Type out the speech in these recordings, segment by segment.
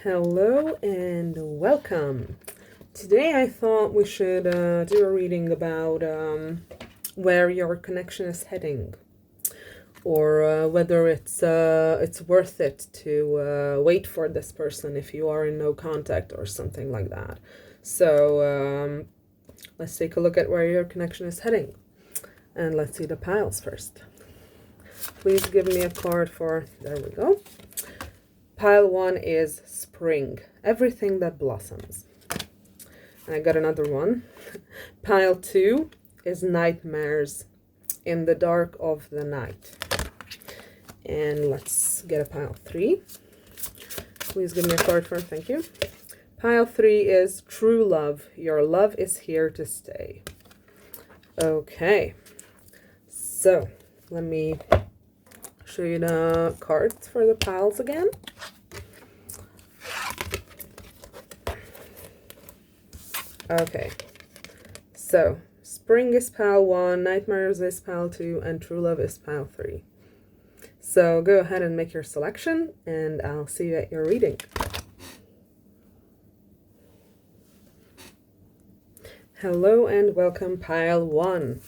Hello and welcome. Today I thought we should do a reading about where your connection is heading, or whether it's worth it to wait for this person if you are in no contact or something like that. So let's take a look at where your connection is heading, and let's see the piles first. Please give me a card for, there we go. Pile 1 is spring, everything that blossoms. And I got another one. Pile 2 is nightmares, in the dark of the night. And let's get a pile 3. Please give me a card for, thank you. Pile 3 is true love, your love is here to stay. Okay, so let me show you the cards for the piles again. Okay, so spring is pile 1, nightmares is pile 2, and true love is pile 3. So go ahead and make your selection, and I'll see you at your reading. Hello and welcome, pile 1.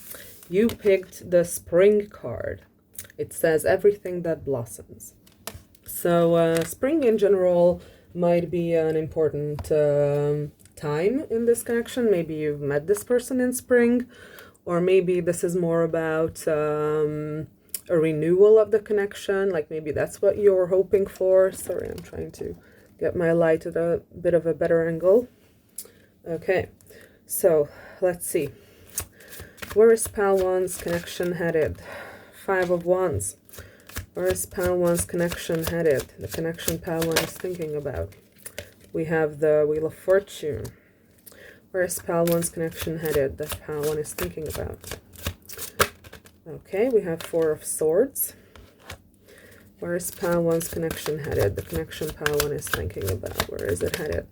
You picked the spring card. It says everything that blossoms. So spring in general might be an important time in this connection. Maybe you've met this person in spring, or maybe this is more about a renewal of the connection, like maybe that's what you're hoping for. Sorry, I'm trying to get my light at a bit of a better angle. Okay, so let's see. Where is pile 1's connection headed? 5 of Wands. Where is pile 1's connection headed? The connection pile 1 is thinking about. We have the Wheel of Fortune. Where is pile 1's connection headed? That pile 1 is thinking about. Okay, we have 4 of Swords. Where is pile 1's connection headed? The connection pile 1 is thinking about. Where is it headed?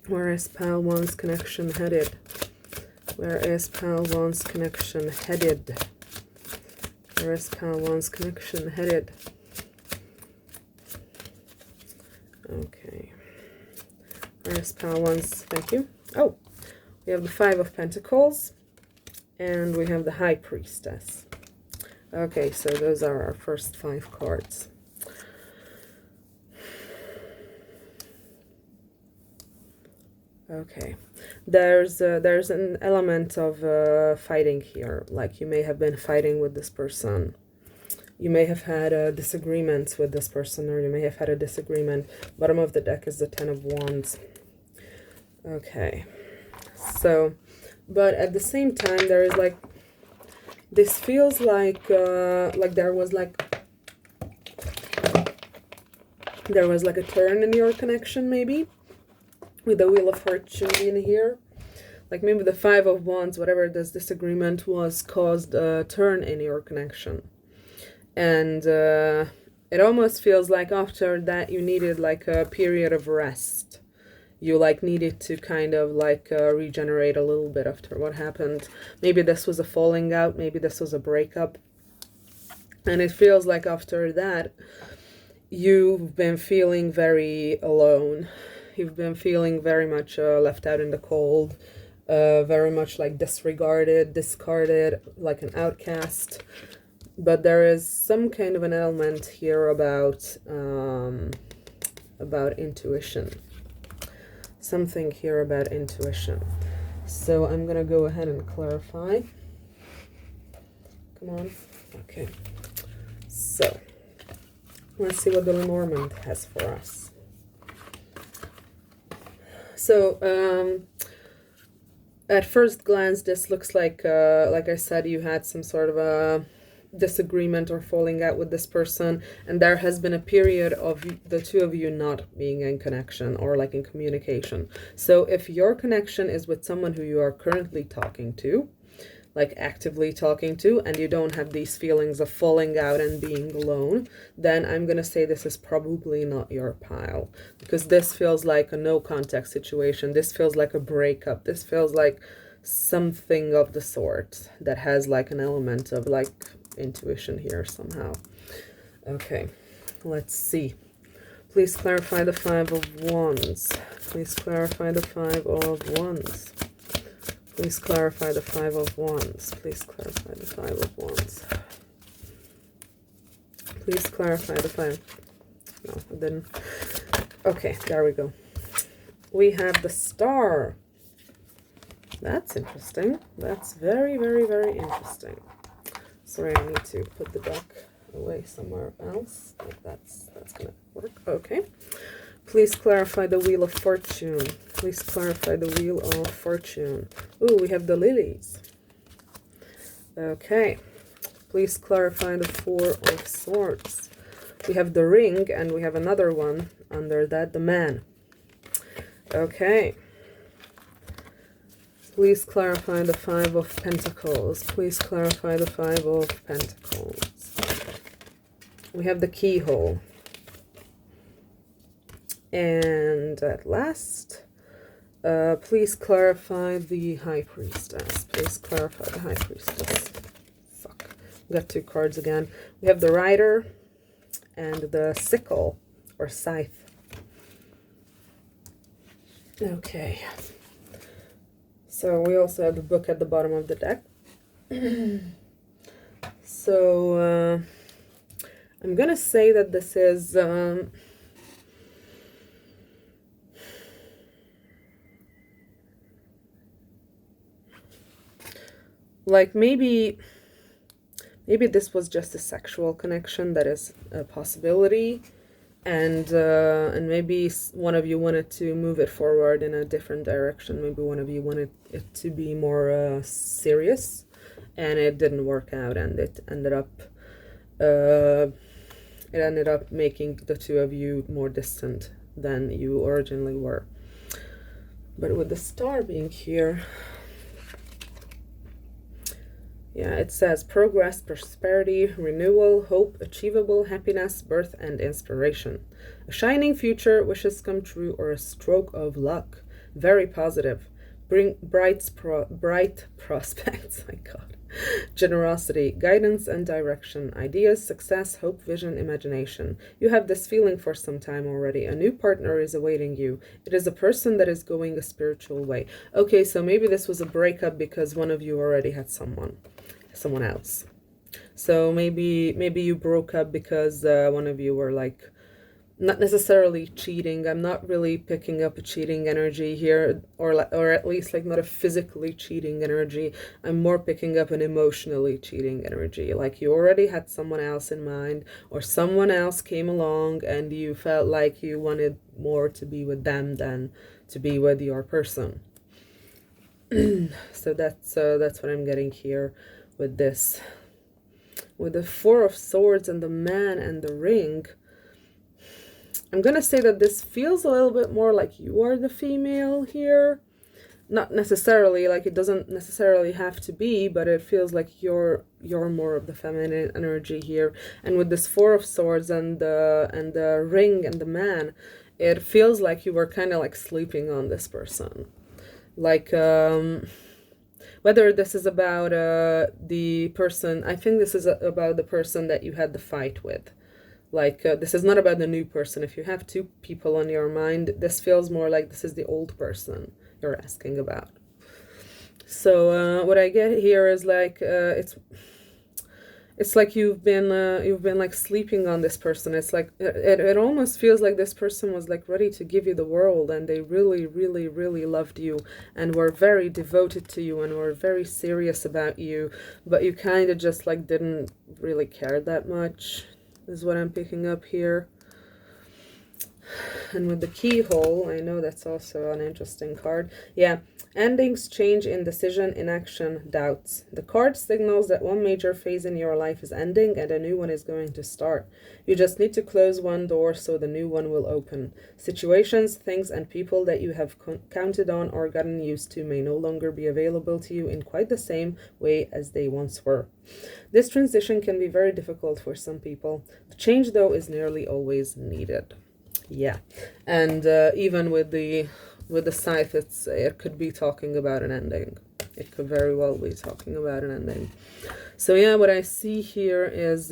Where is pile 1's connection headed? Where is pile 1's connection headed? Where is pile 1's connection headed? Okay. Where is pile 1's, thank you. Oh, we have the 5 of Pentacles, and we have the High Priestess. Okay, so those are our first 5 cards. Okay, there's an element of fighting here. Like you may have been fighting with this person. You may have had a disagreement with this person, or you may have had a disagreement. Bottom of the deck is the 10 of Wands. Okay, so, but at the same time, there is like, this feels like there was like a turn in your connection, maybe, with the Wheel of Fortune in here. Like maybe the 5 of Wands, whatever this disagreement was, caused a turn in your connection. And it almost feels like after that you needed like a period of rest. You like needed to kind of like regenerate a little bit after what happened. Maybe this was a falling out, maybe this was a breakup. And it feels like after that, you've been feeling very alone. You've been feeling very much left out in the cold, very much like disregarded, discarded, like an outcast. But there is some kind of an element here about intuition. Something here about intuition. So I'm going to go ahead and clarify. Come on. Okay. So let's see what the Lenormand has for us. So at first glance, this looks like I said, you had some sort of a disagreement or falling out with this person, and there has been a period of the two of you not being in connection or like in communication. So if your connection is with someone who you are currently talking to, like actively talking to, and you don't have these feelings of falling out and being alone, then I'm gonna say this is probably not your pile, because this feels like a no contact situation. This feels like a breakup. This feels like something of the sort that has like an element of like intuition here somehow. Okay, let's see. Please clarify the Five of Wands. Please clarify the Five of Wands. Please clarify the Five of Wands. Please clarify the Five of Wands. Please clarify the Five. No, I didn't. Okay, there we go. We have the Star. That's interesting. That's very, very, very interesting. Sorry, I need to put the deck away somewhere else. That's gonna work. Okay. Please clarify the Wheel of Fortune. Please clarify the Wheel of Fortune. Ooh, we have the lilies. Okay. Please clarify the Four of Swords. We have the Ring, and we have another one under that, the Man. Okay. Please clarify the Five of Pentacles. Please clarify the Five of Pentacles. We have the Keyhole. And at last, please clarify the High Priestess. Please clarify the High Priestess. Fuck. We got two cards again. We have the Rider and the Sickle or Scythe. Okay. So we also have the book at the bottom of the deck. So I'm gonna say that this is like maybe this was just a sexual connection. That is a possibility. And maybe one of you wanted to move it forward in a different direction. Maybe one of you wanted it to be more serious, and it didn't work out, and it ended up making the two of you more distant than you originally were. But with the Star being here, yeah, it says progress, prosperity, renewal, hope, achievable, happiness, birth, and inspiration. A shining future, wishes come true, or a stroke of luck. Very positive. Bring bright prospects. My God. Generosity, guidance and direction, ideas, success, hope, vision, imagination. You have this feeling for some time already. A new partner is awaiting you. It is a person that is going a spiritual way. Okay, so maybe this was a breakup because one of you already had someone else. So maybe you broke up because one of you were like, not necessarily cheating. I'm not really picking up a cheating energy here, or at least like not a physically cheating energy. I'm more picking up an emotionally cheating energy. Like you already had someone else in mind, or someone else came along and you felt like you wanted more to be with them than to be with your person. So that's what I'm getting here with this. With the Four of Swords and the Man and the Ring, I'm going to say that this feels a little bit more like you are the female here. Not necessarily, like it doesn't necessarily have to be, but it feels like you're more of the feminine energy here. And with this Four of Swords and the Ring and the Man, it feels like you were kind of like sleeping on this person. Like whether this is about the person, I think this is about the person that you had the fight with. Like, this is not about the new person. If you have two people on your mind, this feels more like this is the old person you're asking about. So what I get here is like, it's like you've been like sleeping on this person. It's like, it almost feels like this person was like ready to give you the world, and they really, really, really loved you and were very devoted to you and were very serious about you, but you kind of just like didn't really care that much, is what I'm picking up here. And with the Keyhole, I know that's also an interesting card. Yeah, endings, change, indecision, inaction, doubts. The card signals that one major phase in your life is ending and a new one is going to start. You just need to close one door so the new one will open. Situations, things, and people that you have counted on or gotten used to may no longer be available to you in quite the same way as they once were. This transition can be very difficult for some people. The change, though, is nearly always needed. Yeah, and even with the Scythe, it could be talking about an ending. It could very well be talking about an ending. So yeah, what I see here is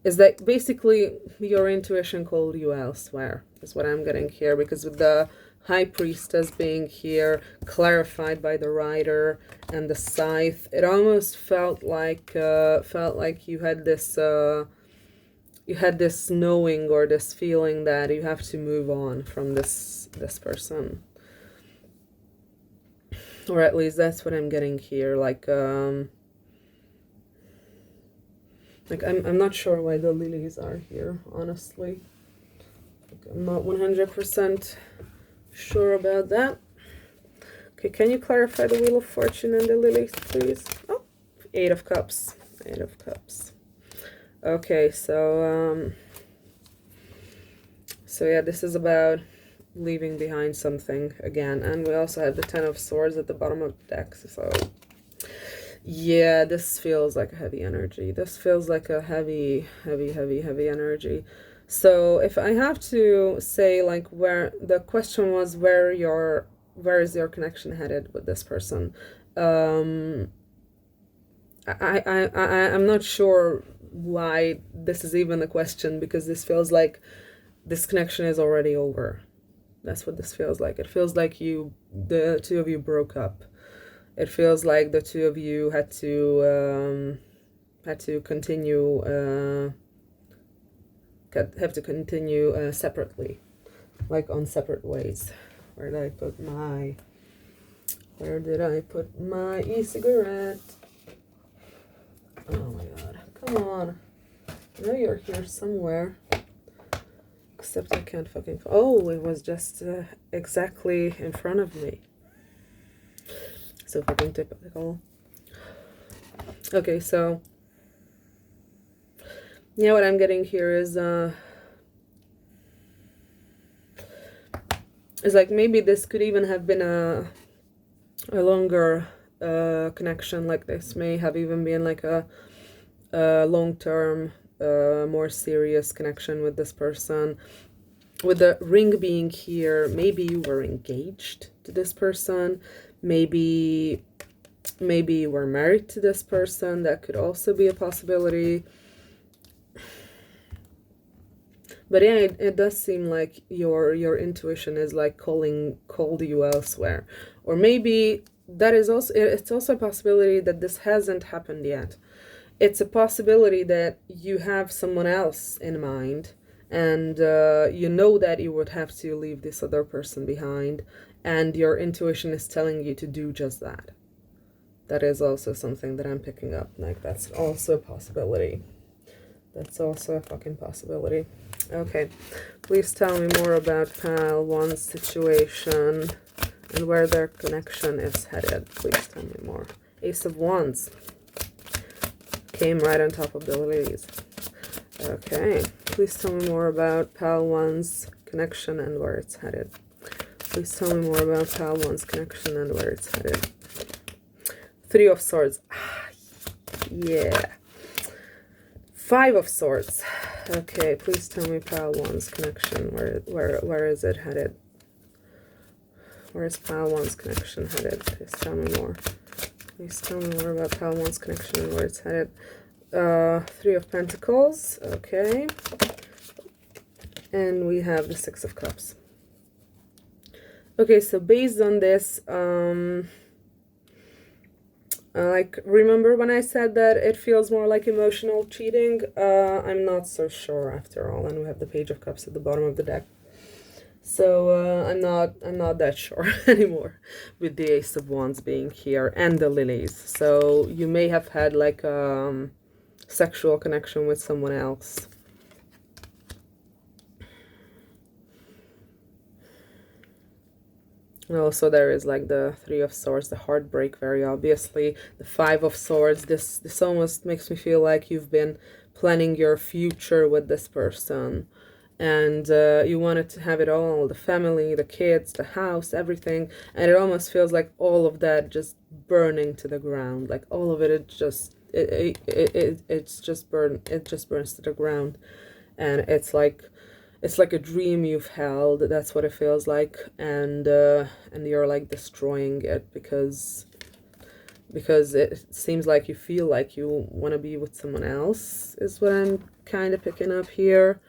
is that basically your intuition called you elsewhere, is what I'm getting here, because with the High Priestess being here, clarified by the writer, and the scythe, it almost felt like you had this knowing or this feeling that you have to move on from this person, or at least that's what I'm getting here. Like I'm not sure why the lilies are here, honestly. I'm not 100% sure about that. Okay, can you clarify the Wheel of Fortune and the lilies, please? Oh, Eight of Cups. Eight of Cups. Okay, so yeah, this is about leaving behind something again. And we also have the Ten of Swords at the bottom of the deck, so yeah, this feels like a heavy energy. This feels like a heavy energy. So if I have to say, like, where the question was, where is your connection headed with this person? I'm not sure why this is even a question, because this feels like this connection is already over. That's what this feels like. It feels like the two of you broke up. It feels like the two of you had to continue separately, like on separate ways. Where did I put my e-cigarette? Oh my god, come on. I know you're here somewhere. Except I can't fucking... Oh, it was just exactly in front of me. So fucking typical. Okay, so... yeah, what I'm getting here is like maybe this could even have been a longer connection. Like this may have even been like a long-term, more serious connection with this person. With the ring being here, maybe you were engaged to this person. Maybe you were married to this person. That could also be a possibility. But yeah, it does seem like your intuition is like called you elsewhere. Or maybe it's also a possibility that this hasn't happened yet. It's a possibility that you have someone else in mind, and you know that you would have to leave this other person behind, and your intuition is telling you to do just that. That is also something that I'm picking up. Like, that's also a possibility. That's also a fucking possibility. Okay, please tell me more about Pile 1's situation and where their connection is headed. Please tell me more. Ace of Wands came right on top of the lilies. Okay, please tell me more about Pile 1's connection and where it's headed. Please tell me more about Pile 1's connection and where it's headed. Three of Swords. Yeah. Five of Swords. Okay, please tell me Pile 1's connection. Where is it headed? Where is Pile 1's connection headed? Please tell me more. Please tell me more about Pile 1's connection and where it's headed. Three of Pentacles. Okay. And we have the Six of Cups. Okay, so based on this, like, remember when I said that it feels more like emotional cheating? I'm not so sure after all. And we have the Page of Cups at the bottom of the deck. So I'm not that sure anymore, with the Ace of Wands being here and the lilies. So you may have had like sexual connection with someone else. And also there is like the Three of Swords, the heartbreak, very obviously. The Five of Swords, this almost makes me feel like you've been planning your future with this person. And you wanted to have it all, the family, the kids, the house, everything. And it almost feels like all of that just burning to the ground. Like all of it, it just burns to the ground. And it's like a dream you've held. That's what it feels like. And you're like destroying it because because it seems like you feel like you want to be with someone else, is what I'm kind of picking up here.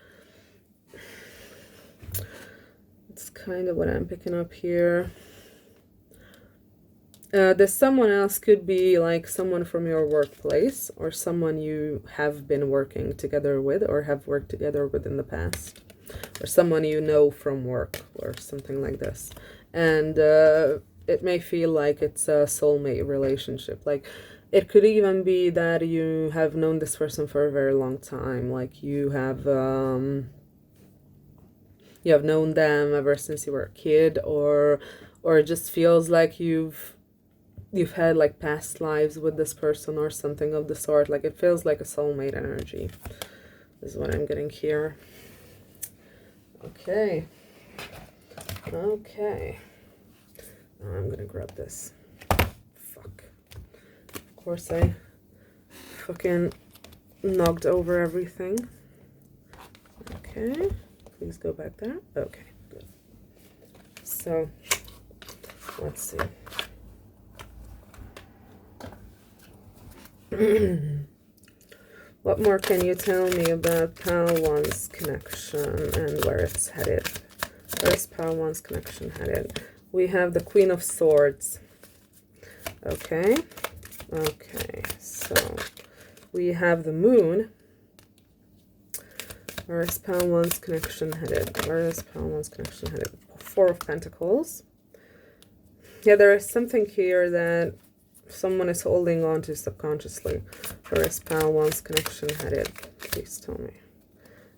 It's kind of what I'm picking up here. This someone else could be like someone from your workplace, or someone you have been working together with or have worked together with in the past, or someone you know from work or something like this. And it may feel like it's a soulmate relationship. Like, it could even be that you have known this person for a very long time. Like, you have known them ever since you were a kid, or it just feels like you've had like past lives with this person or something of the sort. Like, it feels like a soulmate energy is what I'm getting here. Okay. I'm gonna grab this. Fuck. Of course I fucking knocked over everything. Okay. Please go back there. Okay, good. So, let's see. What more can you tell me about Pal 1's connection and where it's headed? Where's Pal 1's connection headed? We have the Queen of Swords. Okay. So we have the Moon. Where is Pal 1's connection headed? Four of Pentacles. Yeah, there is something here that someone is holding on to subconsciously. Where is Pal 1's connection headed? Please tell me.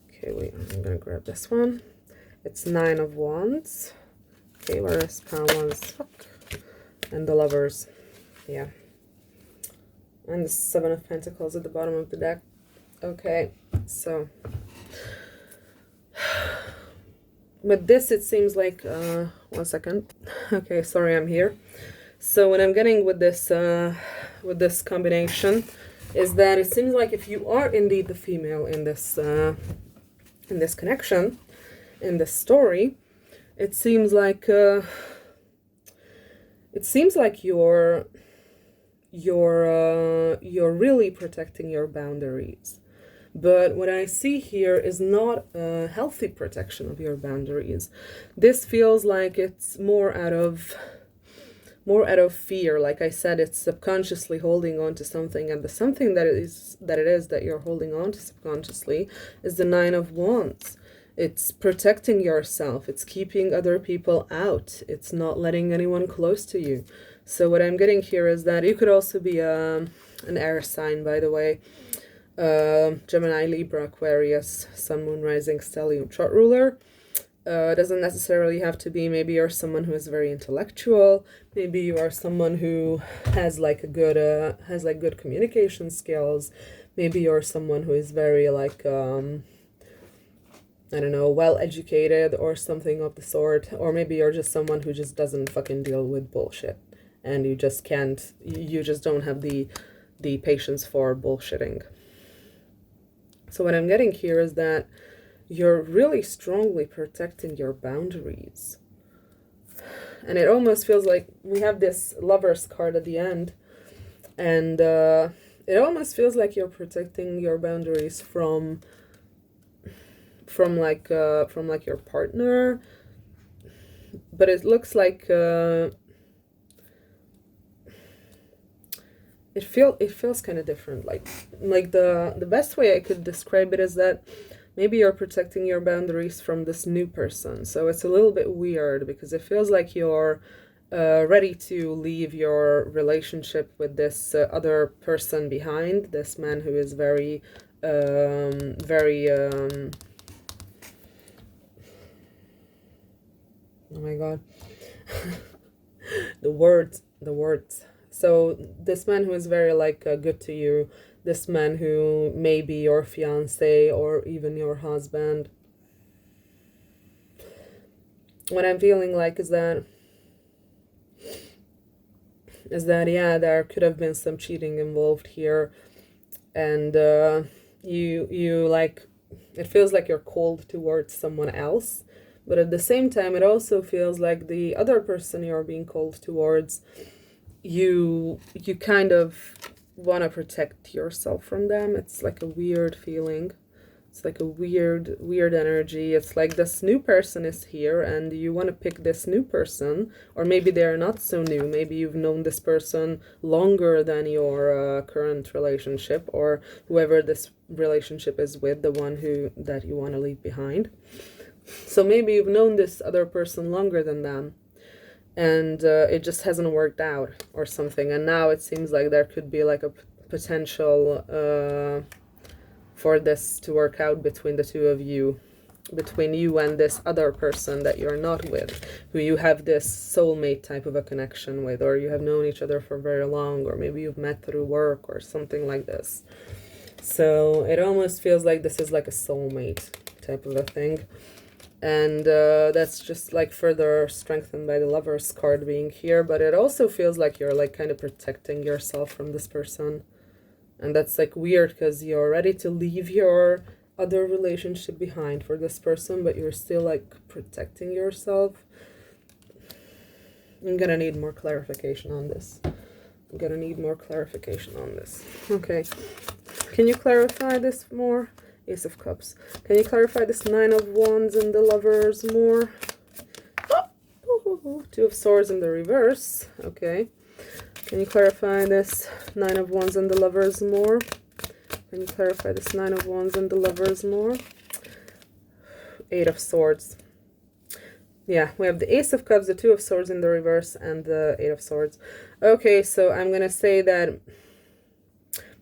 Okay, wait, I'm gonna grab this one. It's 9 of Wands. Okay, where is Pal 1's? And the Lovers. Yeah. And the 7 of Pentacles at the bottom of the deck. Okay, so with this, it seems like, 1 second. Okay, sorry, I'm here. So what I'm getting with this combination is that it seems like if you are indeed the female in this connection, in this story, it seems like you're really protecting your boundaries. But what I see here is not a healthy protection of your boundaries. This feels like it's more out of fear. Like I said, it's subconsciously holding on to something, and the something that you're holding on to subconsciously is the 9 of Wands. It's protecting yourself. It's keeping other people out. It's not letting anyone close to you. So what I'm getting here is that you could also be an air sign, by the way. Gemini, Libra, Aquarius, Sun, Moon, Rising, Stellium, chart ruler. Doesn't necessarily have to be. Maybe you're someone who is very intellectual. Maybe you are someone who has like good communication skills. Maybe you're someone who is very like I don't know, well educated or something of the sort. Or maybe you're just someone who just doesn't fucking deal with bullshit, and you just don't have the patience for bullshitting. So what I'm getting here is that you're really strongly protecting your boundaries. And it almost feels like we have this Lovers card at the end. And it almost feels like you're protecting your boundaries from your partner. But it looks like it feels kind of different. Like the best way I could describe it is that maybe you're protecting your boundaries from this new person. So it's a little bit weird because it feels like you're ready to leave your relationship with this other person behind. This man who is very oh my god. the words. So this man who is very like good to you, this man who may be your fiance or even your husband. What I'm feeling like is that yeah, there could have been some cheating involved here, and you like, it feels like you're cold towards someone else, but at the same time it also feels like the other person you're being cold towards you kind of want to protect yourself from them. It's like a weird feeling. It's like a weird energy. It's like this new person is here and you want to pick this new person, or maybe they're not so new. Maybe you've known this person longer than your current relationship, or whoever this relationship is with, the one that you want to leave behind. So maybe you've known this other person longer than them, and it just hasn't worked out or something. And now it seems like there could be like a potential for this to work out between the two of you, between you and this other person that you're not with, who you have this soulmate type of a connection with, or you have known each other for very long, or maybe you've met through work or something like this. So it almost feels like this is like a soulmate type of a thing. And that's just like further strengthened by the Lover's card being here. But it also feels like you're like kind of protecting yourself from this person. And that's like weird because you're ready to leave your other relationship behind for this person, but you're still like protecting yourself. I'm gonna need more clarification on this. Okay. Can you clarify this more? Ace of Cups. Can you clarify this Nine of Wands and the Lovers more? Oh, Two of Swords in the reverse. Okay. Can you clarify this Nine of Wands and the Lovers more? Can you clarify this Nine of Wands and the Lovers more? Eight of Swords. Yeah, we have the Ace of Cups, the Two of Swords in the reverse, and the Eight of Swords. Okay, so I'm gonna say that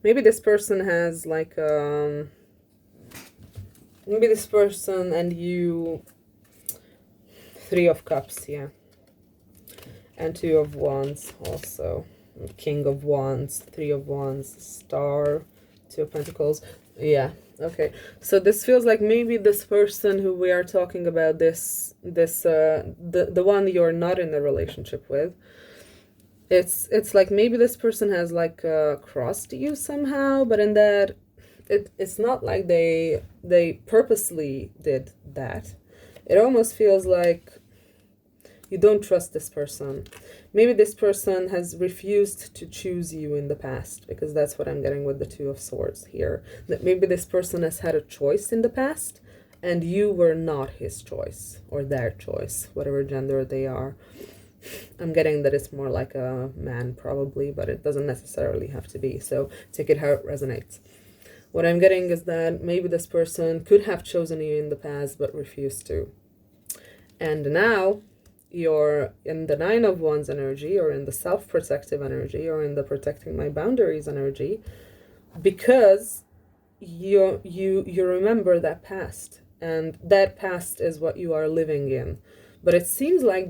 maybe this person has like maybe this person and you, Three of Cups, yeah, and Two of Wands also. King of Wands, Three of Wands, Star, Two of Pentacles. Yeah, okay. So this feels like maybe this person who we are talking about, the one you're not in a relationship with, it's like maybe this person has like crossed you somehow, but in that it's not like they purposely did that. It almost feels like you don't trust this person. Maybe this person has refused to choose you in the past, because that's what I'm getting with the Two of Swords here. That maybe this person has had a choice in the past, and you were not his choice, or their choice, whatever gender they are. I'm getting that it's more like a man, probably, but it doesn't necessarily have to be, so take it how it resonates. What I'm getting is that maybe this person could have chosen you in the past, but refused to. And now you're in the Nine of Wands energy, or in the self-protective energy, or in the protecting my boundaries energy, because you remember that past, and that past is what you are living in. But it seems like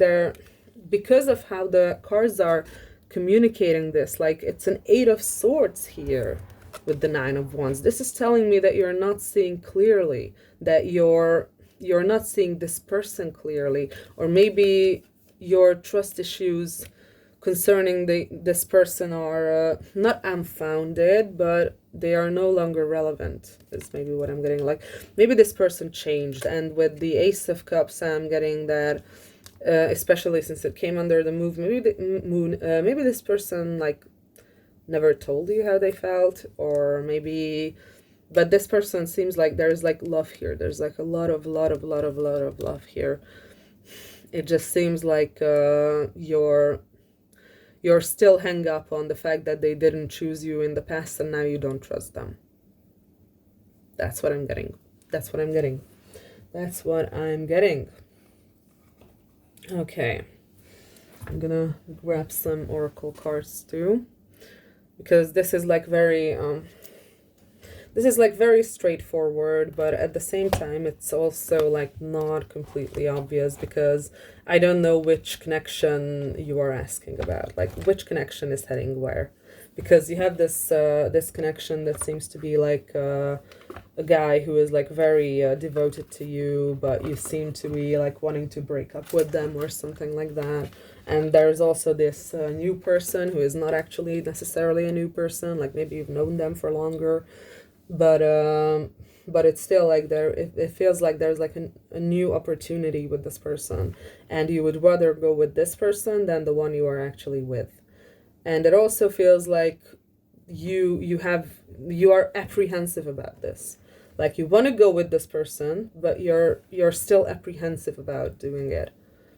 because of how the cards are communicating this, like it's an Eight of Swords here with the Nine of Wands. This is telling me that you're not seeing clearly, that you're not seeing this person clearly, or maybe your trust issues concerning this person are not unfounded, but they are no longer relevant, is maybe what I'm getting. Like maybe this person changed, and with the Ace of Cups I'm getting that especially since it came under the moon, maybe this person like never told you how they felt, or maybe, but this person seems like there's like love here. There's like a lot of love here. It just seems like you're still hung up on the fact that they didn't choose you in the past, and now you don't trust them. That's what I'm getting. Okay, I'm gonna grab some oracle cards too, because this is like very straightforward, but at the same time it's also like not completely obvious, because I don't know which connection you are asking about, like which connection is heading where, because you have this this connection that seems to be like a guy who is like very devoted to you, but you seem to be like wanting to break up with them or something like that. And there's also this new person who is not actually necessarily a new person, like maybe you've known them for longer, but it's still like it feels like there's like a new opportunity with this person, and you would rather go with this person than the one you are actually with. And it also feels like you are apprehensive about this. Like you want to go with this person, but you're still apprehensive about doing it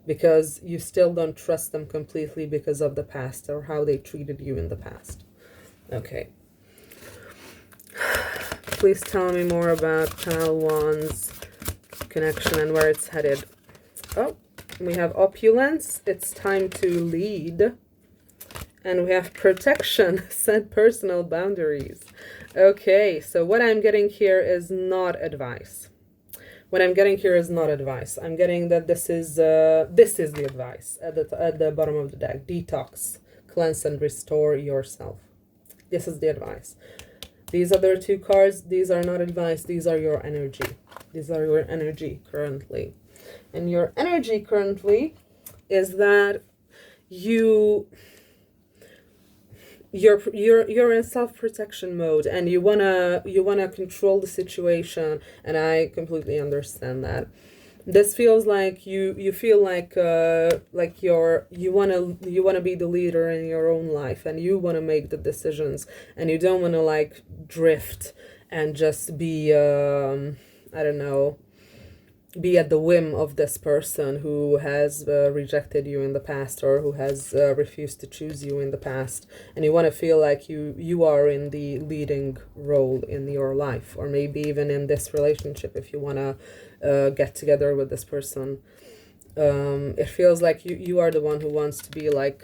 because you still don't trust them completely because of the past or how they treated you in the past. Okay. Please tell me more about Pile One's connection and where it's headed. Oh, we have opulence. It's time to lead. And we have protection, set personal boundaries. Okay, so what I'm getting here is not advice. What I'm getting here is not advice. I'm getting that this is the advice at the bottom of the deck. Detox, cleanse and restore yourself. This is the advice. These other two cards, these are not advice. These are your energy. These are your energy currently. And your energy currently is that you're in self-protection mode, and you wanna control the situation, and I completely understand that. This feels like you feel like you wanna be the leader in your own life, and you wanna make the decisions, and you don't wanna like drift and just be I don't know, be at the whim of this person who has rejected you in the past, or who has refused to choose you in the past, and you want to feel like you are in the leading role in your life, or maybe even in this relationship if you want to get together with this person. It feels like you are the one who wants to be like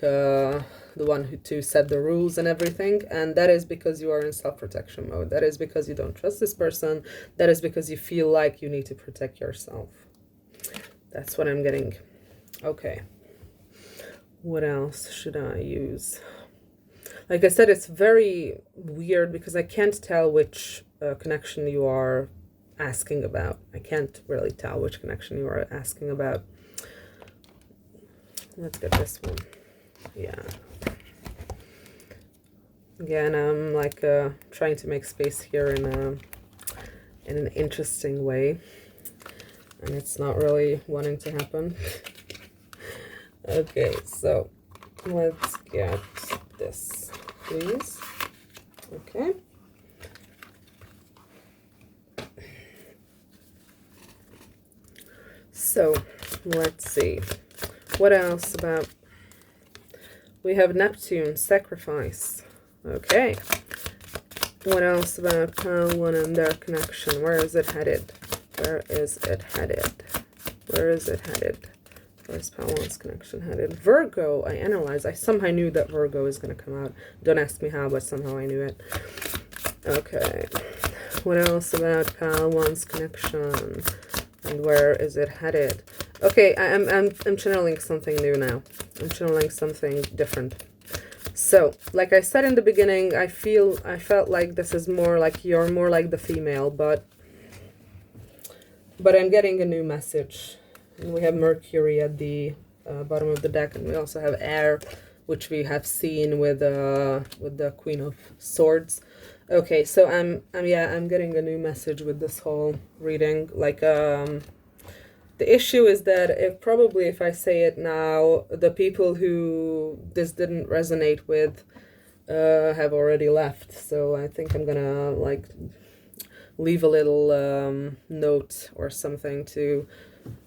the one who to set the rules and everything, and that is because you are in self-protection mode. That is because you don't trust this person. That is because you feel like you need to protect yourself. That's what I'm getting. Okay, what else should I use? Like I said, it's very weird because I can't tell which connection you are asking about. I can't really tell which connection you are asking about. Let's get this one. Yeah. Again, I'm like trying to make space here in an interesting way, and it's not really wanting to happen. Okay, so let's get this, please. Okay. So let's see. What else about... We have Neptune, sacrifice. Okay. What else about Pile One and their connection? Where is it headed? Where is it headed? Where is it headed? Where's Pile One's connection headed? Virgo, I analyzed. I somehow knew that Virgo is going to come out. Don't ask me how, but somehow I knew it. Okay. What else about Pile One's connection? And where is it headed? Okay, I'm channeling something new now. I'm channeling something different. So, like I said in the beginning, I felt like this is more like you're more like the female, but I'm getting a new message. And we have Mercury at the bottom of the deck, and we also have air, which we have seen with the Queen of Swords. Okay, so I'm getting a new message with this whole reading. Like the issue is that if I say it now, the people who this didn't resonate with have already left. So I think I'm gonna like leave a little note or something to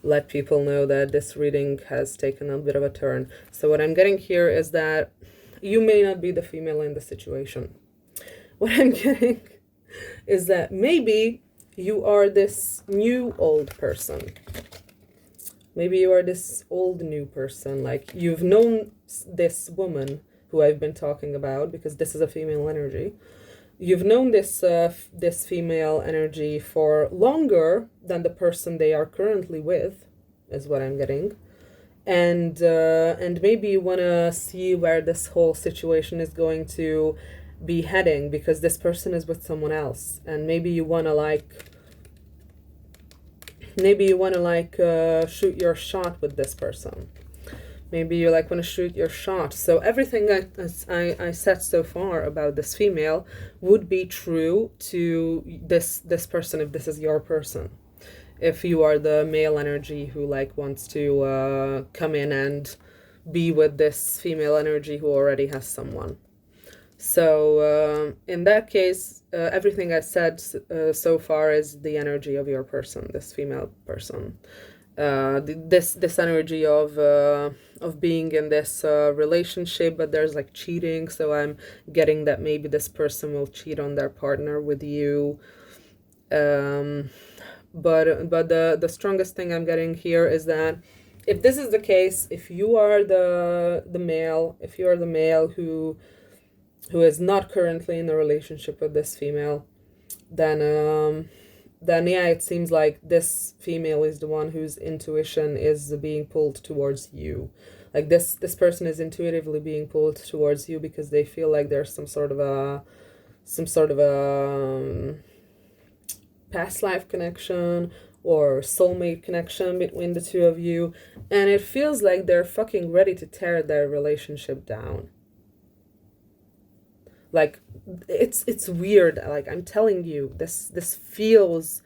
let people know that this reading has taken a bit of a turn. So what I'm getting here is that you may not be the female in the situation. What I'm getting is that maybe you are this new old person. Maybe you are this old new person. Like you've known this woman who I've been talking about, because this is a female energy. You've known this female energy for longer than the person they are currently with, is what I'm getting. And maybe you want to see where this whole situation is going to be heading, because this person is with someone else, and maybe you want to shoot your shot with this person. Maybe you want to shoot your shot. So everything I said so far about this female would be true to this person, if this is your person. If you are the male energy who wants to come in and be with this female energy who already has someone. So in that case, everything I said so far is the energy of your person, this female person. This energy of being in this relationship, but there's like cheating. So I'm getting that maybe this person will cheat on their partner with you. But the strongest thing I'm getting here is that if this is the case, if you are the male, if you are the male who is not currently in a relationship with this female, then yeah, it seems like this female is the one whose intuition is being pulled towards you. Like this person is intuitively being pulled towards you because they feel like there's some sort of a past life connection or soulmate connection between the two of you, and it feels like they're fucking ready to tear their relationship down. Like it's weird. Like I'm telling you, this feels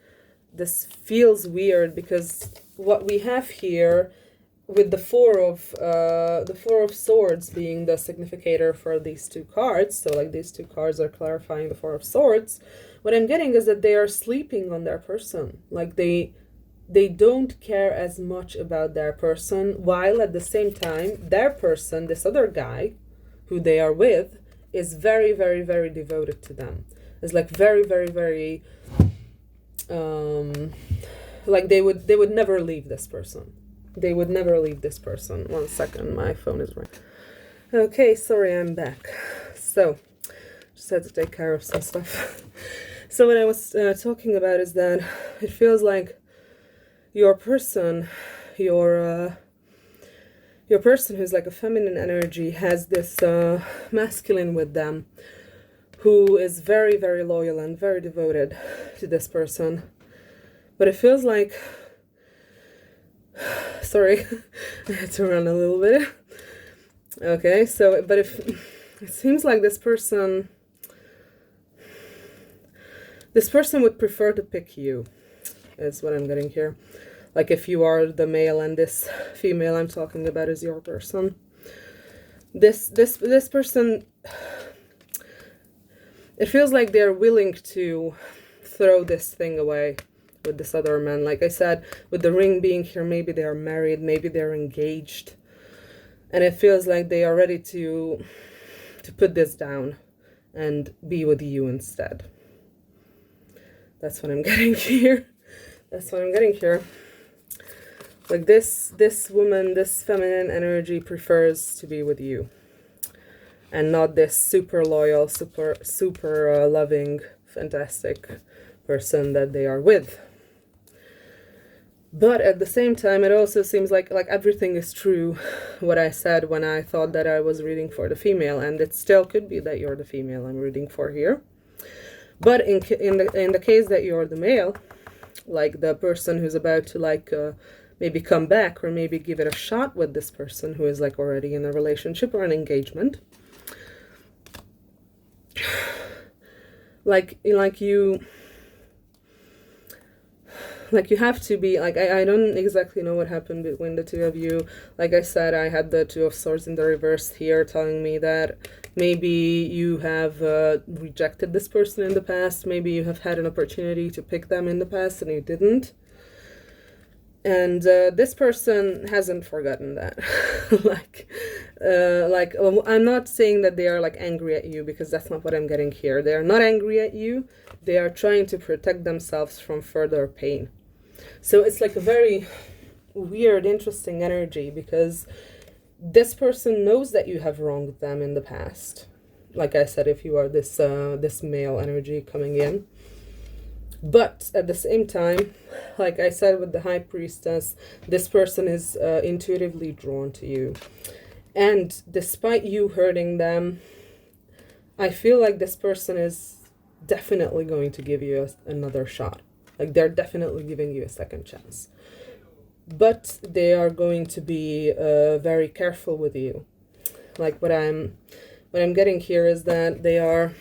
weird, because what we have here with the four of swords being the significator for these two cards, so like these two cards are clarifying the Four of Swords, what I'm getting is that they are sleeping on their person. Like they don't care as much about their person, while at the same time their person, this other guy who they are with, is very, very, very devoted to them. It's like very, very, very like they would never leave this person. They would never leave this person. 1 second, my phone is ringing. Okay, sorry, I'm back. So, just had to take care of some stuff. So what I was talking about is that it feels like your person, your person who's like a feminine energy has this masculine with them who is very, very loyal and very devoted to this person. But it feels like, sorry, I had to run a little bit. Okay, so, but if it seems like this person would prefer to pick you, is what I'm getting here. Like if you are the male and this female I'm talking about is your person. This person, it feels like they're willing to throw this thing away with this other man. Like I said, with the ring being here, maybe they are married, maybe they're engaged. And it feels like they are ready to put this down and be with you instead. That's what I'm getting here. That's what I'm getting here. Like this woman, this feminine energy prefers to be with you, and not this super loyal, super loving, fantastic person that they are with. But at the same time, it also seems like everything is true what I said when I thought that I was reading for the female, and it still could be that you're the female I'm reading for here. But in the case that you're the male, like the person who's about to maybe come back or maybe give it a shot with this person who is like already in a relationship or an engagement, like you have to be like, I don't exactly know what happened between the two of you. Like I said, I had the Two of Swords in the reverse here, telling me that maybe you have rejected this person in the past. Maybe you have had an opportunity to pick them in the past and you didn't. And this person hasn't forgotten that. I'm not saying that they are like angry at you, because that's not what I'm getting here. They are not angry at you. They are trying to protect themselves from further pain. So it's like a very weird, interesting energy, because this person knows that you have wronged them in the past. Like I said, if you are this male energy coming in. But at the same time, like I said with the High Priestess, this person is intuitively drawn to you. And despite you hurting them, I feel like this person is definitely going to give you another shot. Like they're definitely giving you a second chance. But they are going to be very careful with you. Like what I'm getting here is that they are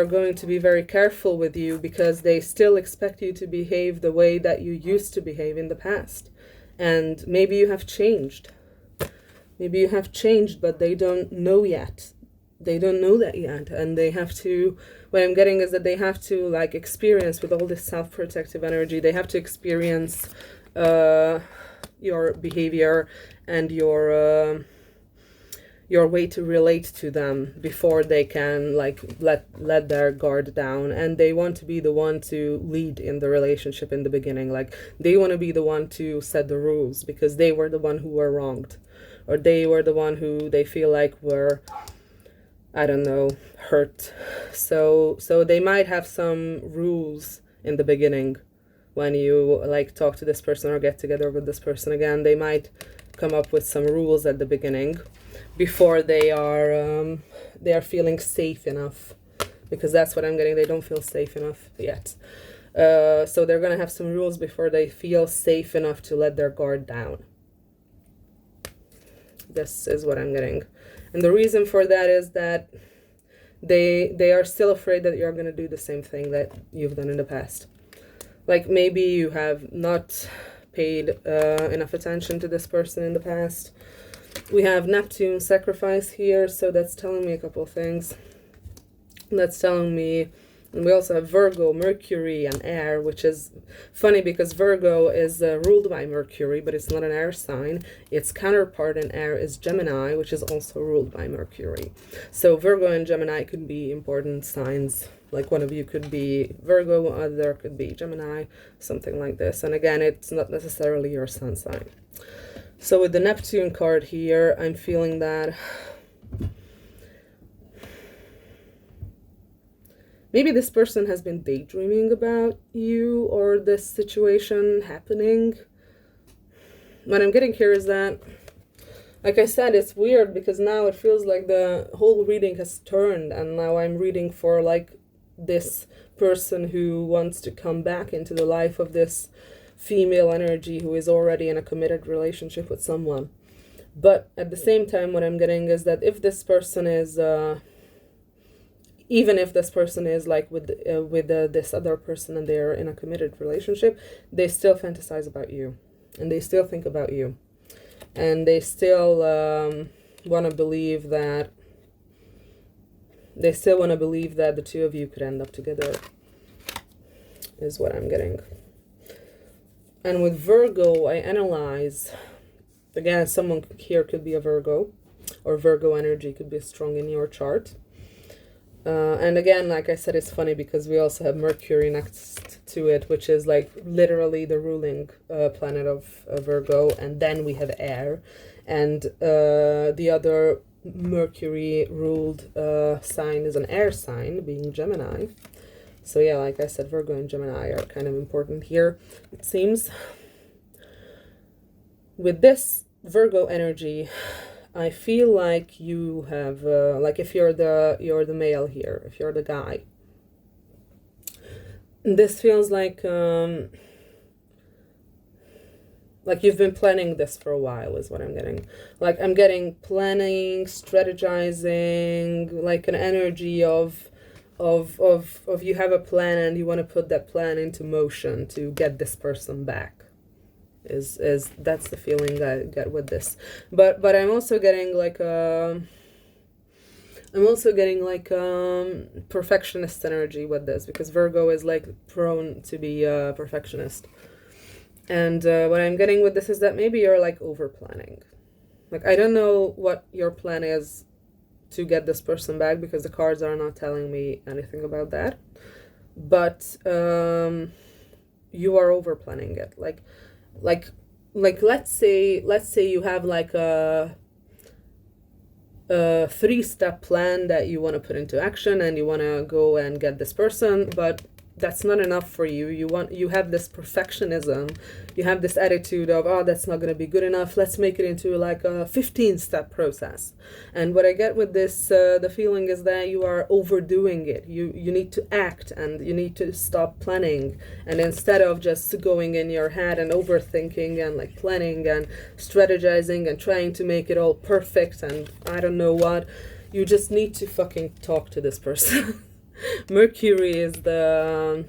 going to be very careful with you, because they still expect you to behave the way that you used to behave in the past. And maybe you have changed. Maybe you have changed, but they don't know yet. They don't know that yet. And they have to, what I'm getting is that they have to like experience with all this self-protective energy, they have to experience your behavior and your way to relate to them before they can like let their guard down. And they want to be the one to lead in the relationship in the beginning. Like they want to be the one to set the rules because they were the one who were wronged, or they were the one who they feel like were, I don't know, hurt. So they might have some rules in the beginning when you like talk to this person or get together with this person again. They might come up with some rules at the beginning before they are feeling safe enough, because that's what I'm getting. They don't feel safe enough yet. So they're gonna have some rules before they feel safe enough to let their guard down. This is what I'm getting. And the reason for that is that they are still afraid that you're gonna do the same thing that you've done in the past. Like maybe you have not paid enough attention to this person in the past. We have Neptune sacrifice here, so that's telling me a couple of things. That's telling me, and we also have Virgo, Mercury, and air, which is funny because Virgo is ruled by Mercury, but it's not an air sign. Its counterpart in air is Gemini, which is also ruled by Mercury. So Virgo and Gemini could be important signs. Like one of you could be Virgo, other could be Gemini, something like this. And again, it's not necessarily your sun sign. So with the Neptune card here, I'm feeling that maybe this person has been daydreaming about you or this situation happening. What I'm getting here is that, like I said, it's weird because now it feels like the whole reading has turned, and now I'm reading for like this person who wants to come back into the life of this female energy who is already in a committed relationship with someone. But at the same time, what I'm getting is that if this person is even if this person is like with this other person and they're in a committed relationship, they still fantasize about you, and they still think about you, and they still want to believe that the two of you could end up together, is what I'm getting. And with Virgo, I analyze, again, someone here could be a Virgo, or Virgo energy could be strong in your chart. And again, like I said, it's funny because we also have Mercury next to it, which is like literally the ruling planet of Virgo. And then we have air. And the other Mercury ruled sign is an air sign, being Gemini. So yeah, like I said, Virgo and Gemini are kind of important here, it seems. With this Virgo energy, I feel like you have, like if you're the male here, if you're the guy, this feels like you've been planning this for a while, is what I'm getting. Like I'm getting planning, strategizing, like an energy of you have a plan and you want to put that plan into motion to get this person back. Is that's the feeling I get with this. But I'm also getting like perfectionist energy with this, because Virgo is like prone to be a perfectionist. And what I'm getting with this is that maybe you're like over planning. Like I don't know what your plan is to get this person back, because the cards are not telling me anything about that. But you are over planning it. Like let's say you have like a 3-step plan that you want to put into action, and you want to go and get this person, but that's not enough for you. You have this perfectionism. You have this attitude of, oh, that's not going to be good enough. Let's make it into like a 15-step process. And what I get with this, the feeling is that you are overdoing it. You need to act, and you need to stop planning. And instead of just going in your head and overthinking and like planning and strategizing and trying to make it all perfect and I don't know what, you just need to fucking talk to this person. Mercury is the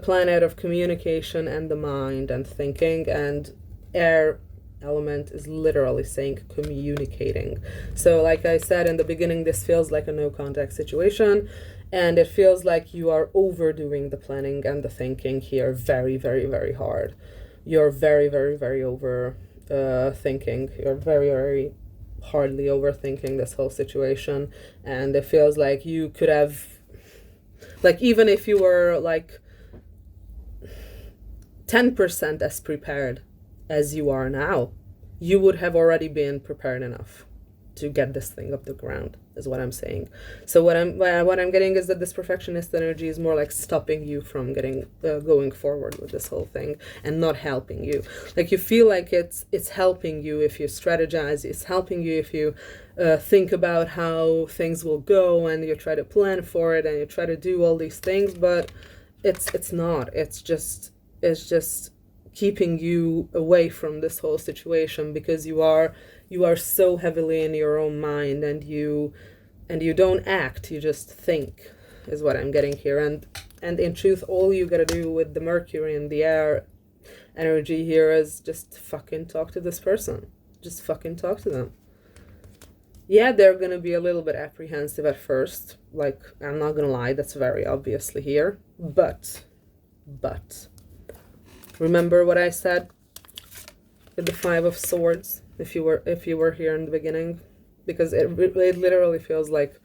planet of communication and the mind and thinking, and air element is literally saying communicating. So like I said in the beginning, this feels like a no contact situation, and it feels like you are overdoing the planning and the thinking here very, very, very hard. You're very, very, very over thinking. You're very, very hardly overthinking this whole situation, and it feels like you could have, like, even if you were like 10% as prepared as you are now, you would have already been prepared enough to get this thing off the ground, is what I'm saying. So what I'm getting is that this perfectionist energy is more like stopping you from getting going forward with this whole thing and not helping you. Like you feel like it's helping you if you strategize, it's helping you if you think about how things will go and you try to plan for it and you try to do all these things, but it's not. It's just keeping you away from this whole situation because you are so heavily in your own mind, and you don't act, you just think, is what I'm getting here. And in truth, all you gotta do with the Mercury and the air energy here is just fucking talk to this person. Just fucking talk to them. Yeah, they're gonna be a little bit apprehensive at first, like, I'm not gonna lie, that's very obviously here, but remember what I said with the Five of Swords, if you were here in the beginning, because it literally feels like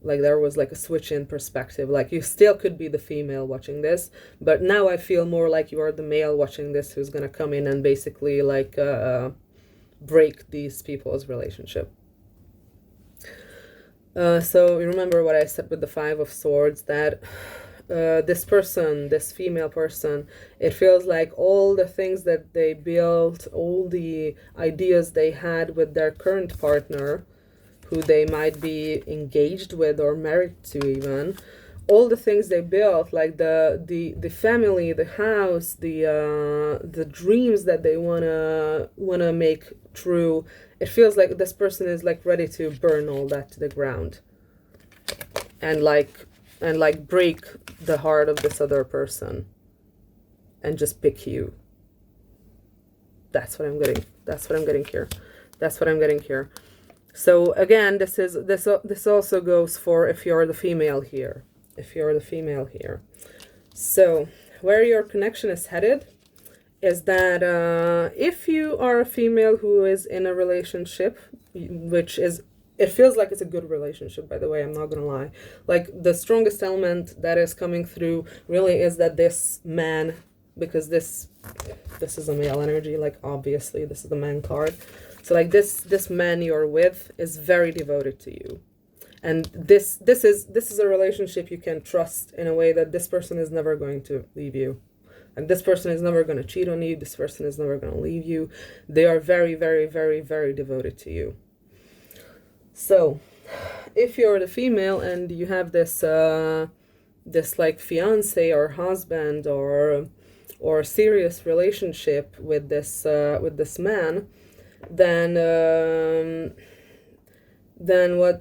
there was like a switch in perspective. Like you still could be the female watching this, but now I feel more like you are the male watching this, who's gonna come in and basically like break these people's relationship. So remember what I said with the Five of Swords, that this person, this female person, it feels like all the things that they built, all the ideas they had with their current partner, who they might be engaged with or married to even, all the things they built, like the family, the house, the dreams that they wanna make true, it feels like this person is like ready to burn all that to the ground and break the heart of this other person and just pick you. That's what I'm getting. That's what I'm getting here. That's what I'm getting here. So again, this also goes for if you're the female here. If you're the female here. So where your connection is headed is that if you are a female who is in a relationship, which is, it feels like it's a good relationship, by the way, I'm not gonna lie. Like the strongest element that is coming through really is that this man, because this is a male energy, like obviously this is the man card. So like this man you're with is very devoted to you. And this is a relationship you can trust in a way that this person is never going to leave you. And this person is never going to cheat on you. This person is never going to leave you. They are very, very, very, very devoted to you. So if you're the female and you have this this like fiance or husband or serious relationship with this man, then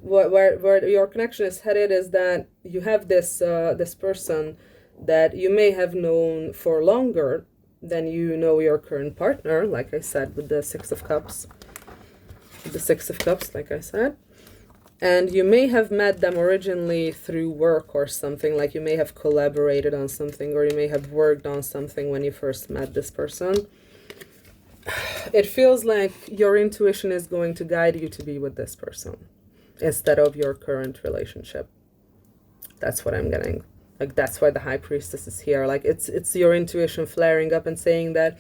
where your connection is headed is that you have this this person that you may have known for longer than you know your current partner, like I said with the Six of Cups. The Six of Cups, like I said. And you may have met them originally through work or something, like you may have collaborated on something, or you may have worked on something when you first met this person. It feels like your intuition is going to guide you to be with this person instead of your current relationship. That's what I'm getting. Like that's why the High Priestess is here. Like it's your intuition flaring up and saying that,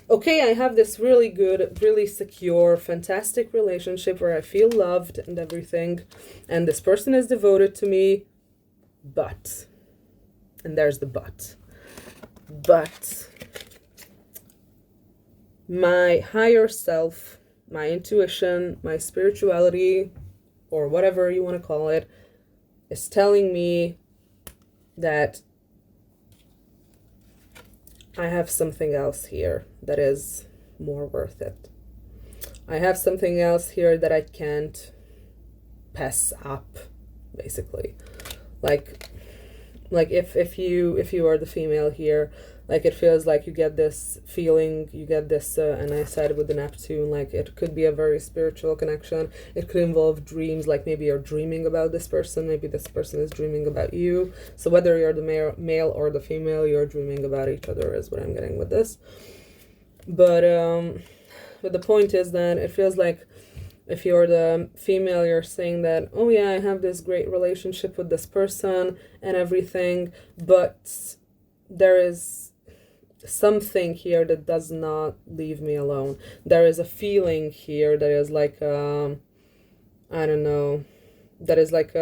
okay, I have this really good, really secure, fantastic relationship where I feel loved and everything, and this person is devoted to me, but, and there's the but my higher self, my intuition, my spirituality, or whatever you want to call it, is telling me that I have something else here that is more worth it. I have something else here that I can't pass up, basically. Like, like if you are the female here, like it feels like you get this feeling, you get this, and I said with the Neptune, like it could be a very spiritual connection. It could involve dreams, like maybe you're dreaming about this person, maybe this person is dreaming about you. So whether you're the male or the female, you're dreaming about each other is what I'm getting with this. But the point is that it feels like if you're the female, you're saying that, oh yeah, I have this great relationship with this person and everything, but there is something here that does not leave me alone. There is a feeling here that is like, I don't know, that is like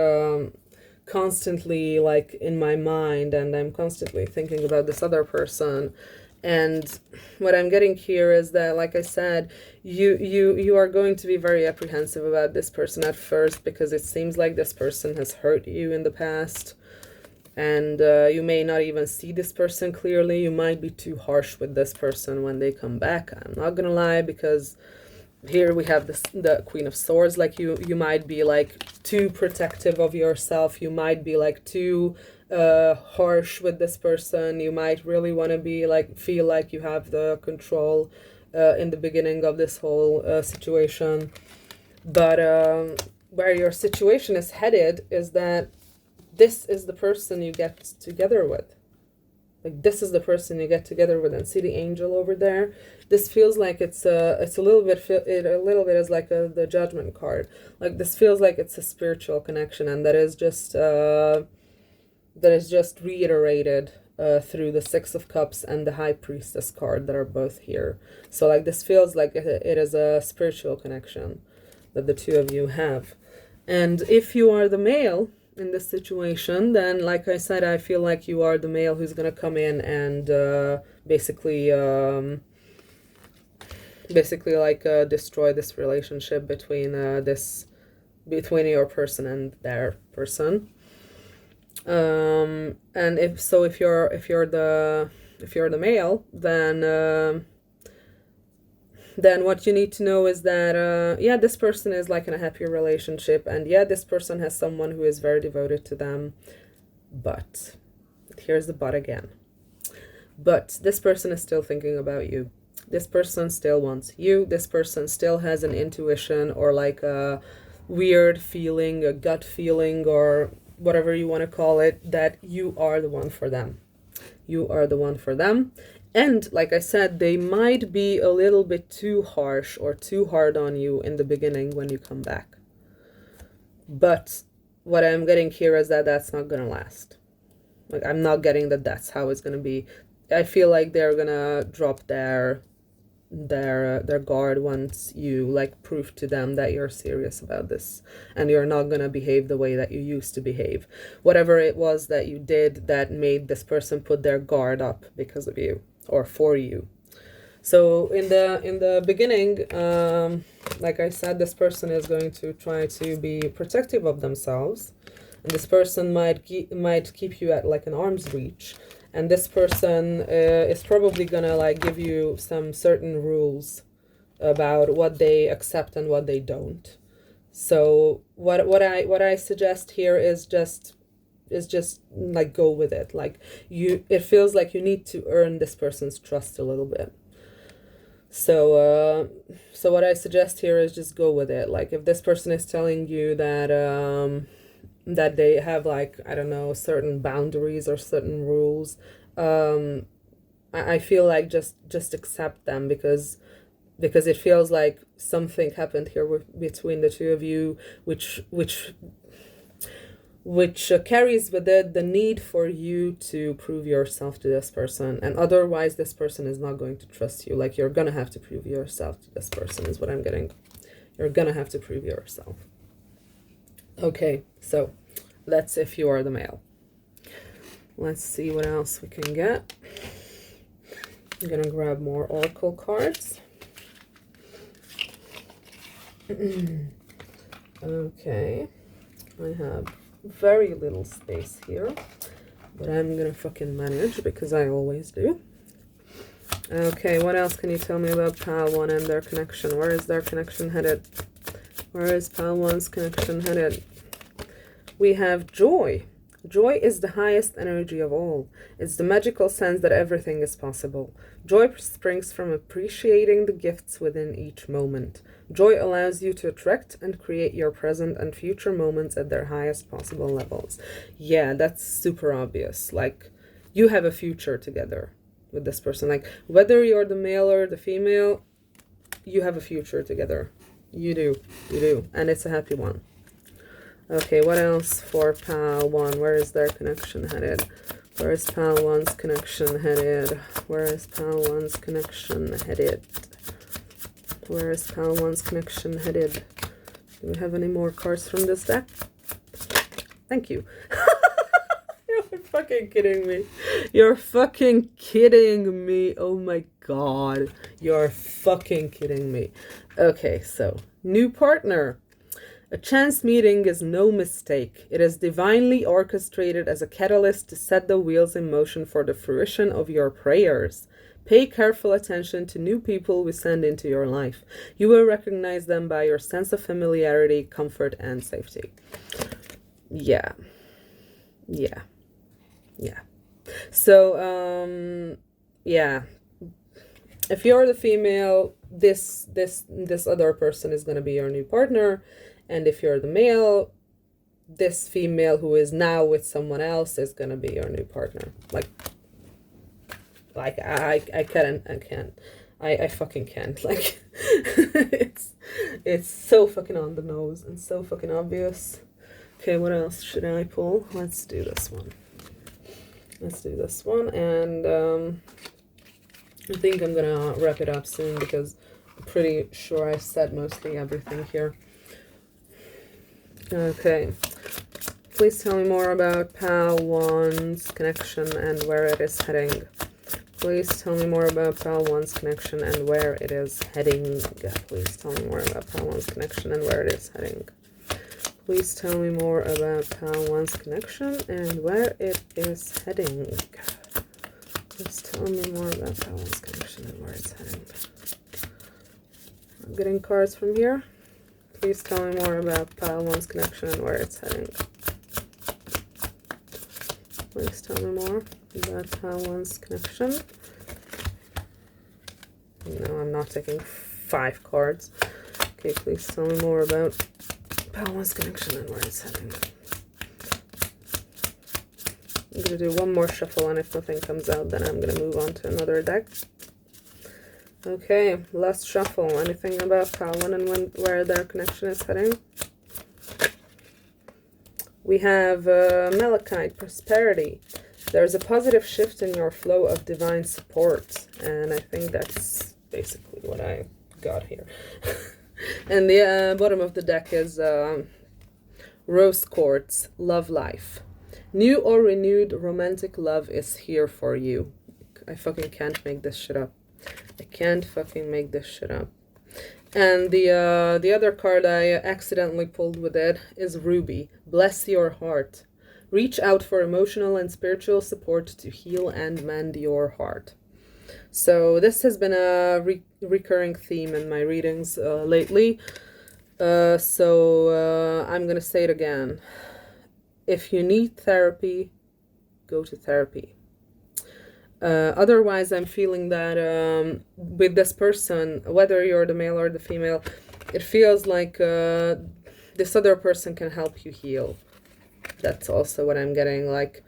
constantly like in my mind, and I'm constantly thinking about this other person. And what I'm getting here is that, like I said, you are going to be very apprehensive about this person at first, because it seems like this person has hurt you in the past, and you may not even see this person clearly. You might be too harsh with this person when they come back. I'm not gonna lie, because here we have the Queen of Swords. Like you might be like too protective of yourself. You might be like too harsh with this person. You might really want to be like, feel like you have the control in the beginning of this whole situation. But where your situation is headed is that this is the person you get together with. Like this is the person you get together with. And see the angel over there? This feels like it's a little bit is like the Judgment card. Like this feels like it's a spiritual connection, and that is just reiterated through the Six of Cups and the High Priestess card that are both here. So like this feels like it is a spiritual connection that the two of you have. And if you are the male in this situation, then like I said, I feel like you are the male who's gonna come in and basically like destroy this relationship between your person and their person. And if you're the male, then what you need to know is that yeah, this person is like in a happier relationship, and yeah, this person has someone who is very devoted to them. But here's the but again. But this person is still thinking about you. This person still wants you. This person still has an intuition, or like a weird feeling, a gut feeling, or whatever you want to call it, that you are the one for them. You are the one for them. And like I said, they might be a little bit too harsh or too hard on you in the beginning when you come back. But what I'm getting here is that that's not going to last. Like I'm not getting that that's how it's going to be. I feel like they're going to drop their guard once you like prove to them that you're serious about this, and you're not gonna behave the way that you used to behave. Whatever it was that you did that made this person put their guard up because of you or for you. So in the beginning, like I said, this person is going to try to be protective of themselves, and this person might keep you at like an arm's reach. And this person is probably gonna like give you some certain rules about what they accept and what they don't. So what I suggest here is just like go with it. Like it feels like you need to earn this person's trust a little bit. So what I suggest here is just go with it. Like if this person is telling you that they have like, I don't know, certain boundaries or certain rules, I feel like just accept them, because it feels like something happened here between the two of you, which carries with it the need for you to prove yourself to this person, and otherwise this person is not going to trust you. Like you're gonna have to prove yourself to this person is what I'm getting. You're gonna have to prove yourself. Okay, so that's if you are the male. Let's see what else we can get. I'm gonna grab more oracle cards. Okay, I have very little space here, but I'm gonna fucking manage because I always do. Okay, what else can you tell me about Pile 1 and their connection? Where is their connection headed? Where is Pile 1's connection headed? We have joy. Joy is the highest energy of all. It's the magical sense that everything is possible. Joy springs from appreciating the gifts within each moment. Joy allows you to attract and create your present and future moments at their highest possible levels. Yeah, that's super obvious. Like, you have a future together with this person. Like, whether you're the male or the female, you have a future together. You do. You do. And it's a happy one. Okay, what else for Pal 1? Where is their connection headed? Where is Pal 1's connection headed? Where is Pal 1's connection headed? Where is Pal 1's connection headed? Do we have any more cards from this deck? Thank you. You're fucking kidding me. You're fucking kidding me. Oh my god. You're fucking kidding me. Okay, so, new partner. A chance meeting is no mistake. It is divinely orchestrated as a catalyst to set the wheels in motion for the fruition of your prayers. Pay careful attention to new people we send into your life. You will recognize them by your sense of familiarity, comfort, and safety. Yeah. Yeah. Yeah. So, yeah. If you're the female, this other person is going to be your new partner. And if you're the male, this female who is now with someone else is going to be your new partner. Like I fucking can't. Like, it's so fucking on the nose and so fucking obvious. Okay, what else should I pull? Let's do this one. Let's do this one. And I think I'm going to wrap it up soon because I'm pretty sure I said mostly everything here. Okay, please tell me more about Pal 1's connection and where it is heading. Please tell me more about Pal 1's connection and where it is heading. Please tell me more about Pal 1's connection and where it is heading. Please tell me more about Pal 1's connection and where it is heading. Please tell me more about Pal 1's connection and where it's heading. I'm getting cards from here. Please tell me more about Pal 1's connection and where it's heading. Please tell me more about Pal 1's connection. No, I'm not taking 5 cards. Okay, please tell me more about Pal 1's connection and where it's heading. I'm going to do one more shuffle, and if nothing comes out, then I'm going to move on to another deck. Okay, last shuffle. Anything about Pal 1 and where their connection is heading? We have Malachite, Prosperity. There's a positive shift in your flow of divine support. And I think that's basically what I got here. And the bottom of the deck is Rose Quartz, Love Life. New or renewed romantic love is here for you. I fucking can't make this shit up. I can't fucking make this shit up. And the other card I accidentally pulled with it is Ruby, Bless Your Heart. Reach out for emotional and spiritual support to heal and mend your heart. So this has been a recurring theme in my readings lately. So I'm going to say it again. If you need therapy, go to therapy. Otherwise, I'm feeling that with this person, whether you're the male or the female, it feels like this other person can help you heal. That's also what I'm getting. Like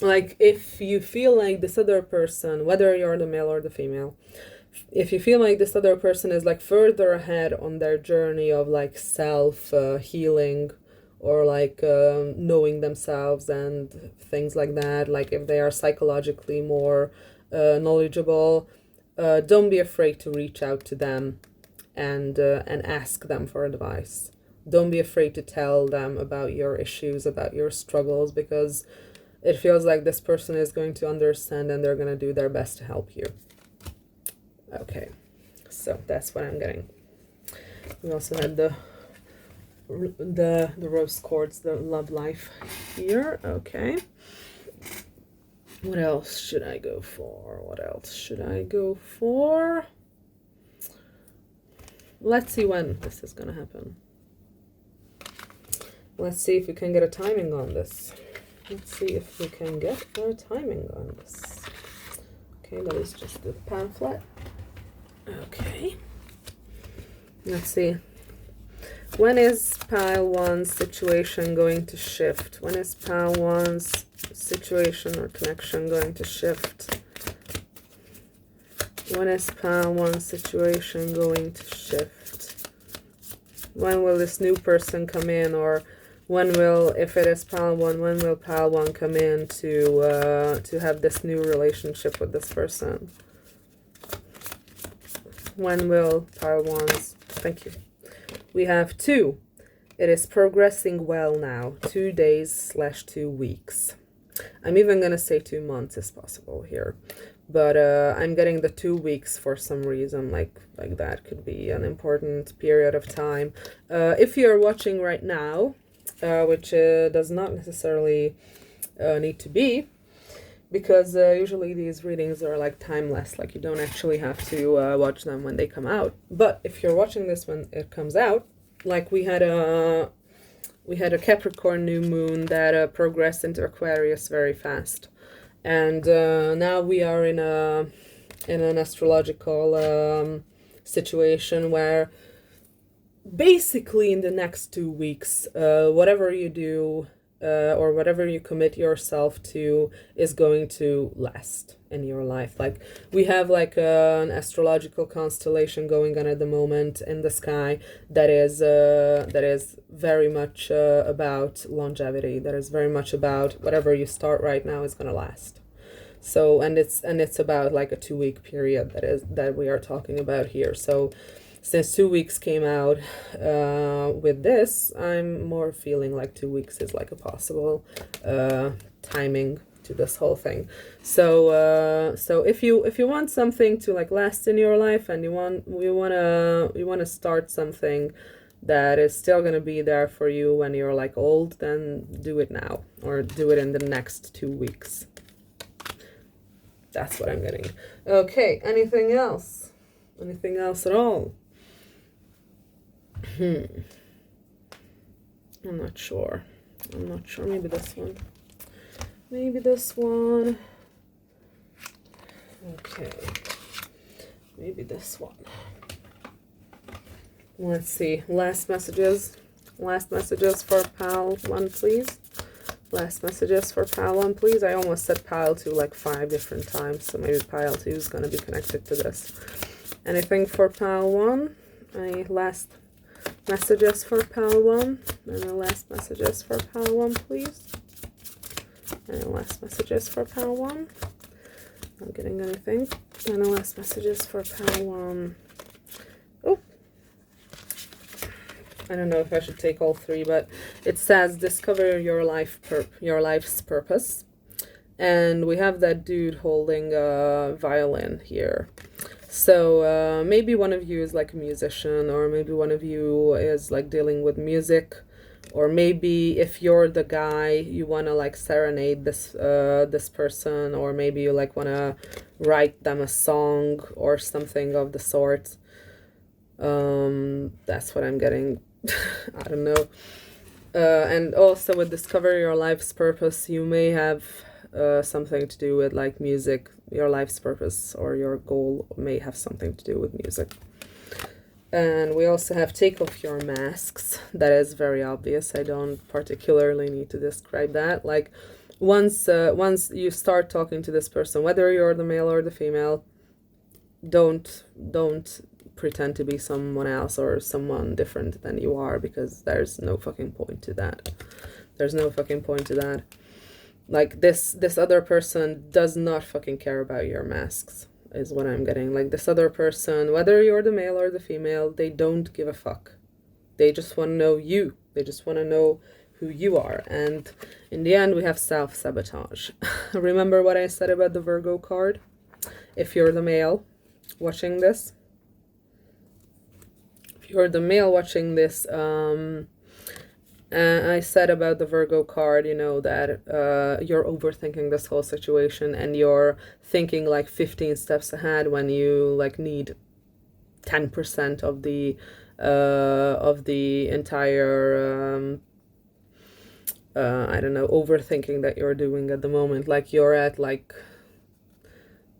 if you feel like this other person, whether you're the male or the female, if you feel like this other person is like further ahead on their journey of like self healing, or like knowing themselves and things like that, like if they are psychologically more knowledgeable, don't be afraid to reach out to them and ask them for advice. Don't be afraid to tell them about your issues, about your struggles, because it feels like this person is going to understand and they're going to do their best to help you. Okay, so that's what I'm getting. We also had the rose quartz, the love life here. Okay, what else should I go for? What else should I go for? Let's see when this is gonna happen. Let's see if we can get a timing on this. Let's see if we can get our timing on this. Okay, that is just the pamphlet. Okay. Let's see. When is pile 1's situation going to shift? When is pile 1's situation or connection going to shift? When is pile 1's situation going to shift? When will this new person come in, or when will, if it is pile 1, when will pile 1 come in to have this new relationship with this person? When will pile 1's, thank you. We have 2. It is progressing well now. 2 days / 2 weeks. I'm even going to say 2 months is possible here. But I'm getting the 2 weeks for some reason, like that could be an important period of time. If you're watching right now, which does not necessarily need to be, because usually these readings are like timeless, like you don't actually have to watch them when they come out. But if you're watching this when it comes out, like we had a Capricorn new moon that progressed into Aquarius very fast, and now we are in an astrological situation where basically in the next 2 weeks, whatever you do or whatever you commit yourself to is going to last in your life. Like we have like an astrological constellation going on at the moment in the sky that is very much about longevity, that is very much about whatever you start right now is going to last. So and it's about like a 2-week period that we are talking about here. So since 2 weeks came out with this, I'm more feeling like 2 weeks is like a possible timing to this whole thing. So so if you want something to like last in your life, and you want to start something that is still going to be there for you when you're like old, then do it now, or do it in the next 2 weeks. That's what I'm getting. Okay, anything else? Anything else at all? I'm not sure. Maybe this one. Maybe this one. Okay. Maybe this one. Let's see. Last messages. Last messages for pile 1, please. Last messages for pile 1, please. I almost said pile 2 like 5 different times, so maybe pile 2 is going to be connected to this. Anything for pile 1? Any last messages for pile 1? And the last messages for pile 1, please. And the last messages for pile 1. Not getting anything. And the last messages for pile 1. Oh, I don't know if I should take all 3, but it says discover your life's purpose. And we have that dude holding a violin here. So maybe one of you is like a musician, or maybe one of you is like dealing with music, or maybe if you're the guy, you want to like serenade this person, or maybe you like want to write them a song or something of the sort. That's what I'm getting. I don't know. And also with discover your life's purpose, you may have something to do with like music. Your life's purpose or your goal may have something to do with music. And we also have take off your masks. That is very obvious. I don't particularly need to describe that. Like once you start talking to this person, whether you're the male or the female, don't pretend to be someone else or someone different than you are, because there's no fucking point to that. There's no fucking point to that. Like this other person does not fucking care about your masks, is what I'm getting. Like this other person, whether you're the male or the female, they don't give a fuck. They just want to know you. They just want to know who you are. And in the end, we have self-sabotage. Remember what I said about the Virgo card? If you're the male watching this, I said about the Virgo card, you know, that you're overthinking this whole situation, and you're thinking like 15 steps ahead when you like need 10% of the entire I don't know, overthinking that you're doing at the moment. Like you're at like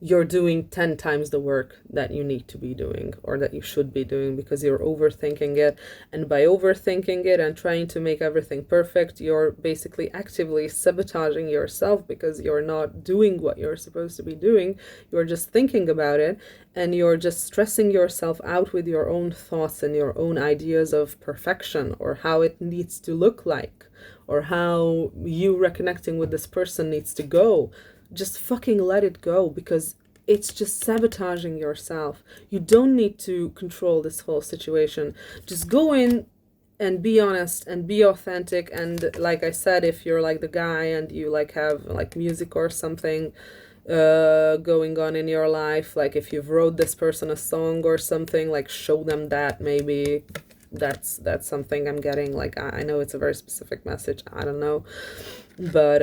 you're doing 10 times the work that you need to be doing or that you should be doing because you're overthinking it. And by overthinking it and trying to make everything perfect, you're basically actively sabotaging yourself because you're not doing what you're supposed to be doing. You're just thinking about it and you're just stressing yourself out with your own thoughts and your own ideas of perfection or how it needs to look like or how you reconnecting with this person needs to go. Just fucking let it go because it's just sabotaging yourself. You don't need to control this whole situation. Just go in and be honest and be authentic. And like I said, if you're like the guy and you like have like music or something going on in your life, like if you've wrote this person a song or something, like show them that. Maybe that's something I'm getting. Like I know it's a very specific message, I don't know, but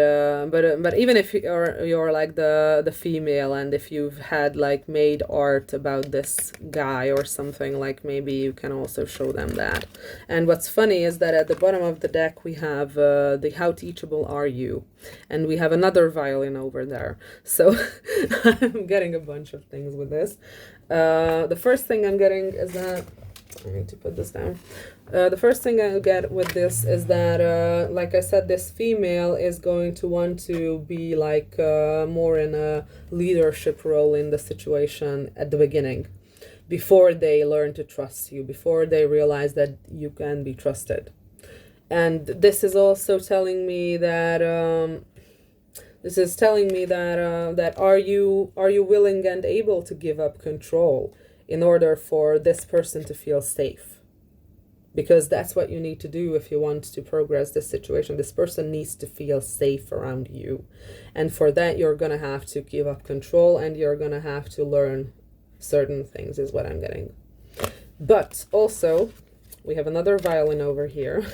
even if you're like the female, and if you've had like made art about this guy or something, like maybe you can also show them that. And what's funny is that at the bottom of the deck we have the how teachable are you, and we have another violin over there. So I'm getting a bunch of things with this. The first thing I'm getting is that I need to put this down. The first thing I get with this is that, like I said, this female is going to want to be like more in a leadership role in the situation at the beginning, before they learn to trust you, before they realize that you can be trusted. And this is also telling me that that are you willing and able to give up control in order for this person to feel safe? Because that's what you need to do if you want to progress this situation. This person needs to feel safe around you. And for that, you're going to have to give up control and you're going to have to learn certain things, is what I'm getting. But also, we have another violin over here.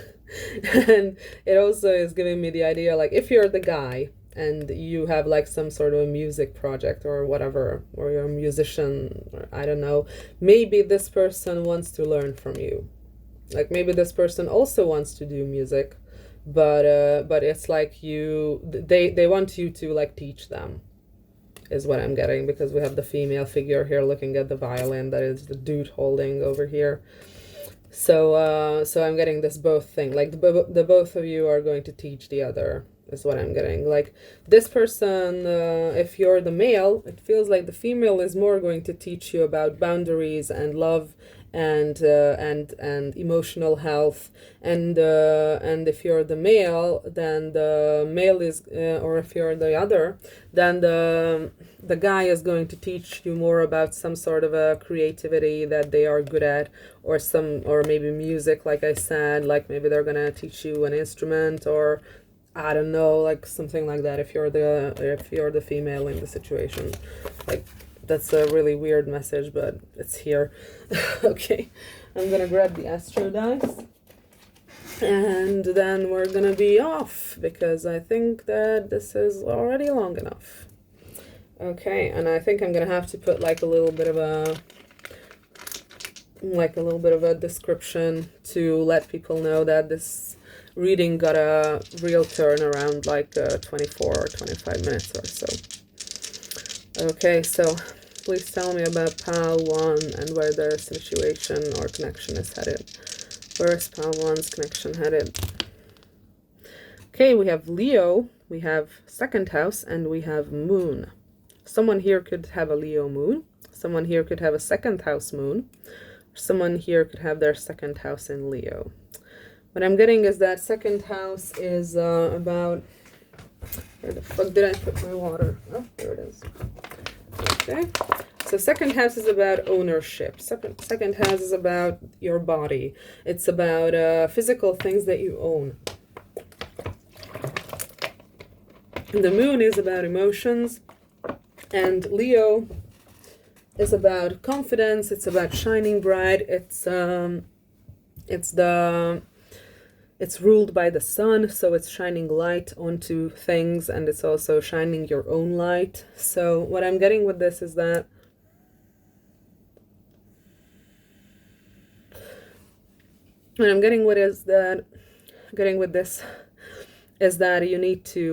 And it also is giving me the idea, like, if you're the guy and you have like some sort of a music project or whatever, or you're a musician, or I don't know, maybe this person wants to learn from you. Like maybe this person also wants to do music, but it's like they want you to like teach them, is what I'm getting, because we have the female figure here looking at the violin that is the dude holding over here. So so I'm getting this both thing, like the both of you are going to teach the other, is what I'm getting. Like this person, if you're the male, it feels like the female is more going to teach you about boundaries and love and emotional health. And if you're the male, then the male is, or if you're the other, then the guy is going to teach you more about some sort of a creativity that they are good at, or maybe music, like I said, like maybe they're gonna teach you an instrument, or I don't know, like something like that, if you're the female in the situation. Like that's a really weird message, but it's here. Okay, I'm gonna grab the astro dice and then we're gonna be off, because I think that this is already long enough. Okay, and I think I'm gonna have to put like a little bit of a description to let people know that this reading got a real turn around like 24 or 25 minutes or so. Okay, so please tell me about pile 1 and where their situation or connection is headed. Where is pile 1's connection headed? Okay, we have Leo, we have second house, and we have moon. Someone here could have a Leo moon. Someone here could have a second house moon. Someone here could have their second house in Leo. What I'm getting is that second house is about... Where the fuck did I put my water? Oh, there it is. Okay. So second house is about ownership. Second house is about your body. It's about physical things that you own. The moon is about emotions. And Leo is about confidence. It's about shining bright. It's ruled by the sun, so it's shining light onto things, and it's also shining your own light. So what I'm getting with this is that is that you need to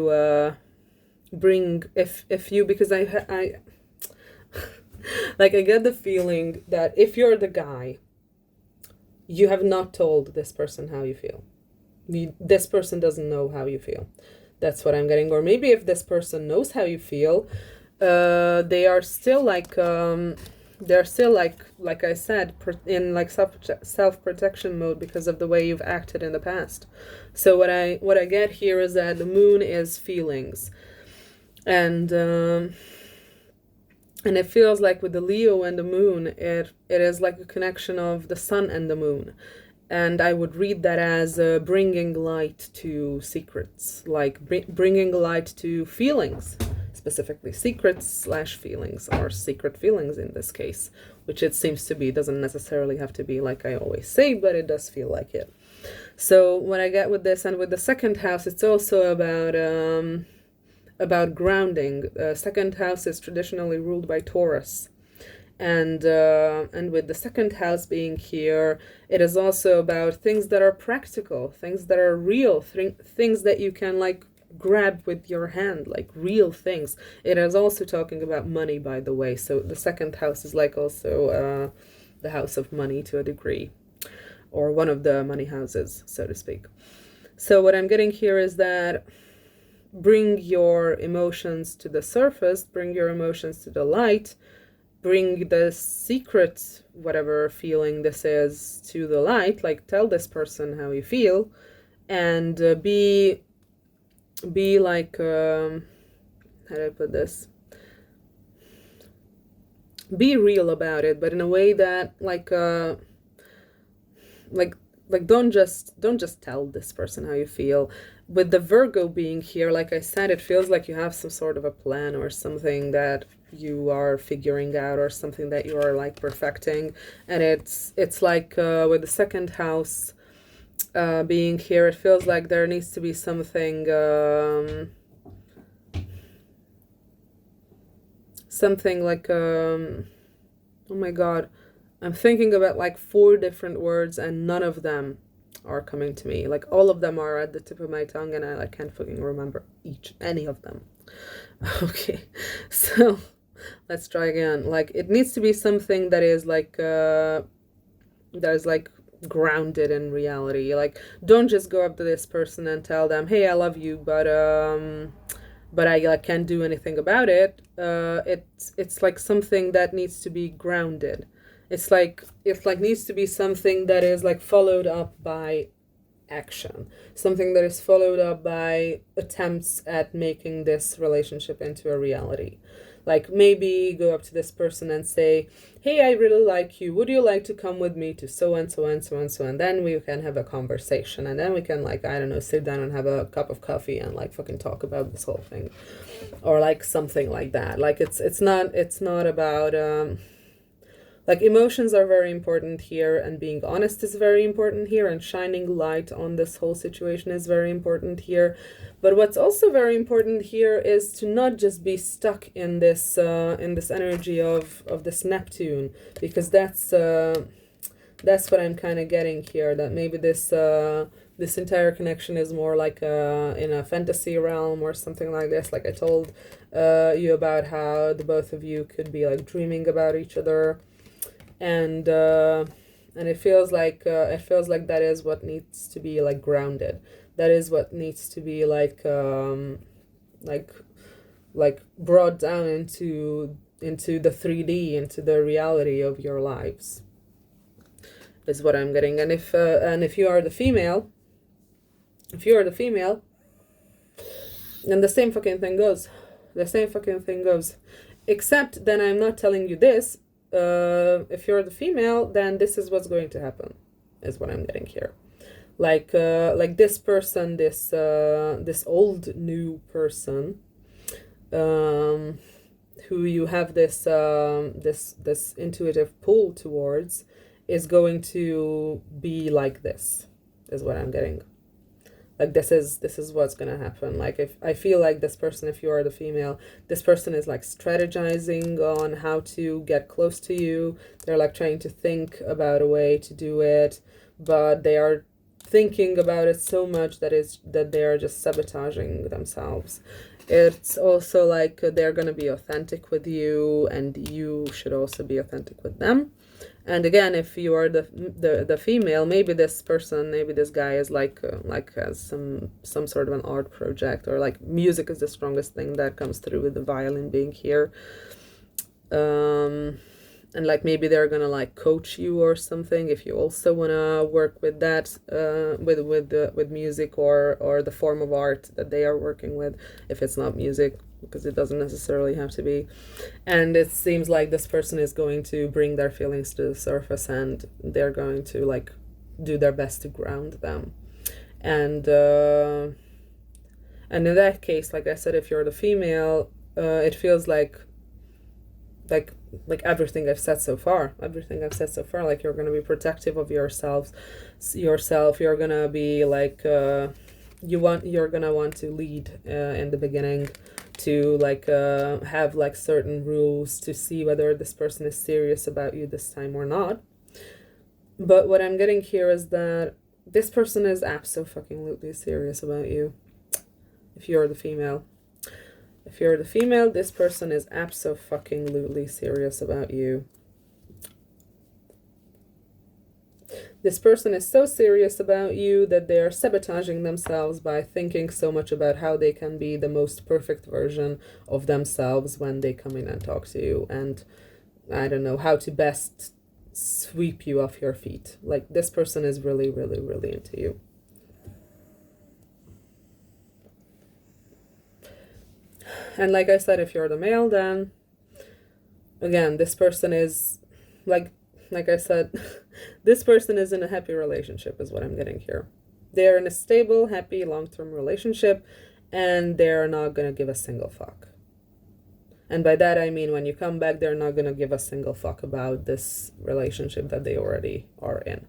bring, if you, because I like, I get the feeling that if you're the guy, you have not told this person how you feel. This person doesn't know how you feel. That's what I'm getting. Or maybe if this person knows how you feel, they are still like, they're still like I said, in like self-protection mode because of the way you've acted in the past. So what I get here is that the moon is feelings, and it feels like with the Leo and the moon, it is like a connection of the sun and the moon. And I would read that as bringing light to secrets, like bringing light to feelings, specifically secrets/feelings, or secret feelings in this case, which it seems to be. Doesn't necessarily have to be like I always say, but it does feel like it. So what I get with this, and with the second house, it's also about grounding. Second house is traditionally ruled by Taurus. And with the second house being here, it is also about things that are practical, things that are real, things that you can like grab with your hand, like real things. It is also talking about money, by the way. So the second house is like also the house of money to a degree, or one of the money houses, so to speak. So what I'm getting here is that bring your emotions to the surface, bring your emotions to the light, bring the secret, whatever feeling this is, to the light. Like, tell this person how you feel, and be like, how do I put this? Be real about it, but in a way that like don't just tell this person how you feel. With the Virgo being here, like I said, it feels like you have some sort of a plan or something that you are figuring out, or something that you are like perfecting. And it's like with the second house being here, it feels like there needs to be something like oh my god, I'm thinking about like 4 different words and none of them are coming to me. Like, all of them are at the tip of my tongue and I like can't fucking remember any of them. Okay, so let's try again. Like, it needs to be something that is like that is like grounded in reality. Like, don't just go up to this person and tell them, hey, I love you, but I like can't do anything about it. It's like something that needs to be grounded. It's like needs to be something that is like followed up by action, something that is followed up by attempts at making this relationship into a reality. Like, maybe go up to this person and say, hey, I really like you, would you like to come with me to so and so and so and so, and then we can have a conversation, and then we can, like, I don't know, sit down and have a cup of coffee and like fucking talk about this whole thing, or like something like that. Like, it's not about like, emotions are very important here, and being honest is very important here, and shining light on this whole situation is very important here. But what's also very important here is to not just be stuck in this energy of this Neptune, because that's what I'm kind of getting here, that maybe this entire connection is more like in a fantasy realm or something like this. Like, I told you about how the both of you could be like dreaming about each other. And it feels like that is what needs to be like grounded. That is what needs to be like brought down into the 3D, into the reality of your lives, is what I'm getting. And if you are the female, then the same fucking thing goes. Except then I'm not telling you this. If you're the female, then this is what's going to happen, is what I'm getting here. Like this person, this old new person, who you have this intuitive pull towards, is going to be like this, is what I'm getting. Like, this is what's gonna happen. Like, if I feel like this person, if you are the female, this person is like strategizing on how to get close to you. They're like trying to think about a way to do it, but they are thinking about it so much that they are just sabotaging themselves. It's also like they're going to be authentic with you, and you should also be authentic with them. And again, if you are the female, maybe this person, maybe this guy is like has some sort of an art project, or like music is the strongest thing that comes through with the violin being here. And like maybe they're gonna like coach you or something if you also wanna work with that, with music or the form of art that they are working with, if it's not music, because it doesn't necessarily have to be. And it seems like this person is going to bring their feelings to the surface, and they're going to like do their best to ground them. And in that case, like I said, if you're the female, it feels like everything I've said so far, like you're going to be protective of yourself, you're going to be like, you're going to want to lead in the beginning, to like have like certain rules to see whether this person is serious about you this time or not. But what I'm getting here is that this person is absolutely serious about you. If you're the female, this person is absolutely serious about you. This person is so serious about you that they are sabotaging themselves by thinking so much about how they can be the most perfect version of themselves when they come in and talk to you, and I don't know how to best sweep you off your feet. Like this person is really, really, really into you. And like I said, if you're the male, then again, this person is like I said, this person is in a happy relationship is what I'm getting here. They're in a stable, happy, long-term relationship, and they're not going to give a single fuck. And by that I mean when you come back, they're not going to give a single fuck about this relationship that they already are in.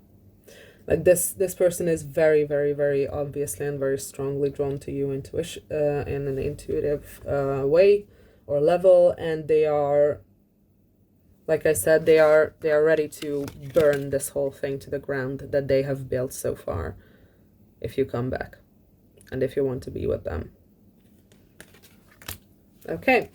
Like this person is very, very, very obviously and very strongly drawn to you in an intuitive way or level, and they are, like I said, they are ready to burn this whole thing to the ground that they have built so far if you come back and if you want to be with them. Okay.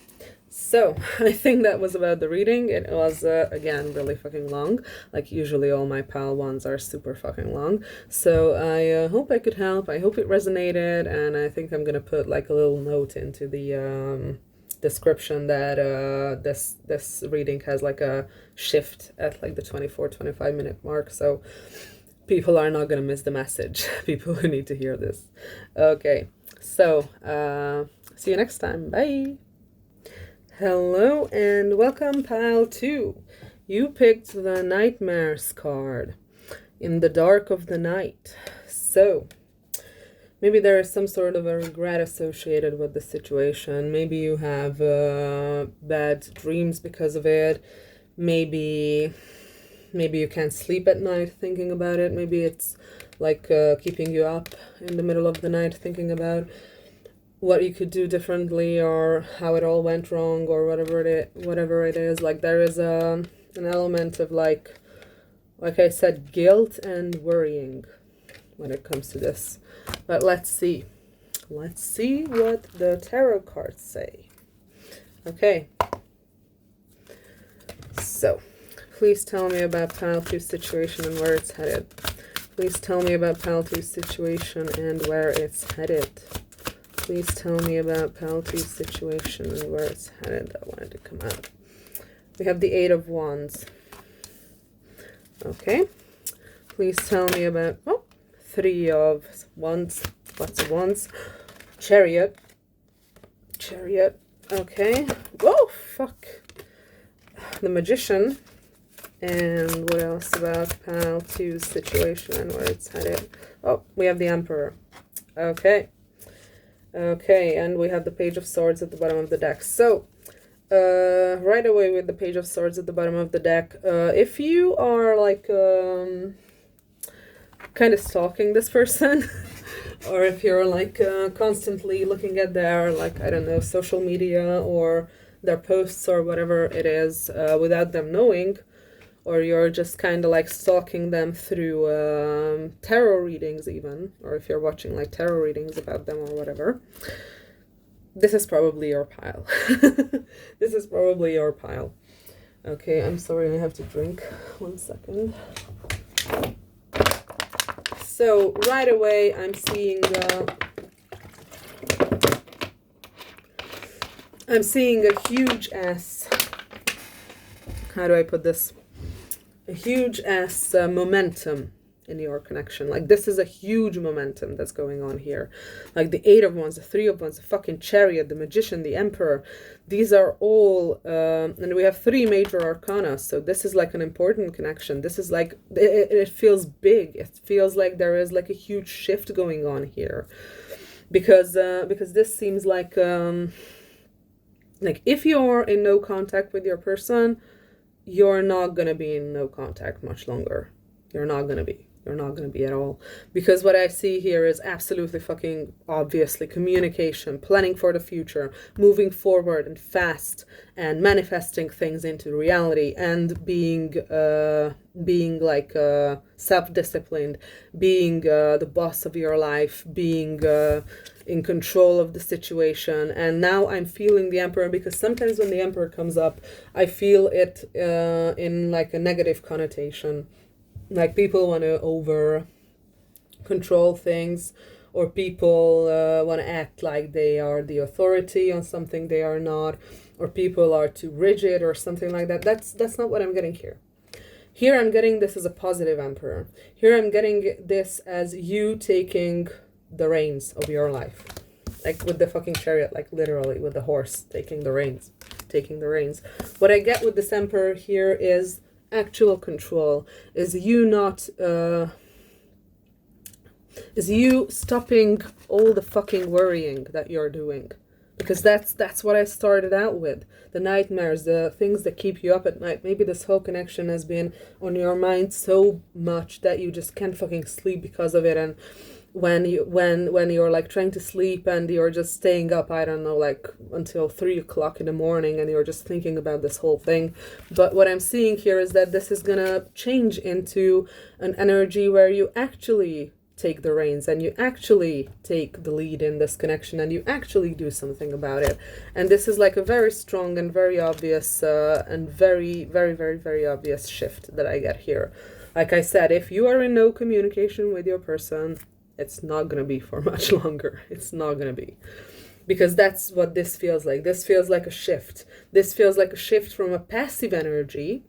So, I think that was about the reading. It was, again, really fucking long. Like, usually all my pal ones are super fucking long. So, I hope I could help. I hope it resonated. And I think I'm going to put, like, a little note into the description that this reading has, like, a shift at, like, the 25 minute mark. So, people are not going to miss the message. People who need to hear this. Okay. So, see you next time. Bye. Hello and welcome, pal 2. You picked the Nightmares card, In the Dark of the Night. So, maybe there is some sort of a regret associated with the situation. Maybe you have bad dreams because of it. Maybe you can't sleep at night thinking about it. Maybe it's like keeping you up in the middle of the night thinking about what you could do differently, or how it all went wrong, or whatever it is. Like there is an element of like I said, guilt and worrying when it comes to this. But let's see what the tarot cards say. Okay, so please tell me about pile 2's situation and where it's headed. Please tell me about pile 2's situation and where it's headed. Please tell me about pile 2's situation and where it's headed. I wanted to come out. We have the 8 of Wands. Okay. Please tell me about 3 of Wands. Lots of Wands. Chariot. Okay. Whoa, fuck. The Magician. And what else about pile 2's situation and where it's headed? Oh, we have the Emperor. Okay. Okay, and we have the Page of Swords at the bottom of the deck. So, right away with the Page of Swords at the bottom of the deck, if you are like kind of stalking this person, or if you're like constantly looking at their, like, I don't know, social media or their posts or whatever it is without them knowing, or you're just kind of like stalking them through tarot readings even, or if you're watching like tarot readings about them or whatever, this is probably your pile. This is probably your pile. Okay, I'm sorry, I have to drink. 1 second. So right away I'm seeing a huge ass, how do I put this? A huge ass momentum in your connection. Like, this is a huge momentum that's going on here. Like the 8 of Wands, the 3 of Wands, the fucking Chariot, the Magician, the Emperor. These are all, and we have 3 major arcana. So this is like an important connection. This is like, it feels big. It feels like there is like a huge shift going on here. Because this seems like if you're in no contact with your person, you're not going to be in no contact much longer. You're not going to be at all. Because what I see here is absolutely fucking obviously communication, planning for the future, moving forward and fast, and manifesting things into reality, and being like self-disciplined, being the boss of your life, being in control of the situation. And now I'm feeling the Emperor, because sometimes when the Emperor comes up, I feel it in like a negative connotation. Like people want to over control things, or people want to act like they are the authority on something they are not, or people are too rigid or something like that. That's not what I'm getting here. Here I'm getting this as a positive Emperor. Here I'm getting this as you taking the reins of your life. Like with the fucking Chariot, like literally with the horse taking the reins. What I get with this Emperor here is actual control, is you not is you stopping all the fucking worrying that you're doing, because that's what I started out with, the nightmares, the things that keep you up at night. Maybe this whole connection has been on your mind so much that you just can't fucking sleep because of it. And when you're like trying to sleep and you're just staying up, I don't know, like until 3 o'clock in the morning, and you're just thinking about this whole thing. But what I'm seeing here is that this is gonna change into an energy where you actually take the reins, and you actually take the lead in this connection, and you actually do something about it. And this is like a very strong and very obvious and very, very, very, very obvious shift that I get here. Like I said, if you are in no communication with your person, it's not going to be for much longer. It's not going to be. Because that's what this feels like. This feels like a shift. This feels like a shift from a passive energy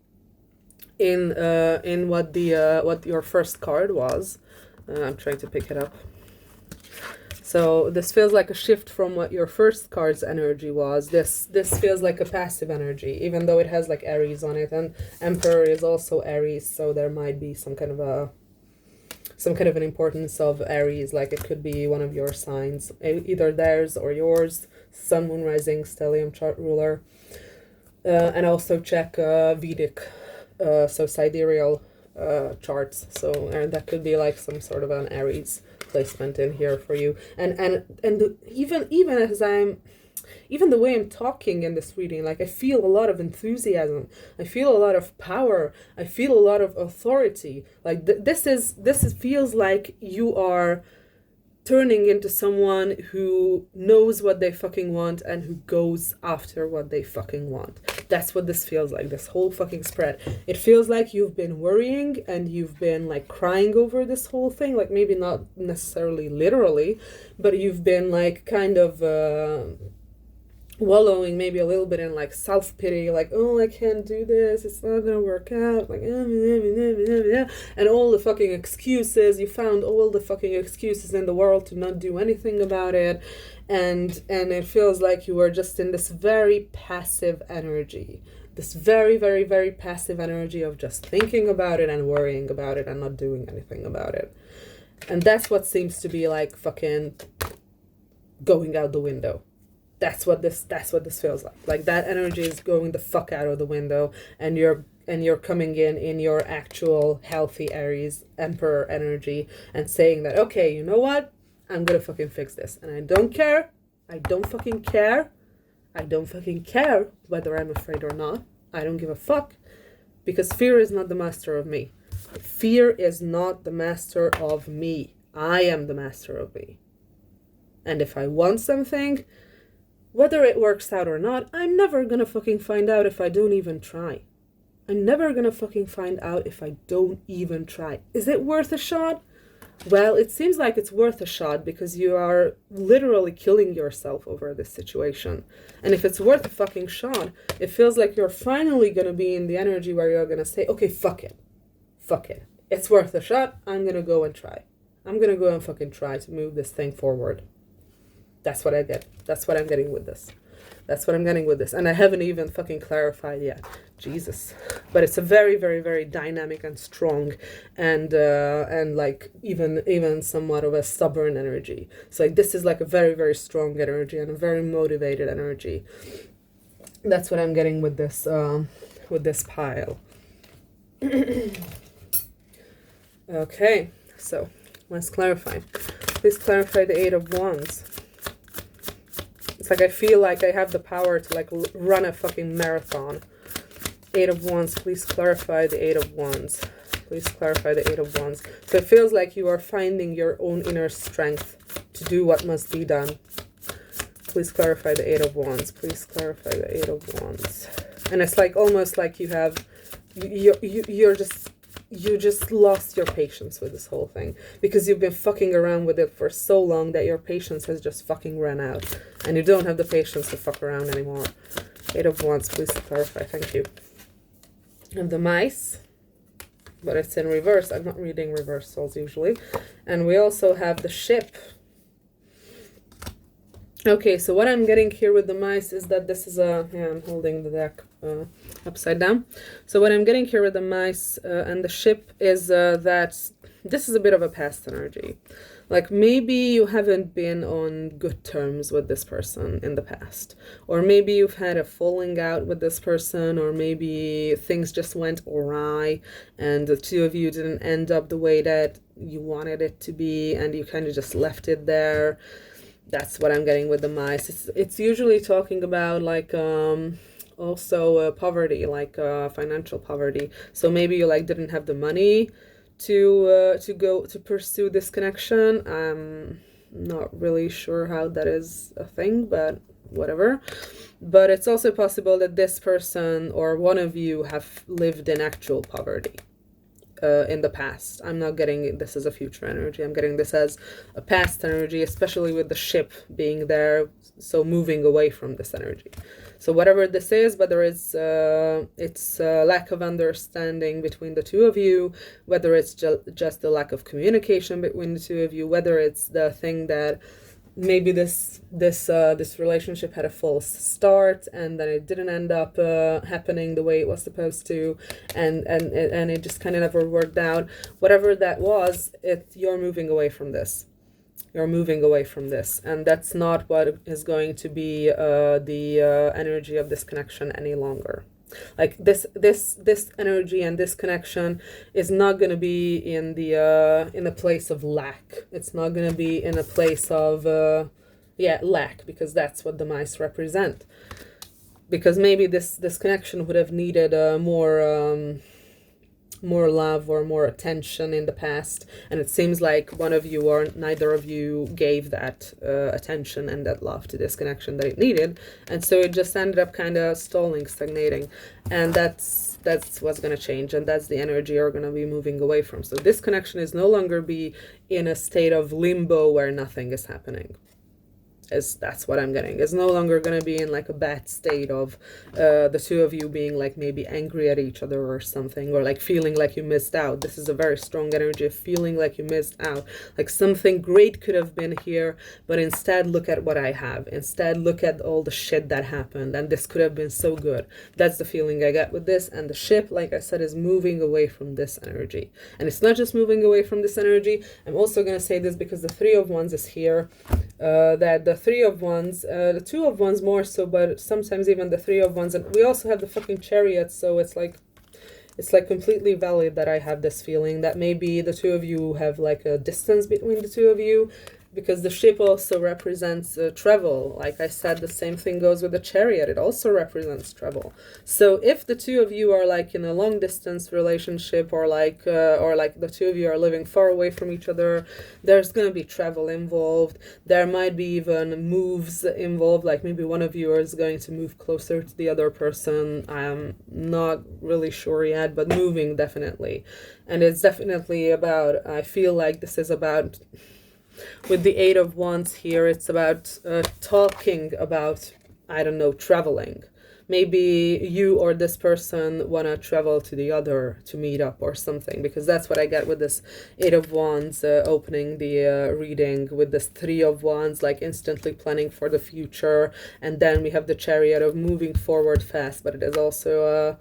in what your first card was. I'm trying to pick it up. So this feels like a shift from what your first card's energy was. This feels like a passive energy, even though it has like Aries on it, and Emperor is also Aries, so there might be some kind of an importance of Aries. Like it could be one of your signs, either theirs or yours. Sun, Moon, Rising, Stellium chart ruler, and also check Vedic, so sidereal charts. So that could be like some sort of an Aries placement in here for you. And even as even the way I'm talking in this reading, like I feel a lot of enthusiasm, I feel a lot of power, I feel a lot of authority. Like this feels like you are turning into someone who knows what they fucking want and who goes after what they fucking want. That's what this feels like, this whole fucking spread. It feels like you've been worrying and you've been like crying over this whole thing, like maybe not necessarily literally, but you've been like kind of wallowing maybe a little bit in like self-pity, like, oh, I can't do this, it's not gonna work out, like, and all the fucking excuses. You found all the fucking excuses in the world to not do anything about it, and it feels like you were just in this very passive energy, this very, very, very passive energy of just thinking about it and worrying about it and not doing anything about it. And that's what seems to be like fucking going out the window. That's what this feels like. Like that energy is going the fuck out of the window, and you're coming in your actual healthy Aries Emperor energy and saying that, okay, you know what? I'm gonna fucking fix this. And I don't care. I don't fucking care. I don't fucking care whether I'm afraid or not. I don't give a fuck, because fear is not the master of me. Fear is not the master of me. I am the master of me. And if I want something, whether it works out or not, I'm never gonna fucking find out if I don't even try. I'm never gonna fucking find out if I don't even try. Is it worth a shot? Well, it seems like it's worth a shot because you are literally killing yourself over this situation. And if it's worth a fucking shot, it feels like you're finally gonna be in the energy where you're gonna say, okay, fuck it. Fuck it. It's worth a shot. I'm gonna go and try. I'm gonna go and fucking try to move this thing forward. That's what I get. That's what I'm getting with this. That's what I'm getting with this. And I haven't even fucking clarified yet. Jesus. But it's a very, very, very dynamic and strong and like even somewhat of a stubborn energy. So like this is like a very, very strong energy and a very motivated energy. That's what I'm getting with this pile. Okay, so let's clarify. Please clarify the Eight of Wands. It's like I feel like I have the power to like run a fucking marathon. Eight of Wands, please clarify the Eight of Wands. Please clarify the Eight of Wands. So it feels like you are finding your own inner strength to do what must be done. Please clarify the Eight of Wands. Please clarify the Eight of Wands. And it's like almost like you have, you just lost your patience with this whole thing because you've been fucking around with it for so long that your patience has just fucking run out and you don't have the patience to fuck around anymore. Eight of Wands, please clarify. Thank you. And the Mice, but it's in reverse. I'm not reading reversals usually. And we also have the Ship. Okay, so what I'm getting here with the Mice is that this is I'm holding the deck upside down. So what I'm getting here with the Mice and the Ship is that this is a bit of a past energy. Like maybe you haven't been on good terms with this person in the past. Or maybe you've had a falling out with this person, or maybe things just went awry and the two of you didn't end up the way that you wanted it to be and you kind of just left it there. That's what I'm getting with the Mice. It's usually talking about like also poverty, like financial poverty. So maybe you like didn't have the money to go to pursue this connection. I'm not really sure how that is a thing, but whatever. But it's also possible that this person or one of you have lived in actual poverty in the past. I'm not getting this as a future energy. I'm getting this as a past energy, especially with the Ship being there, so moving away from this energy. So whatever this is, whether it's lack of understanding between the two of you, whether it's just the lack of communication between the two of you, whether it's the thing that maybe this relationship had a false start and then it didn't end up happening the way it was supposed to, and it just kind of never worked out. Whatever that was, you're moving away from this. You're moving away from this, and that's not what is going to be the energy of this connection any longer. Like this energy and this connection is not going to be in a place of lack. It's not going to be in a place of lack, because that's what the Mice represent. Because maybe this connection would have needed more love or more attention in the past, and it seems like one of you or neither of you gave that attention and that love to this connection that it needed, and so it just ended up kind of stalling, stagnating, and that's what's going to change, and that's the energy you're going to be moving away from. So this connection is no longer be in a state of limbo where nothing is happening. That's what I'm getting. It's no longer going to be in like a bad state of the two of you being like maybe angry at each other or something, or like feeling like you missed out. This is a very strong energy of feeling like you missed out. Like something great could have been here, but instead look at what I have. Instead look at all the shit that happened, and this could have been so good. That's the feeling I get with this. And the Ship, like I said, is moving away from this energy. And it's not just moving away from this energy. I'm also going to say this because the Three of Wands is here. That the Three of Wands, the Two of Wands more so, but sometimes even the Three of Wands, and we also have the fucking Chariot, so it's like completely valid that I have this feeling that maybe the two of you have like a distance between the two of you, because the ship also represents travel. Like I said, the same thing goes with the chariot. It also represents travel. So if the two of you are like in a long distance relationship, or like the two of you are living far away from each other, there's going to be travel involved. There might be even moves involved, like maybe one of you is going to move closer to the other person. I'm not really sure yet, but moving definitely. And it's definitely about, I feel like this is about, with the Eight of Wands here, it's about talking about, I don't know, traveling. Maybe you or this person want to travel to the other to meet up or something, because that's what I get with this Eight of Wands opening the reading, with this Three of Wands, like instantly planning for the future. And then we have the Chariot of moving forward fast, but it is also a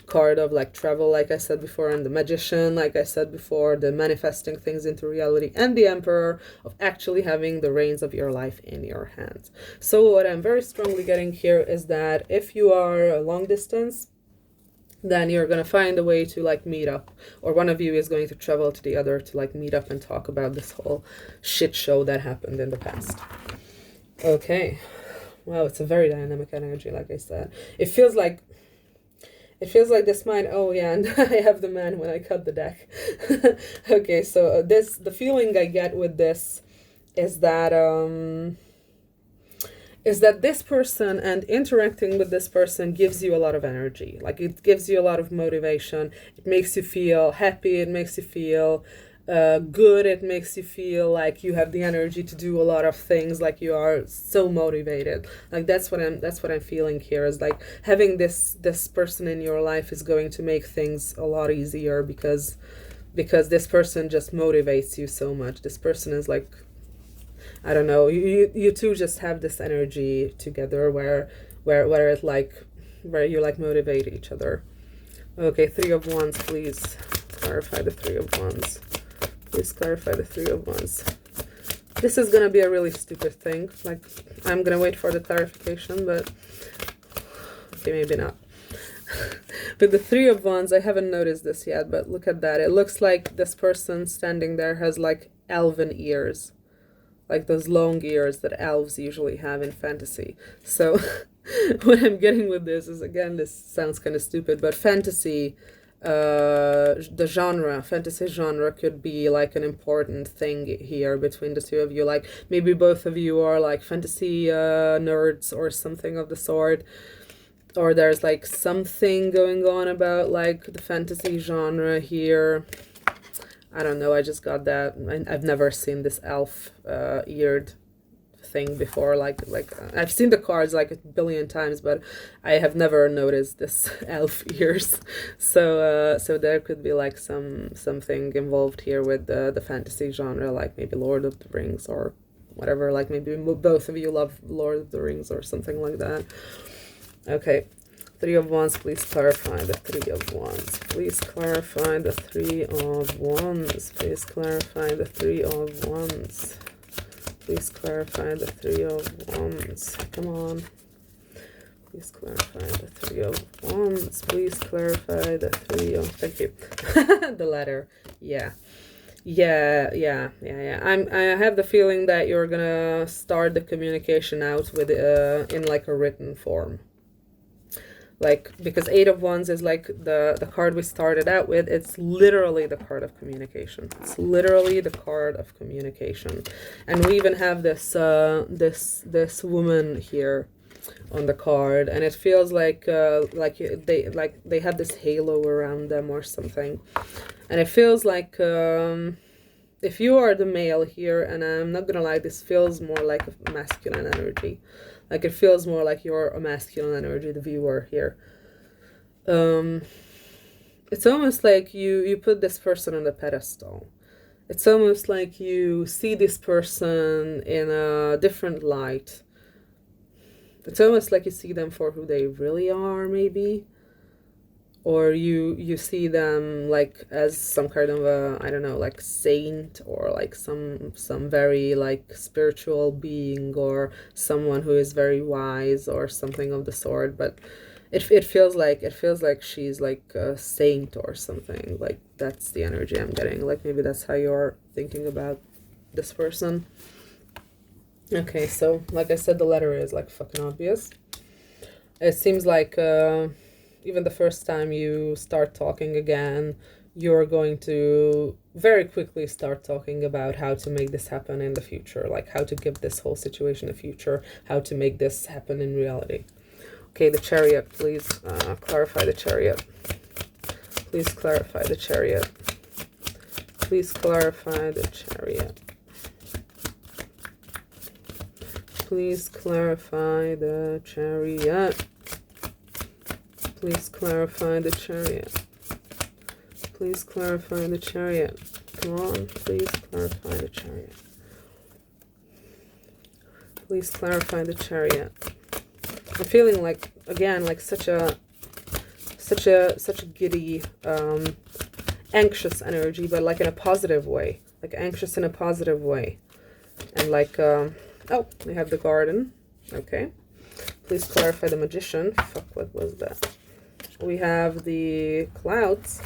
card of like travel, like I said before, and the Magician, like I said before, the manifesting things into reality, and the Emperor of actually having the reins of your life in your hands. So what I'm very strongly getting here is that if you are a long distance, then you're going to find a way to like meet up, or one of you is going to travel to the other to like meet up and talk about this whole shit show that happened in the past. Okay. Wow, it's a very dynamic energy, like I said. It feels like this might, oh yeah, and I have the man when I cut the deck. Okay, so the feeling I get with this is that this person and interacting with this person gives you a lot of energy. Like it gives you a lot of motivation. It makes you feel happy. It makes you feel good. It makes you feel like you have the energy to do a lot of things, like you are so motivated. Like that's what I'm feeling here, is like having this person in your life is going to make things a lot easier, because this person just motivates you so much. This person is like, I don't know, you two just have this energy together where it like, where you like motivate each other. Okay, Three of Wands, please clarify the Three of Wands. Please clarify the Three of Wands. This is gonna be a really stupid thing. Like, I'm gonna wait for the clarification, but okay, maybe not. With the Three of Wands, I haven't noticed this yet, but look at that. It looks like this person standing there has like elven ears, like those long ears that elves usually have in fantasy. So what I'm getting with this is, again, this sounds kind of stupid, but fantasy, the genre, fantasy genre could be like an important thing here between the two of you. Like maybe both of you are like fantasy nerds or something of the sort, or there's like something going on about like the fantasy genre here. I don't know, I just got that. I've never seen this elf eared thing before. Like I've seen the cards like a billion times, but I have never noticed this elf ears. So there could be like something involved here with the fantasy genre, like maybe Lord of the Rings or whatever. Like maybe both of you love Lord of the Rings or something like that. Okay. Three of Wands, please clarify the Three of Wands. Please clarify the Three of Wands. Please clarify the Three of Wands. Please clarify the Three of Wands. Come on. Please clarify the Three of Wands. Please clarify the Three of... Thank you. The letter. Yeah. I have the feeling that you're gonna start the communication out with in like a written form. Like, because Eight of Wands is like the card we started out with. It's literally the card of communication. It's literally the card of communication. And we even have this this woman here on the card, and it feels like they have this halo around them or something. And it feels like if you are the male here, and I'm not gonna lie, this feels more like a masculine energy. Like it feels more like you're a masculine energy, the viewer here. It's almost like you put this person on the pedestal. It's almost like you see this person in a different light. It's almost like you see them for who they really are, maybe. Or you see them like as some kind of a, I don't know, like saint, or like some very like spiritual being, or someone who is very wise or something of the sort. But it feels like she's like a saint or something. Like that's the energy I'm getting. Like maybe that's how you're thinking about this person. Okay, so like I said, the letter is like fucking obvious. It seems like even the first time you start talking again, you're going to very quickly start talking about how to make this happen in the future, like how to give this whole situation a future, how to make this happen in reality. Okay, the Chariot, please clarify the Chariot. Please clarify the Chariot. Please clarify the Chariot. Please clarify the Chariot. Please clarify the Chariot. Please clarify the Chariot. Come on, please clarify the Chariot. Please clarify the Chariot. I'm feeling like, again, like such a giddy, anxious energy, but like in a positive way. Like anxious in a positive way. And like, oh, we have the Garden. Okay. Please clarify the Magician. Fuck, what was that? We have the Clouds.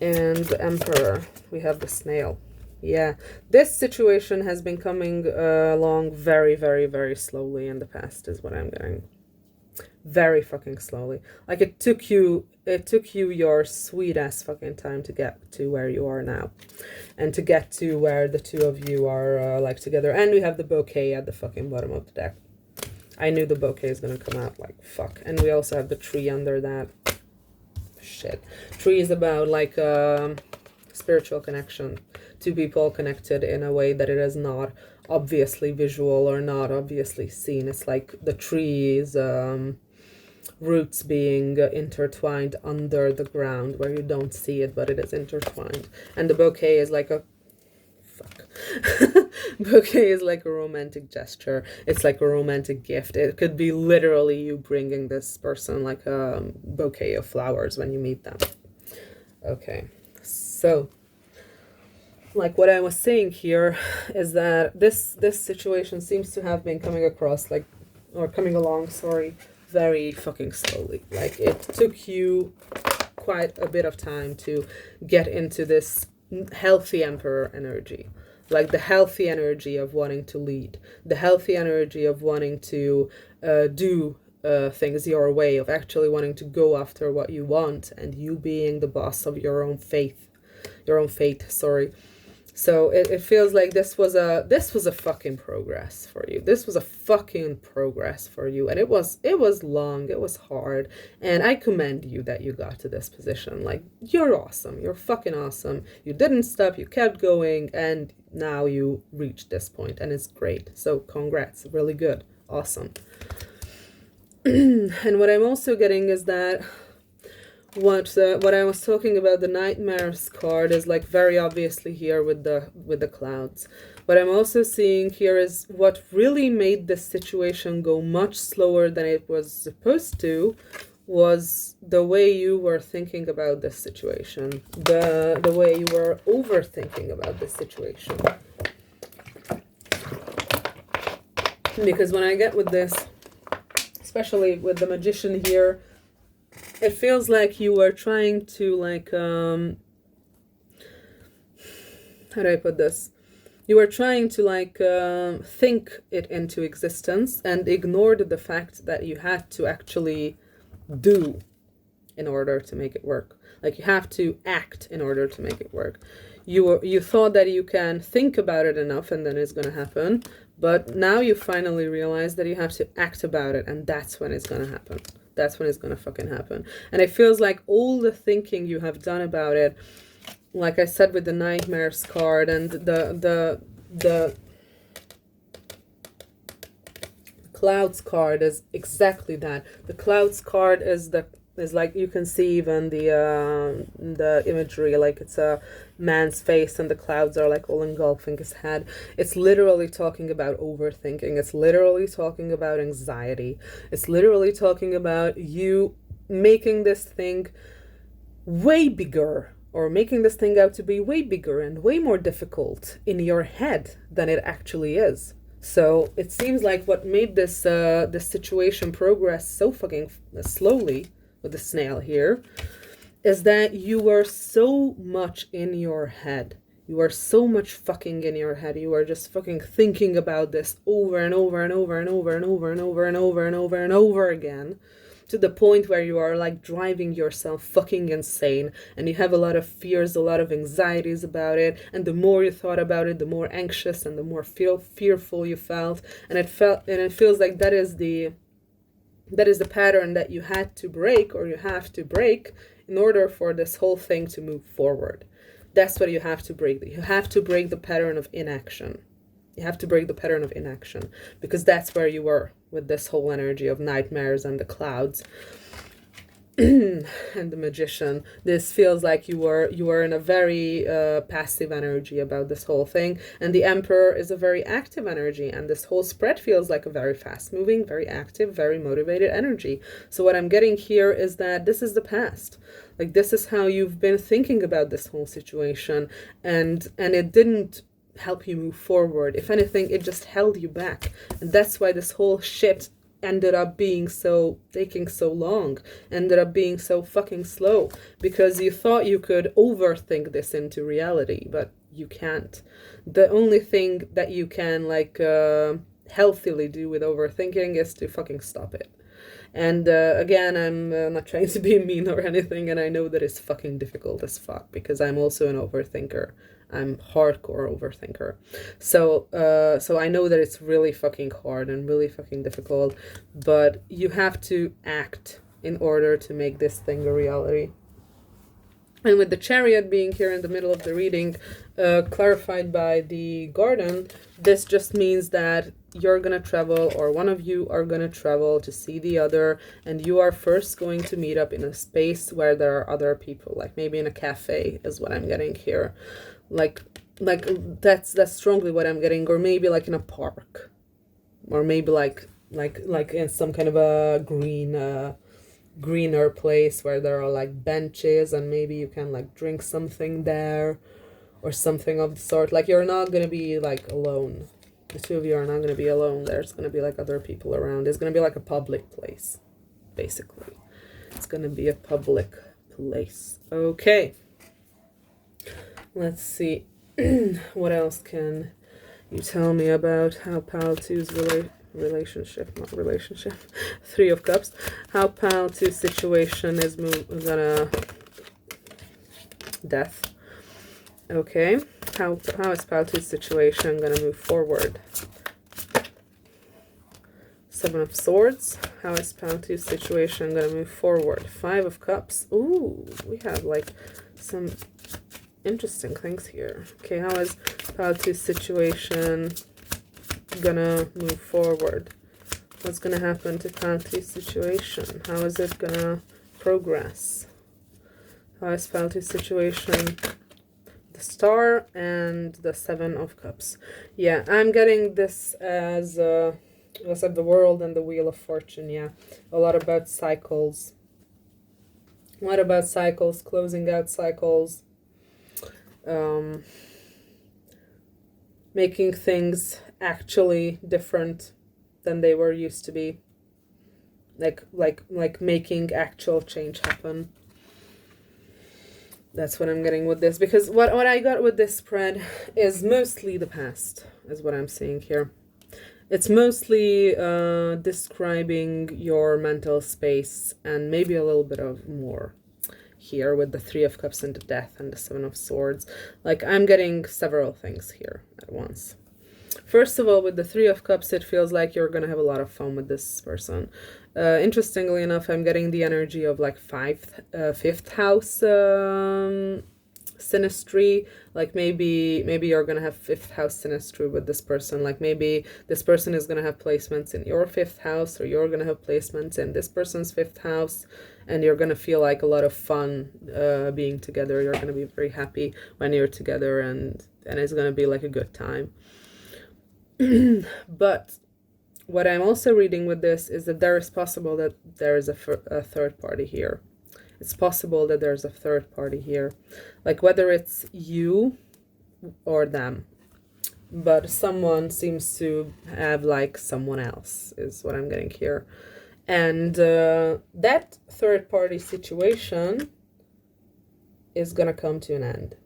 And the Emperor. We have the Snail. Yeah. This situation has been coming along very, very, very slowly in the past, is what I'm getting. Very fucking slowly. Like it took you your sweet ass fucking time to get to where you are now. And to get to where the two of you are like together. And we have the bouquet at the fucking bottom of the deck. I knew the bouquet is gonna come out, like fuck. And we also have the tree under that. Shit. Tree is about like spiritual connection. Two people connected in a way that it is not obviously visual or not obviously seen. It's like the tree's roots being intertwined under the ground where you don't see it, but it is intertwined. And the bouquet is like a bouquet is like a romantic gesture. It's like a romantic gift. It could be literally you bringing this person like a bouquet of flowers when you meet them. Okay, so like what I was saying here is that this situation seems to have been coming across like, or coming along, sorry, very fucking slowly. Like it took you quite a bit of time to get into this healthy Emperor energy. Like the healthy energy of wanting to lead, the healthy energy of wanting to do things your way, of actually wanting to go after what you want, and you being the boss of your own fate, sorry. So it feels like this was a fucking progress for you. This was a fucking progress for you. And it was long, it was hard. And I commend you that you got to this position. Like, you're awesome. You're fucking awesome. You didn't stop, you kept going, and now you reached this point, and it's great. So congrats, really good. Awesome. And what I'm also getting is that what I was talking about, the Nightmares card, is like very obviously here with the clouds. What I'm also seeing here is what really made this situation go much slower than it was supposed to was the way you were thinking about this situation, the way you were overthinking about this situation. Because when I get with this, especially with the Magician here, it feels like you were trying to like, how do I put this? You were trying to like think it into existence and ignored the fact that you had to actually do in order to make it work. Like you have to act in order to make it work. You thought that you can think about it enough and then it's going to happen. But now you finally realize that you have to act about it, and that's when it's going to happen. That's when it's gonna fucking happen. And it feels like all the thinking you have done about it, like I said with the Nightmares card and the Clouds card is exactly that. The Clouds card is like, you can see even the imagery, like it's a man's face and the clouds are like all engulfing his head. It's literally talking about overthinking. It's literally talking about anxiety. It's literally talking about you making this thing way bigger, or making this thing out to be way bigger and way more difficult in your head than it actually is. So it seems like what made this situation progress so fucking slowly with the snail here is that you were so much in your head. You are so much fucking in your head. You are just fucking thinking about this over and over and over and over and over and over and over and over and over again, to the point where you are like driving yourself fucking insane, and you have a lot of fears, a lot of anxieties about it, and the more you thought about it, the more anxious and the more fearful you felt, and it feels like that is the pattern that you had to break, or you have to break, in order for this whole thing to move forward. That's what you have to break. You have to break the pattern of inaction. You have to break the pattern of inaction, because that's where you were with this whole energy of nightmares and the clouds and the magician. This feels like you were in a very passive energy about this whole thing, and the emperor is a very active energy, and this whole spread feels like a very fast moving, very active, very motivated energy. So what I'm getting here is that this is the past. Like, this is how you've been thinking about this whole situation, and it didn't help you move forward. If anything, it just held you back, and that's why this whole shit ended up taking so long, ended up being so fucking slow, because you thought you could overthink this into reality, but you can't. The only thing that you can healthily do with overthinking is to fucking stop it. And again, I'm not trying to be mean or anything, and I know that it's fucking difficult as fuck, because I'm also an overthinker. I'm hardcore overthinker. So I know that it's really fucking hard and really fucking difficult, but you have to act in order to make this thing a reality. And with the Chariot being here in the middle of the reading, clarified by the Garden, this just means that you're gonna travel, or one of you are gonna travel to see the other, and you are first going to meet up in a space where there are other people, like maybe in a cafe is what I'm getting here. Like that's strongly what I'm getting, or maybe like in a park, or maybe like in some kind of a greener place where there are like benches, and maybe you can like drink something there, or something of the sort. Like, you're not gonna be like alone. The two of you are not gonna be alone. There's gonna be like other people around. It's gonna be like a public place, basically. It's gonna be a public place. Okay. Let's see. What else can you tell me about how Pal 2's relationship, Three of Cups, how Pal 2's situation is gonna death. Okay, how is Pal 2's situation gonna move forward? Seven of Swords, how is Pal 2's situation gonna move forward? Five of Cups. Ooh, we have like some interesting things here. Okay, how is Pal 2's situation gonna move forward? What's gonna happen to Pal 2's situation? How is it gonna progress? How is Pal 2's situation? The Star and the Seven of Cups. Yeah, I'm getting this as the World and the Wheel of Fortune. Yeah, a lot about cycles. A lot about cycles, closing out cycles. Making things actually different than they were used to be, like making actual change happen. That's what I'm getting with this, because what I got with this spread is mostly the past, is what I'm seeing here. It's mostly describing your mental space, and maybe a little bit of more here with the Three of Cups and the Death and the Seven of Swords. Like, I'm getting several things here at once. First of all, with the Three of Cups, it feels like you're gonna have a lot of fun with this person. Interestingly enough, I'm getting the energy of like fifth house synastry. Like, maybe you're gonna have fifth house synastry with this person. Like, maybe this person is gonna have placements in your fifth house, or you're gonna have placements in this person's fifth house, and you're gonna feel like a lot of fun being together. You're gonna be very happy when you're together, and it's gonna be like a good time. But what I'm also reading with this is that there is possible that there is a third party here. It's possible that there's a third party here, like whether it's you or them, but someone seems to have like someone else, is what I'm getting here. And that third party situation is gonna come to an end.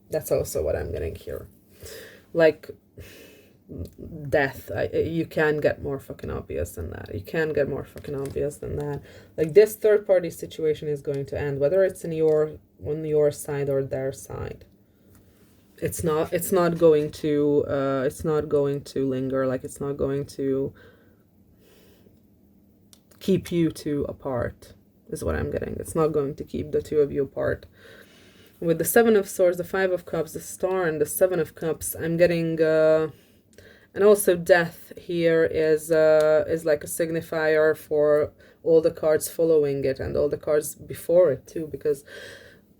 That's also what I'm getting here. Like death. You can get more fucking obvious than that. You can get more fucking obvious than that. Like this third party situation is going to end, whether it's on your side or their side. It's not going to linger. Like it's not going to keep you two apart, is what I'm getting. It's not going to keep the two of you apart. With the Seven of Swords, the Five of Cups, the Star, and the Seven of Cups, I'm getting and also death here is like a signifier for all the cards following it and all the cards before it too, because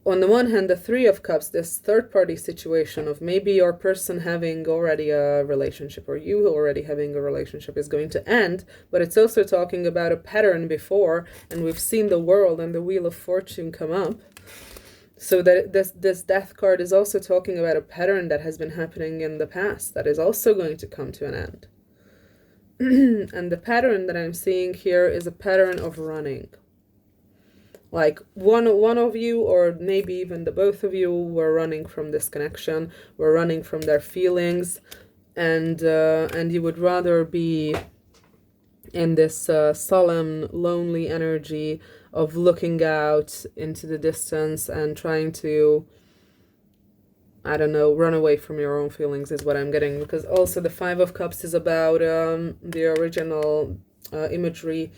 on the one hand, the Three of Cups, this third-party situation of maybe your person having already a relationship or you already having a relationship is going to end, but it's also talking about a pattern before, and we've seen the World and the Wheel of Fortune come up. So that this Death card is also talking about a pattern that has been happening in the past that is also going to come to an end. And the pattern that I'm seeing here is a pattern of running. Like one of you, or maybe even the both of you, were running from this connection, were running from their feelings, and you would rather be in this solemn, lonely energy of looking out into the distance and trying to, I don't know, run away from your own feelings is what I'm getting. Because also the Five of Cups is about the original imagery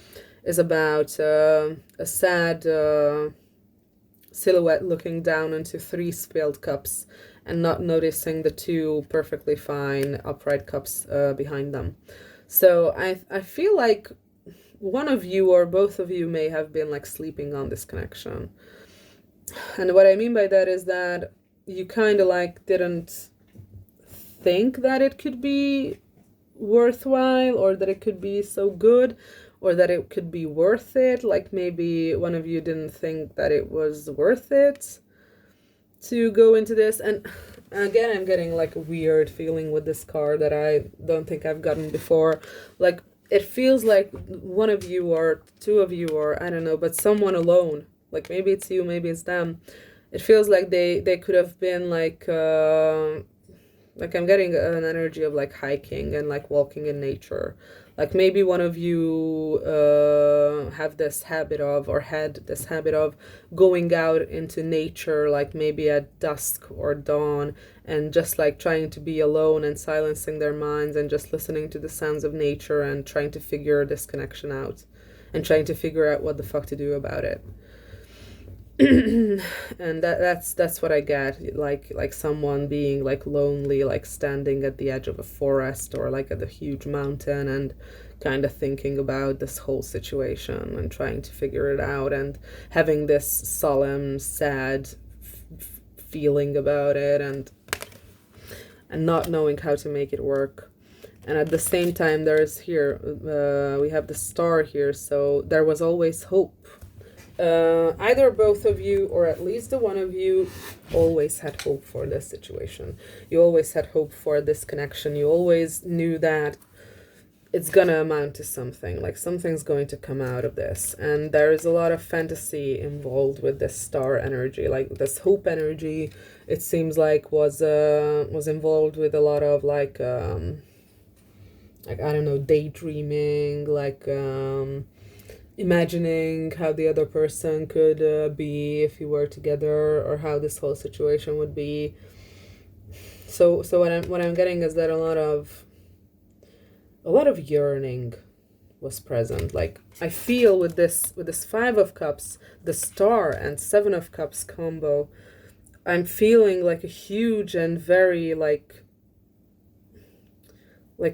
is about a sad silhouette looking down into three spilled cups and not noticing the two perfectly fine upright cups behind them. So I feel like one of you or both of you may have been like sleeping on this connection. And what I mean by that is that you kind of like didn't think that it could be worthwhile or that it could be so good or that it could be worth it. Like maybe one of you didn't think that it was worth it to go into this. And again, I'm getting like a weird feeling with this card that I don't think I've gotten before. Like it feels like one of you or two of you, or I don't know, but someone alone. Like maybe it's you, maybe it's them. It feels like they could have been like I'm getting an energy of like hiking and like walking in nature. Like maybe one of you have this habit of, or had this habit of going out into nature, like maybe at dusk or dawn, and just like trying to be alone and silencing their minds and just listening to the sounds of nature and trying to figure this connection out and trying to figure out what the fuck to do about it. And that's what I get, like someone being like lonely, like standing at the edge of a forest or like at a huge mountain and kind of thinking about this whole situation and trying to figure it out and having this solemn, sad feeling about it and not knowing how to make it work. And at the same time, there's here we have the Star here, so there was always hope. Either both of you, or at least the one of you, always had hope for this situation. You always had hope for this connection. You always knew that it's gonna amount to something, like something's going to come out of this. And there is a lot of fantasy involved with this Star energy, like this hope energy. It seems like was involved with a lot of like I don't know, daydreaming, like imagining how the other person could be if you were together, or how this whole situation would be. So what I'm getting is that a lot of yearning was present. Like I feel with this Five of Cups, the Star and Seven of Cups combo, I'm feeling like a huge and very like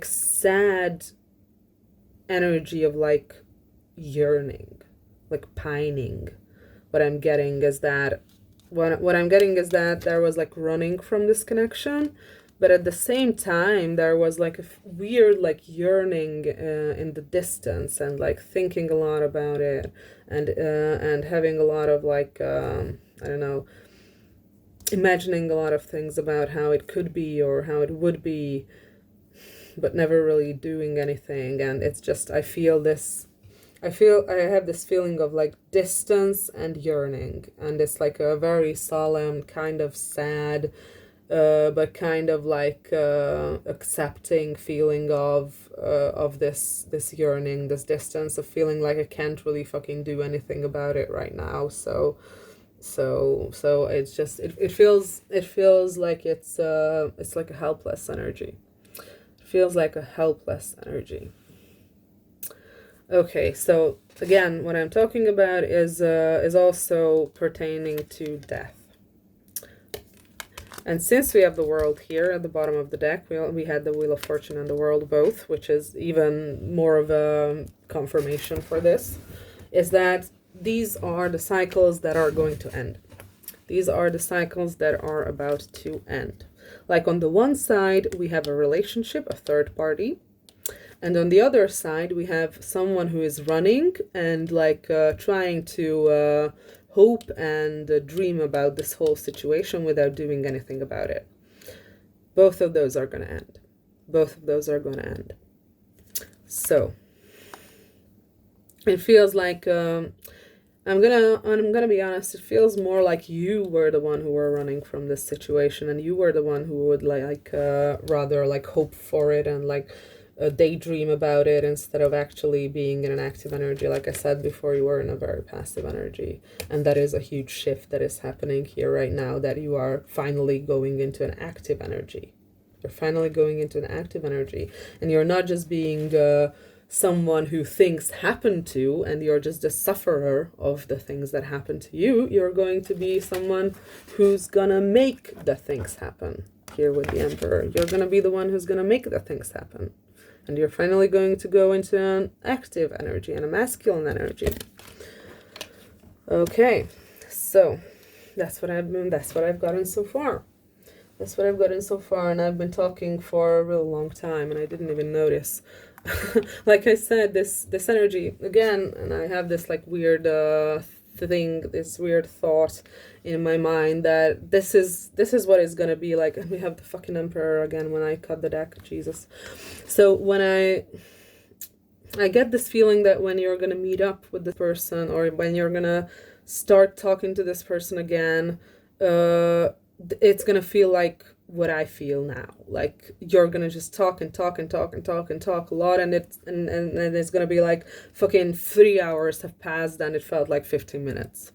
sad energy of like yearning, like pining. What I'm getting is that there was like running from this connection, but at the same time there was like a weird like yearning in the distance, and like thinking a lot about it, and having a lot of like I don't know, imagining a lot of things about how it could be or how it would be, but never really doing anything. And it's just I have this feeling of like distance and yearning, and it's like a very solemn, kind of sad, but kind of like accepting feeling of this yearning, this distance, of feeling like I can't really fucking do anything about it right now. So it's just it feels like it's like a helpless energy. It feels like a helpless energy. Okay, so again, what I'm talking about is also pertaining to death. And since we have the world here at the bottom of the deck, we had the Wheel of Fortune and the world both, which is even more of a confirmation for this, is that these are the cycles that are going to end. These are the cycles that are about to end. Like on the one side, we have a relationship, a third party. And on the other side, we have someone who is running and like trying to hope and dream about this whole situation without doing anything about it. Both of those are going to end. Both of those are going to end. So it feels like I'm gonna be honest. It feels more like you were the one who were running from this situation, and you were the one who would like rather like hope for it and like daydream about it instead of actually being in an active energy. Like I said before, you were in a very passive energy, and that is a huge shift that is happening here right now, that you are finally going into an active energy. You're finally going into an active energy, and you're not just being someone who things happen to and you're just a sufferer of the things that happen to you. You're going to be someone who's gonna make the things happen. Here with the Emperor, you're gonna be the one who's gonna make the things happen. And you're finally going to go into an active energy and a masculine energy. Okay, so that's what I've gotten so far. That's what I've gotten so far, and I've been talking for a real long time, and I didn't even notice. Like I said, this energy again, and I have this like weird thing, this weird thought in my mind that this is what it's gonna be like. And we have the fucking Emperor again when I cut the deck. Jesus. So when I get this feeling that when you're gonna meet up with this person, or when you're gonna start talking to this person again, it's gonna feel like what I feel now. Like you're gonna just talk and talk and talk and talk and talk a lot, and it's gonna be like fucking 3 hours have passed and it felt like 15 minutes.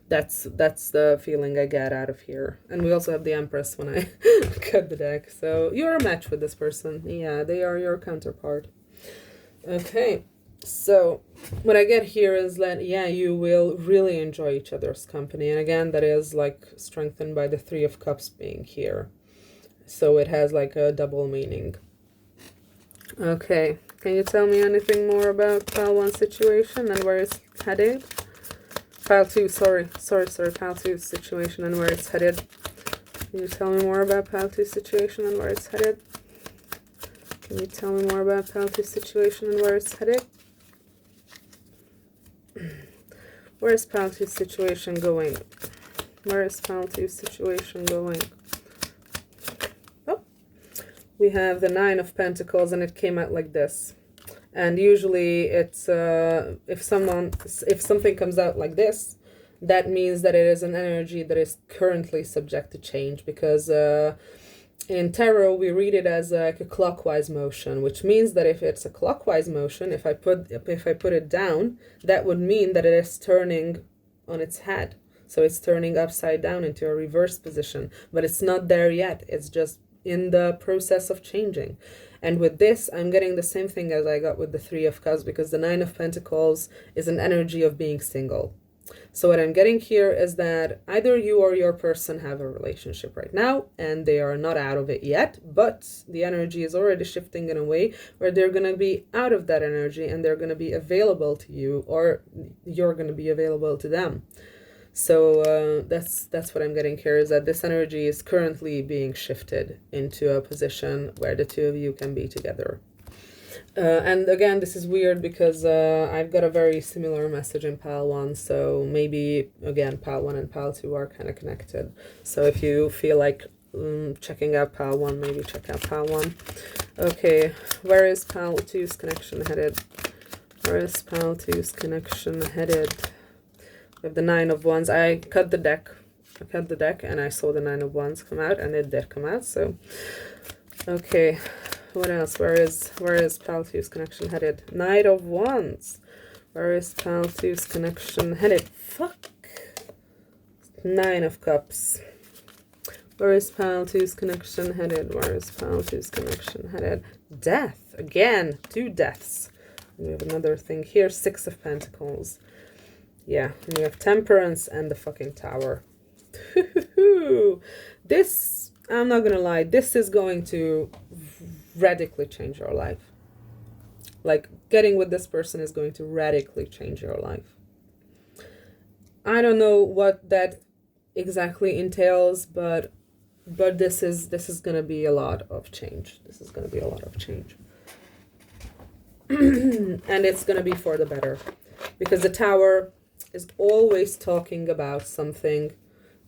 That's the feeling I get out of here. And we also have the Empress when I cut the deck. So you're a match with this person. Yeah, they are your counterpart. Okay, so what I get here is that, yeah, you will really enjoy each other's company. And again, that is like strengthened by the Three of Cups being here. So it has like a double meaning. Okay, can you tell me anything more about Pile 1 situation and where it's headed? Pile 2, sorry, Pile 2 situation and where it's headed. Can you tell me more about Pile 2 situation and where it's headed? Can you tell me more about Pile 2 situation and where it's headed? Where is Pile 2 situation going? Where is Pile 2 situation going? Oh, we have the Nine of Pentacles and it came out like this. And usually it's if something comes out like this, that means that it is an energy that is currently subject to change, because in tarot we read it as like a clockwise motion, which means that if it's a clockwise motion, if I put it down, that would mean that it is turning on its head. So it's turning upside down into a reverse position, but it's not there yet. It's just in the process of changing. And with this, I'm getting the same thing as I got with the Three of Cups, because the Nine of Pentacles is an energy of being single. So what I'm getting here is that either you or your person have a relationship right now and they are not out of it yet, but the energy is already shifting in a way where they're going to be out of that energy and they're going to be available to you, or you're going to be available to them. So that's what I'm getting here, is that this energy is currently being shifted into a position where the two of you can be together. And again, this is weird because I've got a very similar message in Pile 1, so maybe, again, Pile 1 and Pile 2 are kind of connected. So if you feel like checking out Pile 1, maybe check out Pile 1. Okay, where is Pile 2's connection headed? Where is Pile 2's connection headed? We have the Nine of Wands. I cut the deck look at the deck and I saw the Nine of Wands come out, and it did come out. So okay, what else? Where is Pal 2's connection headed? Knight of Wands. Where is Pal 2's connection headed? Fuck. Nine of Cups. Where is Pal 2's connection headed? Where is Pal 2's connection headed? Death. Again, 2 deaths. We have another thing here. 6 of Pentacles. Yeah, and we have Temperance and the fucking Tower. This, I'm not gonna lie, this is going to radically change your life. Like, getting with this person is going to radically change your life. I don't know what that exactly entails, but this is gonna be a lot of change. This is gonna be a lot of change. And it's gonna be for the better, because the Tower is always talking about something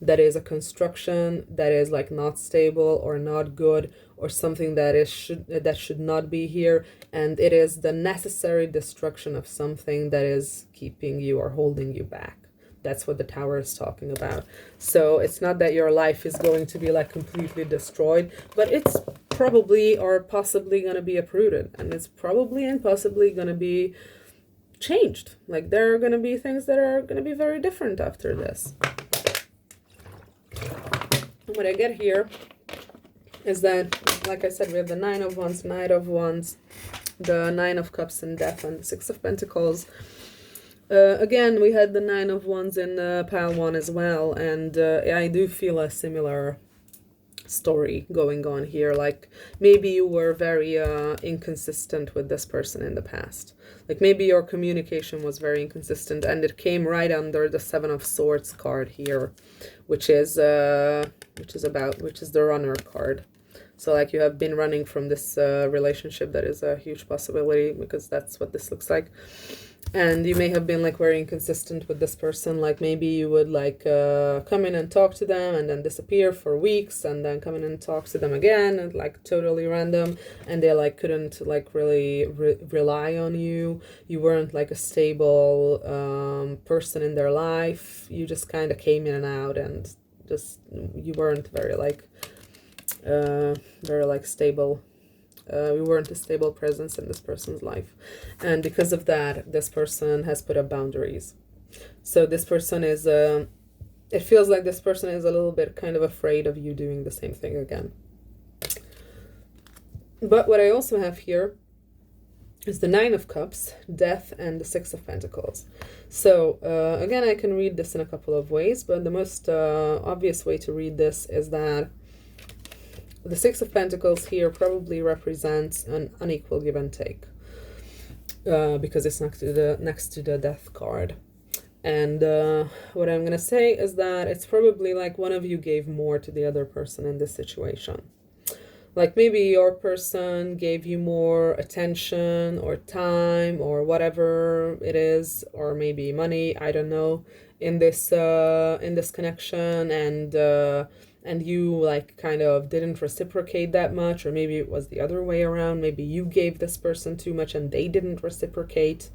that is a construction that is like not stable or not good, or something that should not be here, and it is the necessary destruction of something that is keeping you or holding you back. That's what the Tower is talking about. So it's not that your life is going to be like completely destroyed, but it's probably or possibly going to be uprooted, and it's probably and possibly going to be changed. Like, there are going to be things that are going to be very different after this. What I get here is that, like I said, we have the Nine of Wands, Knight of Wands, the Nine of Cups and Death, and the Six of Pentacles. Again, we had the Nine of Wands in Pile 1 as well, and I do feel a similar story going on here. Like, maybe you were very inconsistent with this person in the past. Like, maybe your communication was very inconsistent, and it came right under the Seven of Swords card here, which is the Runner card. So like, you have been running from this relationship. That is a huge possibility, because that's what this looks like. And you may have been like very inconsistent with this person. Like, maybe you would like come in and talk to them and then disappear for weeks, and then come in and talk to them again, and like totally random, and they like couldn't like really rely on you. You weren't like a stable person in their life. You just kind of came in and out, and just you weren't very like stable. We weren't a stable presence in this person's life, and because of that, this person has put up boundaries. So this person is it feels like this person is a little bit kind of afraid of you doing the same thing again. But what I also have here is the Nine of Cups, Death, and the Six of Pentacles. So again, I can read this in a couple of ways, but the most obvious way to read this is that the Six of Pentacles here probably represents an unequal give and take, because it's next to the Death card. And what I'm going to say is that it's probably like one of you gave more to the other person in this situation. Like, maybe your person gave you more attention or time or whatever it is, or maybe money, I don't know, in this connection, and you like kind of didn't reciprocate that much, or maybe it was the other way around. Maybe you gave this person too much and they didn't reciprocate.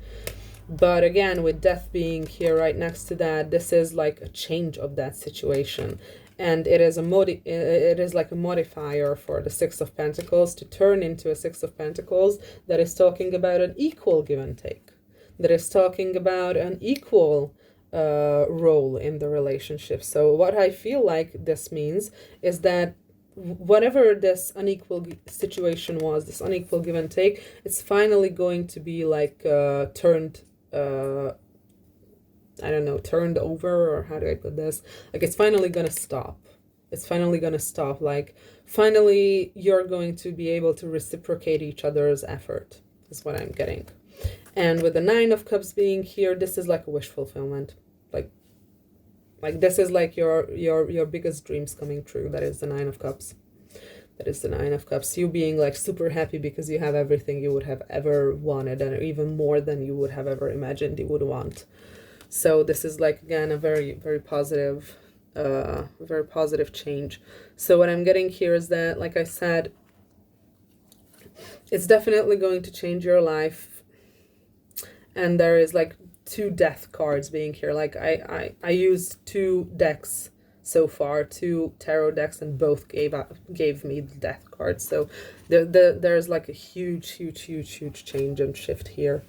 But again, with Death being here right next to that, this is like a change of that situation, and it is like a modifier for the Six of Pentacles to turn into a Six of Pentacles that is talking about an equal give and take, that is talking about an equal role in the relationship. So what I feel like this means is that whatever this unequal situation was, this unequal give and take, it's finally going to be like turned I don't know, turned over, or how do I put this? Like, it's finally gonna stop. It's finally gonna stop. Like, finally you're going to be able to reciprocate each other's effort, is what I'm getting. And with the Nine of Cups being here, this is like a wish fulfillment. Like this is like your biggest dreams coming true. That is the Nine of Cups. That is the Nine of Cups. You being like super happy because you have everything you would have ever wanted, and even more than you would have ever imagined you would want. So this is like, again, a very, very positive change. So what I'm getting here is that, like I said, it's definitely going to change your life. And there is like 2 death cards being here. Like I used 2 decks so far, 2 tarot decks, and both gave me the death card. So there's like a huge change and shift here.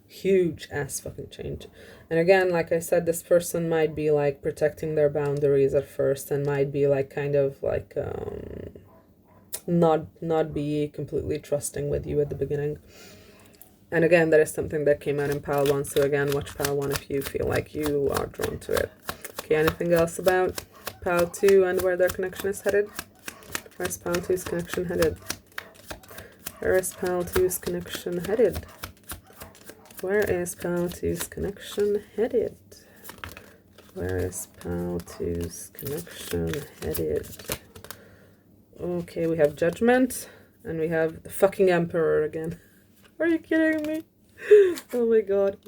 Huge ass fucking change. And again, like I said, this person might be like protecting their boundaries at first, and might be like kind of like not be completely trusting with you at the beginning. And again, that is something that came out in pile 1. So again, watch pile 1 if you feel like you are drawn to it. Okay, anything else about pile 2 and where their connection is headed? Where's pile 2's connection headed? Where is pile 2's connection headed? Where is pile 2's connection headed? Where is pile 2's connection headed? Okay, we have Judgment, and we have the fucking Emperor again. Are you kidding me? Oh my god.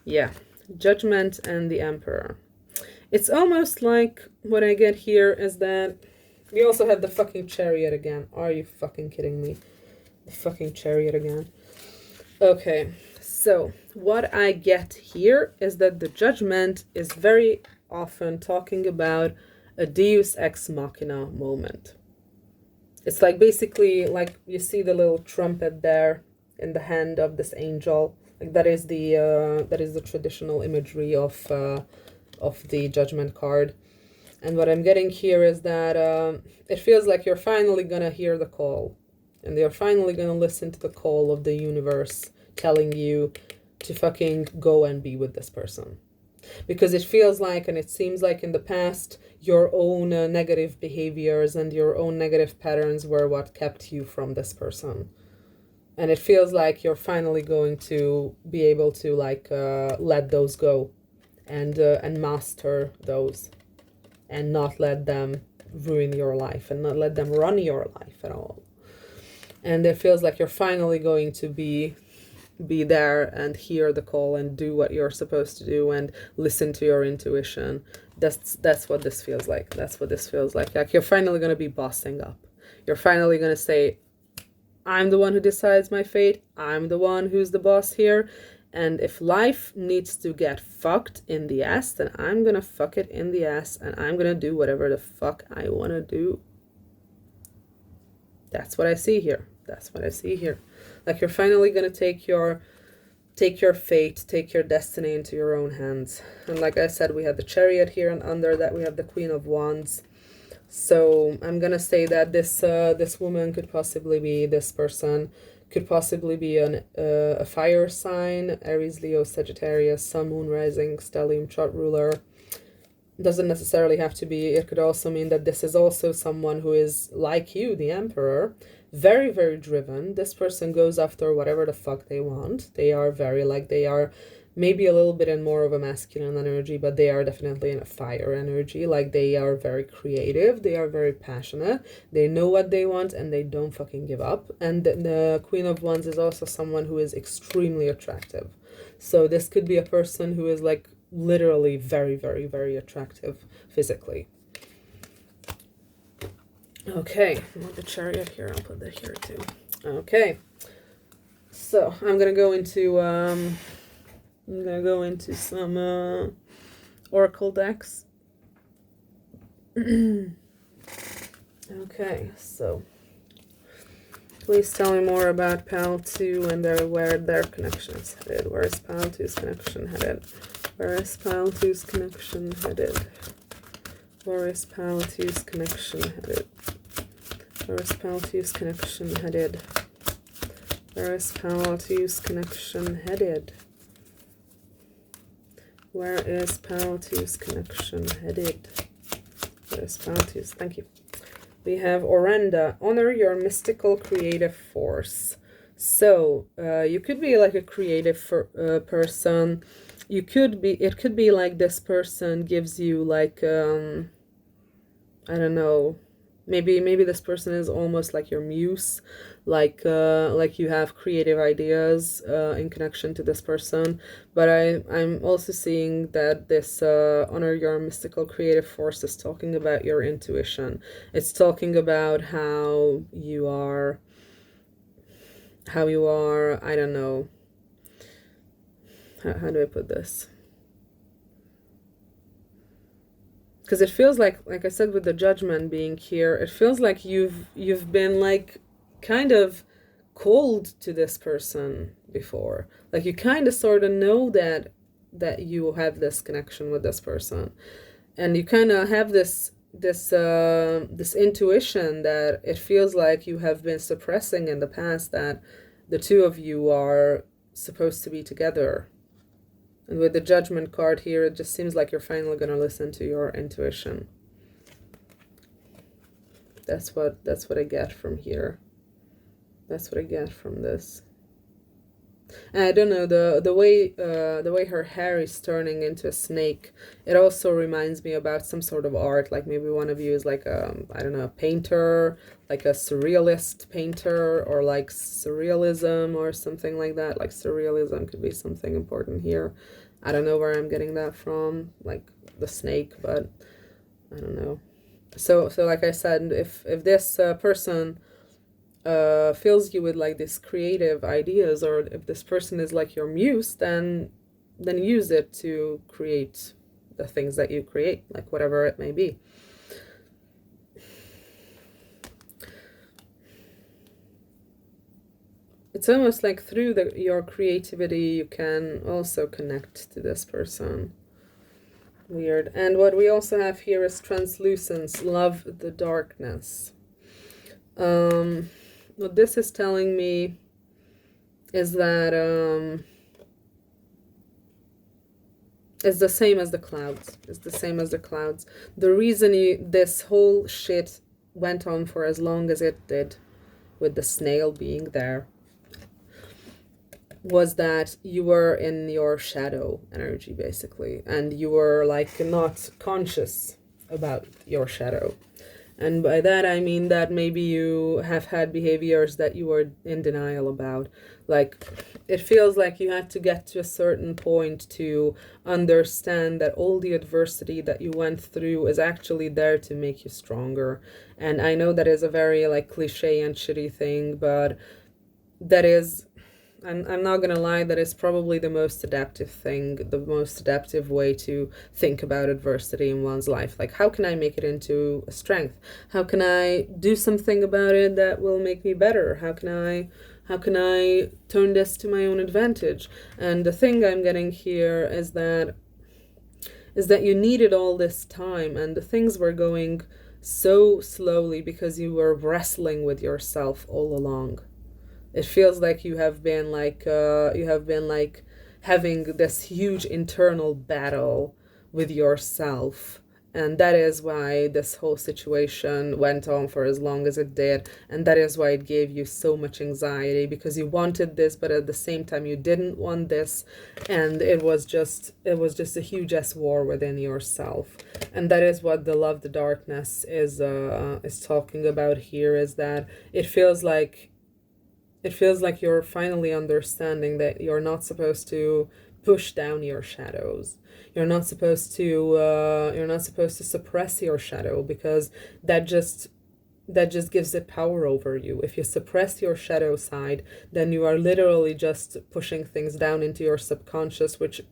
Yeah, Judgment and the Emperor. It's almost like what I get here is that we also have the fucking Chariot again. Are you fucking kidding me? The fucking Chariot again. Okay, so what I get here is that the Judgment is very often talking about a Deus Ex Machina moment. It's like basically like you see the little trumpet there in the hand of this angel. Like that is the traditional imagery of the Judgment card. And what I'm getting here is that it feels like you're finally gonna hear the call, and you're finally gonna listen to the call of the universe telling you to fucking go and be with this person. Because it feels like, and it seems like in the past, your own negative behaviors and your own negative patterns were what kept you from this person. And it feels like you're finally going to be able to like let those go and master those, and not let them ruin your life, and not let them run your life at all. And it feels like you're finally going to be there and hear the call and do what you're supposed to do and listen to your intuition. That's what this feels like. That's what this feels like. Like you're finally going to be bossing up. You're finally going to say, I'm the one who decides my fate. I'm the one who's the boss here. And if life needs to get fucked in the ass, then I'm going to fuck it in the ass, and I'm going to do whatever the fuck I want to do. That's what I see here. That's what I see here. Like you're finally going to take your fate, take your destiny into your own hands. And like I said, we have the Chariot here, and under that we have the Queen of Wands. So I'm going to say that this woman could possibly be, this person could possibly be a fire sign, Aries, Leo, Sagittarius, Sun, Moon, Rising, Stellium, chart ruler. Doesn't necessarily have to be. It could also mean that this is also someone who is like you, the Emperor, very, very driven. This person goes after whatever the fuck they want. They are very like, they are maybe a little bit in more of a masculine energy, but they are definitely in a fire energy. Like they are very creative, they are very passionate, they know what they want, and they don't fucking give up. And the Queen of Wands is also someone who is extremely attractive. So this could be a person who is like literally very, very, very attractive physically. Okay, I want the Chariot here. I'll put that here too. Okay, so I'm gonna go into some oracle decks. Okay, so please tell me more about pile 2 and where their connection is headed. Where is pile 2's connection headed? Where is pile 2's connection headed? Where is pile 2's connection headed? Where is pile 2's connection headed? Where is pile 2's connection headed? Where is pile 2's connection headed? Where is pile 2's? Thank you. We have Orenda. Honor your mystical creative force. So you could be like a creative person. You could be. It could be like this person gives you like I don't know. Maybe this person is almost like your muse, like you have creative ideas in connection to this person. But I'm also seeing that this honor your mystical creative force is talking about your intuition. It's talking about how you are, I don't know, how do I put this? because it feels like I said with the Judgment being here, it feels like you've been like kind of cold to this person before. Like you kind of sort of know that you have this connection with this person, and you kind of have this intuition that it feels like you have been suppressing in the past, that the two of you are supposed to be together. And with the Judgment card here, it just seems like you're finally going to listen to your intuition. That's what I get from here. That's what I get from this. And I don't know, the way her hair is turning into a snake, it also reminds me about some sort of art. Like maybe one of you is like I don't know, a painter, like a surrealist painter, or like surrealism or something like that. Like surrealism could be something important here. I don't know where I'm getting that from, like the snake, but I don't know. So like I said, if this person fills you with like these creative ideas, or if this person is like your muse, then use it to create the things that you create, like whatever it may be. It's almost like through your creativity you can also connect to this person. Weird. And what we also have here is translucence, love the darkness. What this is telling me is that it's the same as the clouds. It's the same as the clouds. The reason this whole shit went on for as long as it did, with the snail being there, was that you were in your shadow energy, basically, and you were like not conscious about your shadow. And by that I mean that maybe you have had behaviors that you were in denial about. Like, it feels like you had to get to a certain point to understand that all the adversity that you went through is actually there to make you stronger. And I know that is a very like cliche and shitty thing, but that is, I'm not gonna lie, that is probably the most adaptive thing, the most adaptive way to think about adversity in one's life. Like, how can I make it into a strength? How can I do something about it that will make me better? How can I turn this to my own advantage? And the thing I'm getting here is that you needed all this time, and the things were going so slowly because you were wrestling with yourself all along. It feels like you have been like having this huge internal battle with yourself, and that is why this whole situation went on for as long as it did, and that is why it gave you so much anxiety, because you wanted this, but at the same time you didn't want this, and it was just a huge ass war within yourself. And that is what the love the darkness is talking about here, is that it feels like you're finally understanding that you're not supposed to push down your shadows. You're not supposed to suppress your shadow, because that just gives it power over you. If you suppress your shadow side, then you are literally just pushing things down into your subconscious, which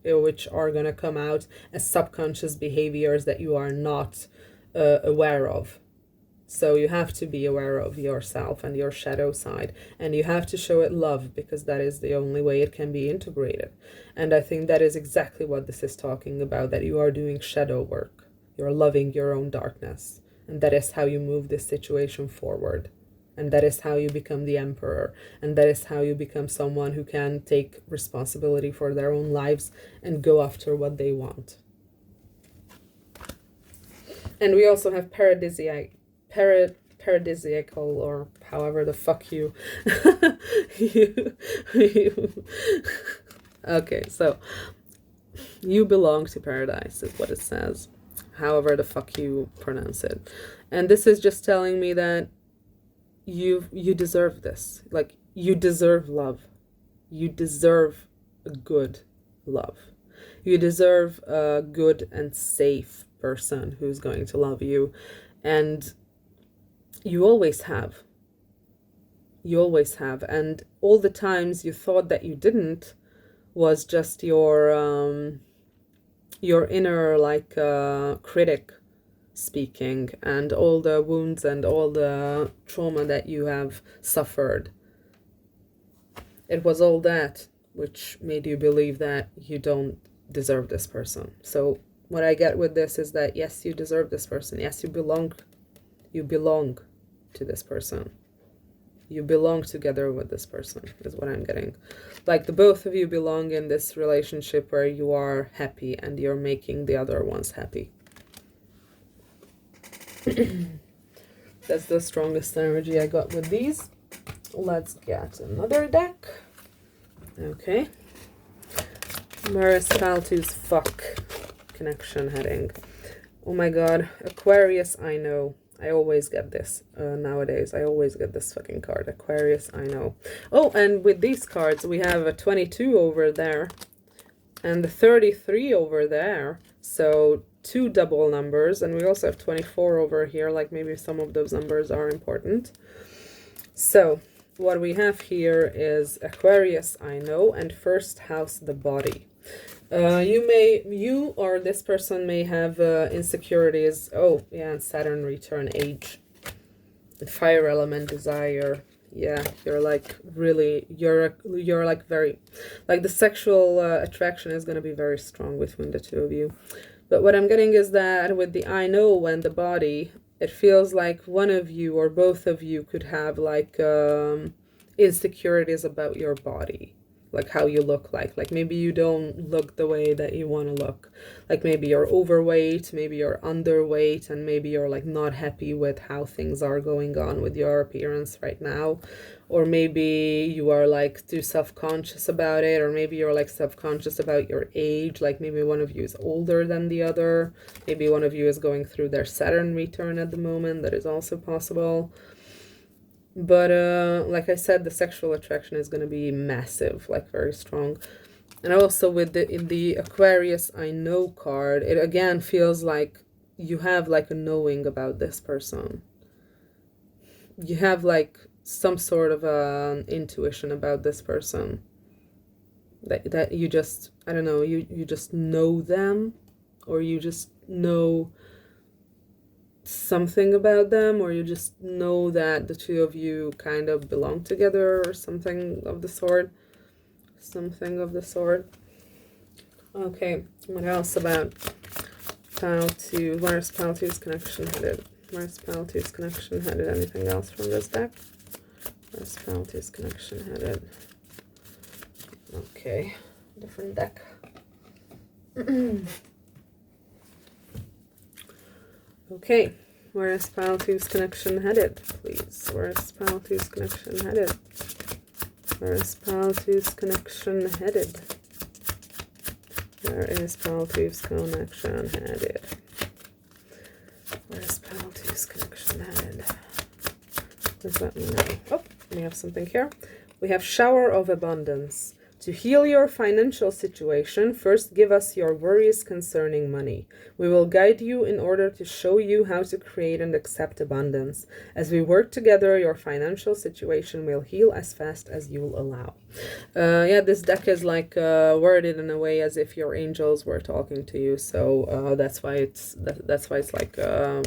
are going to come out as subconscious behaviors that you are not aware of. So you have to be aware of yourself and your shadow side, and you have to show it love, because that is the only way it can be integrated. And I think that is exactly what this is talking about, that you are doing shadow work. You're loving your own darkness, and that is how you move this situation forward. And that is how you become the emperor, and that is how you become someone who can take responsibility for their own lives and go after what they want. And we also have paradisiacal, or however the fuck you okay, so you belong to paradise is what it says, however the fuck you pronounce it. And this is just telling me that you deserve this. Like, you deserve love. You deserve a good love. You deserve a good and safe person who's going to love you. And you always have. You always have. And all the times you thought that you didn't was just your inner, like, critic speaking, and all the wounds and all the trauma that you have suffered. It was all that which made you believe that you don't deserve this person. So what I get with this is that yes, you deserve this person. Yes, you belong to this person. You belong together with this person is what I'm getting. Like the both of you belong in this relationship where you are happy and you're making the other ones happy. That's the strongest energy I got with these. Let's get another deck. Okay. Marispaltu's fuck connection heading. Oh my god. Aquarius, I know. I always get this nowadays. I always get this fucking card. Aquarius, I know. Oh, and with these cards, we have a 22 over there and the 33 over there. So 2 double numbers. And we also have 24 over here. Like maybe some of those numbers are important. So what we have here is Aquarius, I know, and first house, the body. You or this person may have insecurities. Oh, yeah, and Saturn return, age. Fire element, desire. Yeah, you're like really, you're like very, like the sexual attraction is going to be very strong between the two of you. But what I'm getting is that with the I know and the body, it feels like one of you or both of you could have like insecurities about your body. Like how you look like maybe you don't look the way that you want to look. Like maybe you're overweight, maybe you're underweight, and maybe you're like not happy with how things are going on with your appearance right now. Or maybe you are like too self-conscious about it, or maybe you're like self-conscious about your age. Like maybe one of you is older than the other. Maybe one of you is going through their Saturn return at the moment. That is also possible. But like I said, the sexual attraction is going to be massive, like very strong. And also with the Aquarius I know card, it again feels like you have like a knowing about this person. You have like some sort of intuition about this person. That you just, I don't know, you just know them, or you just know something about them, or you just know that the two of you kind of belong together, or something of the sort. Okay, what else about Paltu? Where's Paltu's connection headed? Anything else from this deck? Where's Paltu's connection headed? Okay, different deck. Okay, where is Paltu's connection headed, please? Where is Paltu's connection headed? Where is Paltu's connection headed? Where is Paltu's connection headed? Where is Paltu's connection headed? Please let me know. Oh, we have something here. We have Shower of Abundance. To heal your financial situation, first give us your worries concerning money. We will guide you in order to show you how to create and accept abundance. As we work together, your financial situation will heal as fast as you'll allow. Yeah, this deck is like worded in a way as if your angels were talking to you. So that's why it's like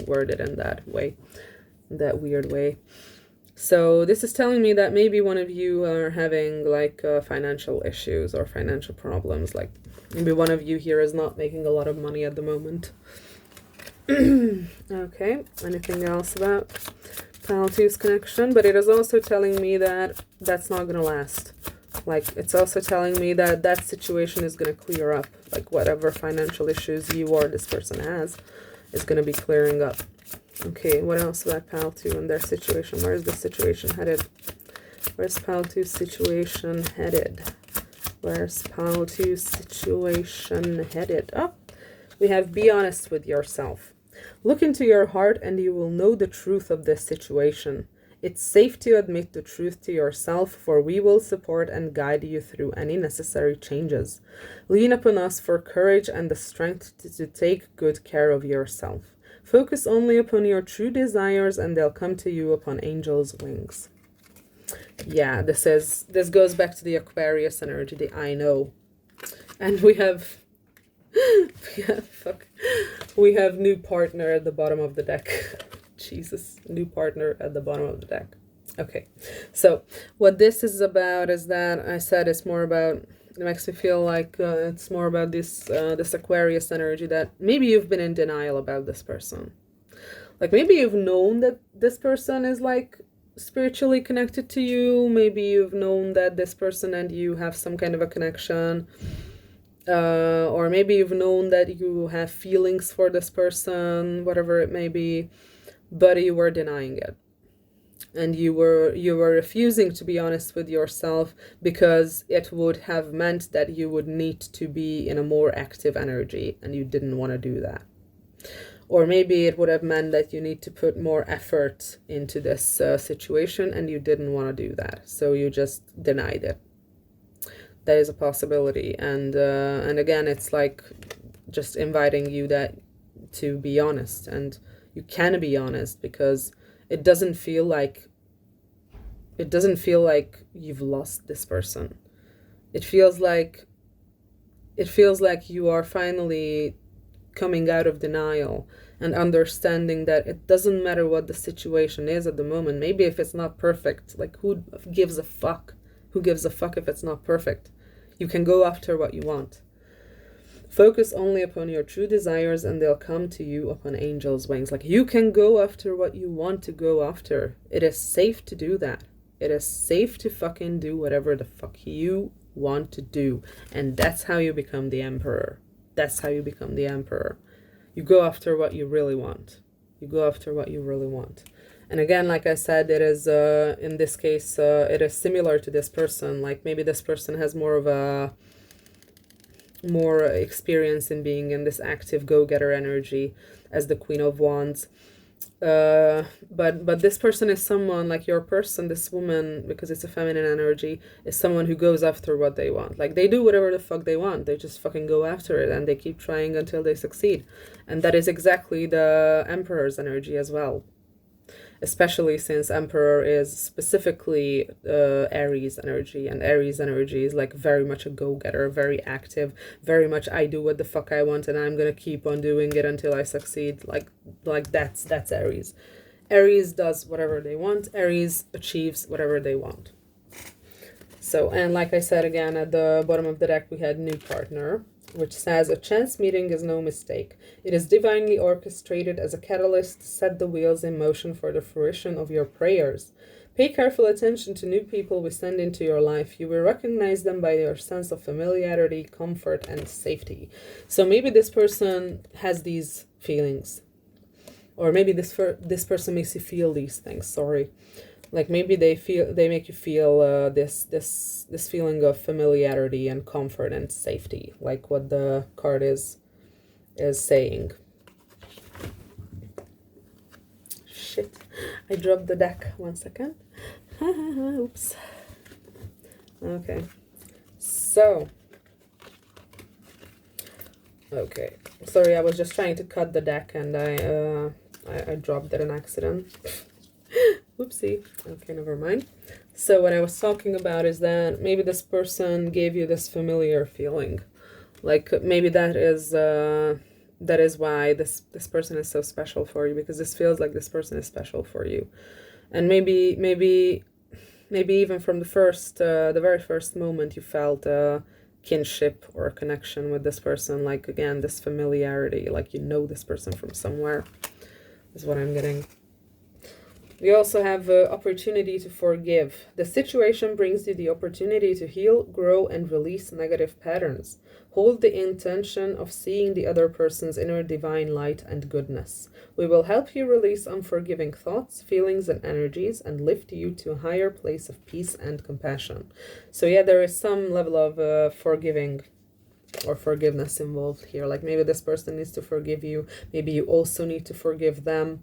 worded in that way, that weird way. So this is telling me that maybe one of you are having like financial issues or financial problems. Like maybe one of you here is not making a lot of money at the moment. Okay, anything else about Paltu's connection? But it is also telling me that that's not going to last. Like it's also telling me that that situation is going to clear up. Like whatever financial issues you or this person has is going to be clearing up. Okay, what else about Paltu and their situation? Where is the situation headed? Where's Paltu's situation headed? Where's Paltu's situation headed? Oh, we have be honest with yourself. Look into your heart and you will know the truth of this situation. It's safe to admit the truth to yourself, for we will support and guide you through any necessary changes. Lean upon us for courage and the strength to take good care of yourself. Focus only upon your true desires and they'll come to you upon angels' wings. Yeah, this goes back to the Aquarius energy, the I know. And we have Yeah, fuck. We have new partner at the bottom of the deck. Jesus, new partner at the bottom of the deck. Okay, so what this is about is that I said it's more about, it makes me feel like it's more about this Aquarius energy, that maybe you've been in denial about this person. Like maybe you've known that this person is like spiritually connected to you. Maybe you've known that this person and you have some kind of a connection. Or maybe you've known that you have feelings for this person, whatever it may be, but you were denying it. And you were refusing to be honest with yourself because it would have meant that you would need to be in a more active energy, and you didn't want to do that. Or maybe it would have meant that you need to put more effort into this situation, and you didn't want to do that, so you just denied it. That is a possibility. And again, it's like just inviting you that to be honest, and you can be honest, because it doesn't feel like you've lost this person. It feels like you are finally coming out of denial and understanding that it doesn't matter what the situation is at the moment. Maybe if it's not perfect, like who gives a fuck? Who gives a fuck if it's not perfect? You can go after what you want. Focus only upon your true desires, and they'll come to you upon angels' wings. Like, you can go after what you want to go after. It is safe to do that. It is safe to fucking do whatever the fuck you want to do. And that's how you become the emperor. That's how you become the emperor. You go after what you really want. You go after what you really want. And again, like I said, it is, in this case, it is similar to this person. Like, maybe this person has more experience in being in this active go-getter energy as the Queen of Wands. But this person is someone, like your person, this woman, because it's a feminine energy, is someone who goes after what they want. Like, they do whatever the fuck they want. They just fucking go after it, and they keep trying until they succeed. And that is exactly the Emperor's energy as well. Especially since Emperor is specifically Aries energy, and Aries energy is like very much a go-getter, very active, very much I do what the fuck I want, and I'm gonna keep on doing it until I succeed. Like that's Aries. Aries does whatever they want. Aries achieves whatever they want. So, and like I said again, at the bottom of the deck we had new partner, which says, a chance meeting is no mistake. It is divinely orchestrated as a catalyst to set the wheels in motion for the fruition of your prayers. Pay careful attention to new people we send into your life. You will recognize them by their sense of familiarity, comfort, and safety. So maybe this person has these feelings. Or maybe this person makes you feel these things, sorry. Like maybe they make you feel this feeling of familiarity and comfort and safety, like what the card is saying. Shit, I dropped the deck. 1 second. Oops. Okay, so okay. Sorry, I was just trying to cut the deck and I dropped it in accident. Whoopsie. Okay, never mind. So what I was talking about is that maybe this person gave you this familiar feeling. Like maybe that is why this person is so special for you, because this feels like this person is special for you. And maybe even from the very first moment you felt a kinship or a connection with this person. Like again, this familiarity, like you know this person from somewhere is what I'm getting. We also have opportunity to forgive. The situation brings you the opportunity to heal, grow, and release negative patterns. Hold the intention of seeing the other person's inner divine light and goodness. We will help you release unforgiving thoughts, feelings, and energies, and lift you to a higher place of peace and compassion. So yeah, there is some level of forgiving or forgiveness involved here. Like maybe this person needs to forgive you. Maybe you also need to forgive them.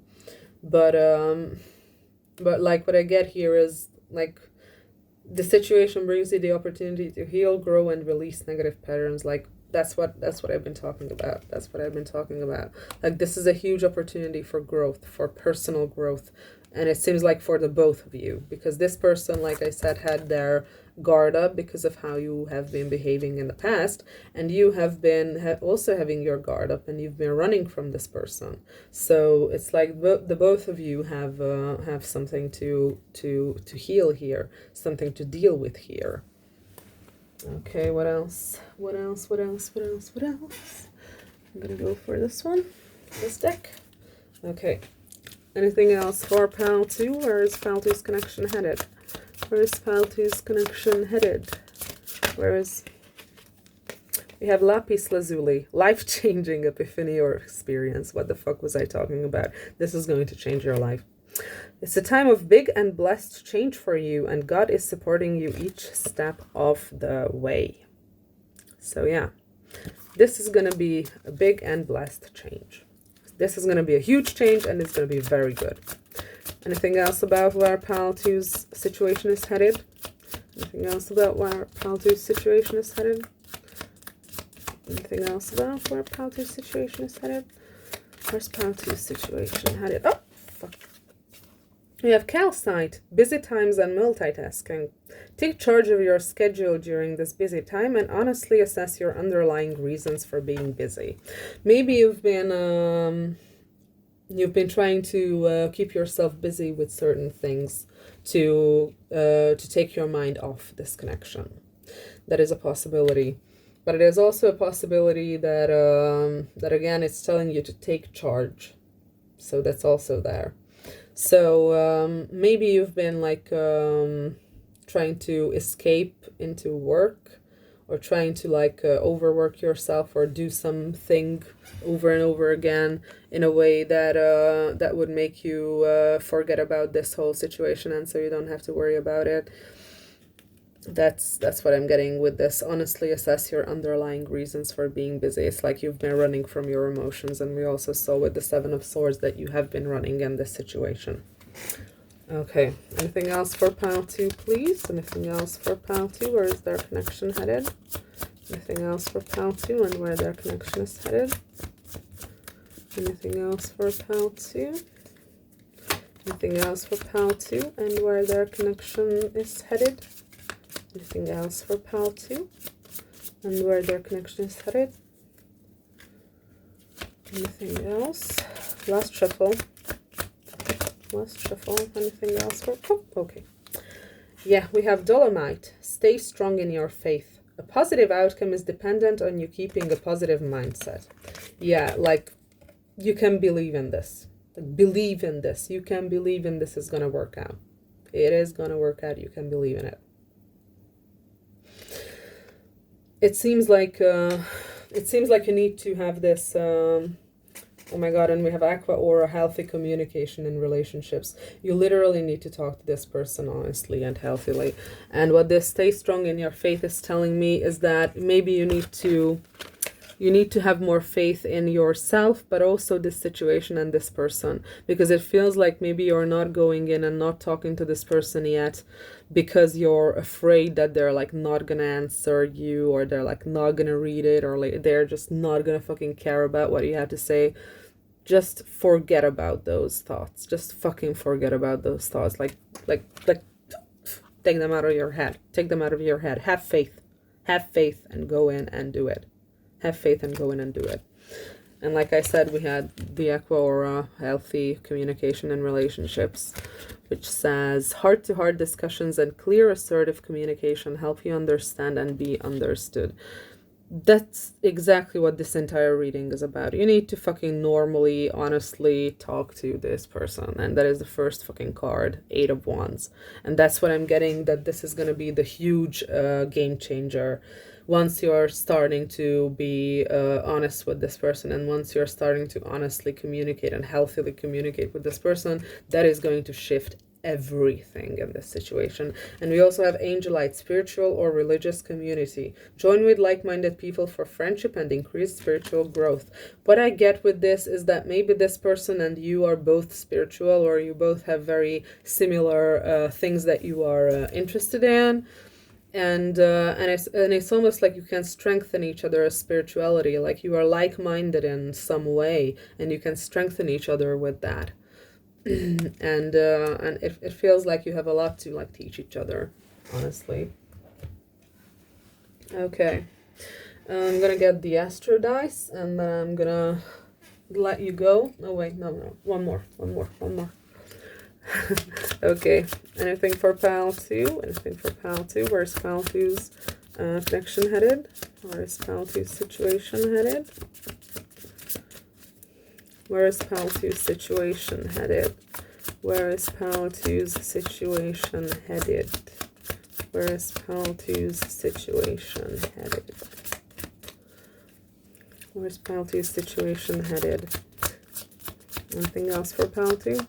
But like what I get here is like the situation brings you the opportunity to heal, grow, and release negative patterns. Like that's what I've been talking about. That's what I've been talking about. Like this is a huge opportunity for growth, for personal growth. And it seems like for the both of you, because this person, like I said, had their guard up because of how you have been behaving in the past, and you have been also having your guard up, and you've been running from this person. So it's like the both of you have something to heal here, something to deal with here. Okay, what else? What else? What else? What else? What else? I'm gonna go for this one, this deck. Okay. Anything else for Pal 2? Where is Pal 2's connection headed? Where is Pal 2's connection headed? Where is... We have Lapis Lazuli, life-changing epiphany or experience. What the fuck was I talking about? This is going to change your life. It's a time of big and blessed change for you, and God is supporting you each step of the way. So yeah, this is going to be a big and blessed change. This is going to be a huge change, and it's going to be very good. Anything else about where Pal 2's situation is headed? Anything else about where Pal 2's situation is headed? Anything else about where Pal 2's situation is headed? Where's Pal 2's situation headed? Oh, fuck. We have calcite, busy times and multitasking. Take charge of your schedule during this busy time and honestly assess your underlying reasons for being busy. Maybe you've been trying to keep yourself busy with certain things to take your mind off this connection. That is a possibility. But it is also a possibility that that again it's telling you to take charge. So that's also there. So maybe you've been like trying to escape into work, or trying to like overwork yourself or do something over and over again in a way that that would make you forget about this whole situation, and so you don't have to worry about it. That's what I'm getting with this. Honestly assess your underlying reasons for being busy. It's like you've been running from your emotions, and we also saw with the Seven of Swords that you have been running in this situation. Okay, anything else for Pal 2, please? Anything else for Pal 2? Where is their connection headed? Anything else for Pal 2 and where their connection is headed? Anything else for Pal 2? Anything else for Pal 2 and where their connection is headed? Anything else for Pal 2 and where their connection is headed? Anything else? Last shuffle. Last shuffle. Anything else for... Oh, okay. Yeah, we have Dolomite. Stay strong in your faith. A positive outcome is dependent on you keeping a positive mindset. Yeah, like you can believe in this. Like, believe in this. You can believe in this is going to work out. It is going to work out. You can believe in it. It seems like you need to have this oh my god, and we have Aqua Aura, healthy communication in relationships. You literally need to talk to this person honestly and healthily. And what this stay strong in your faith is telling me is that maybe you need to have more faith in yourself, but also this situation and this person, because it feels like maybe you're not going in and not talking to this person yet because you're afraid that they're like not gonna answer you, or they're like not gonna read it, or like they're just not gonna fucking care about what you have to say. Just forget about those thoughts. Just fucking forget about those thoughts. Like take them out of your head. Take them out of your head. Have faith. Have faith and go in and do it. Have faith and go in and do it. And like I said, we had the Aqua Aura, healthy communication in relationships, which says heart-to-heart discussions and clear assertive communication help you understand and be understood. That's exactly what this entire reading is about. You need to fucking normally, honestly talk to this person. And that is the first fucking card, 8 of Wands. And that's what I'm getting, that this is going to be the huge game changer. Once you're starting to be honest with this person, and once you're starting to honestly communicate and healthily communicate with this person, that is going to shift everything in this situation. And we also have Angelite, spiritual or religious community. Join with like-minded people for friendship and increased spiritual growth. What I get with this is that maybe this person and you are both spiritual, or you both have very similar things that you are interested in. And it's almost like you can strengthen each other's spirituality, like you are like-minded in some way, and you can strengthen each other with that. And it feels like you have a lot to like teach each other, honestly. Okay. I'm gonna get the Astro dice, and then I'm gonna let you go. Oh wait, no. One more. Okay. Anything for pal 2? Anything for pal 2? Where's pal 2's connection headed? Where is pal 2's situation headed? Where is pal 2's situation headed? Where is pal 2's situation headed? Where is pal 2's situation headed? Where's pal 2's situation headed? Anything else for pal 2?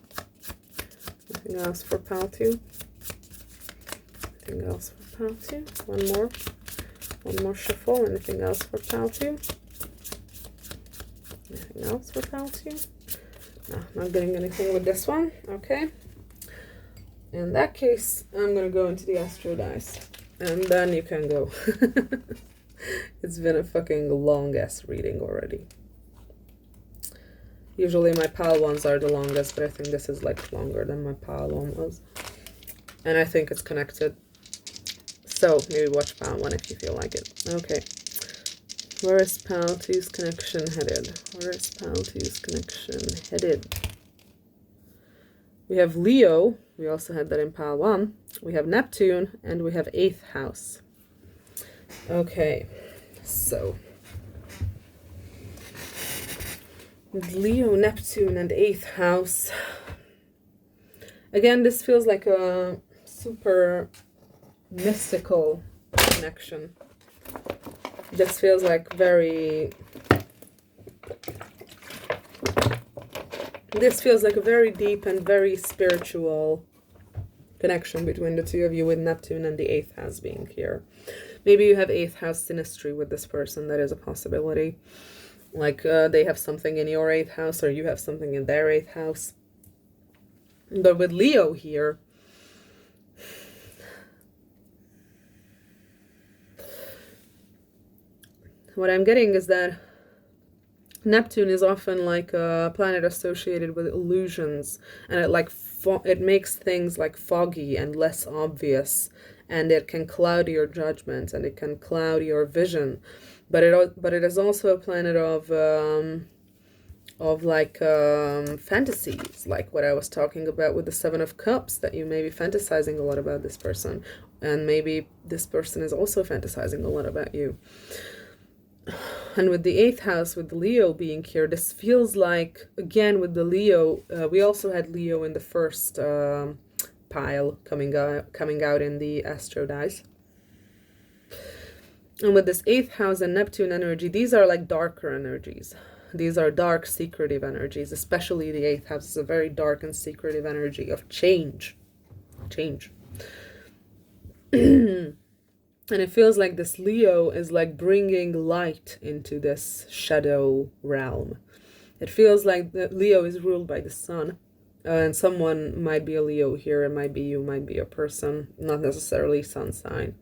Anything else for pal 2? Anything else for pal 2? One more shuffle. Anything else for pal 2? Anything else for pal 2? No, not getting anything with this one. Okay. In that case, I'm gonna go into the Astro dice. And then you can go. It's been a fucking long ass reading already. Usually my pal ones are the longest, but I think this is like longer than my pal one was. And I think it's connected. So maybe watch pal 1 if you feel like it. Okay. Where is pal 2's connection headed? Where is pal 2's connection headed? We have Leo. We also had that in pal 1. We have Neptune, and we have 8th house. Okay, so with Leo, Neptune, and 8th house. Again, this feels like a super mystical connection. This feels like very... This feels like a very deep and very spiritual connection between the two of you, with Neptune and the 8th house being here. Maybe you have 8th house synastry with this person. That is a possibility. Like they have something in your 8th house, or you have something in their 8th house. But with Leo here, what I'm getting is that Neptune is often like a planet associated with illusions, and it makes things like foggy and less obvious, and it can cloud your judgment, and it can cloud your vision. But it is also a planet of fantasies, like what I was talking about with the 7 of Cups, that you may be fantasizing a lot about this person, and maybe this person is also fantasizing a lot about you. And with the 8th house, with the Leo being here, this feels like, again, with the Leo, we also had Leo in the first pile coming out in the Astro dice. And with this 8th house and Neptune energy, these are like darker energies. These are dark, secretive energies, especially the 8th house is a very dark and secretive energy of change. And it feels like this Leo is like bringing light into this shadow realm. It feels like the Leo is ruled by the sun. And someone might be a Leo here. It might be you, might be a person. Not necessarily sun sign.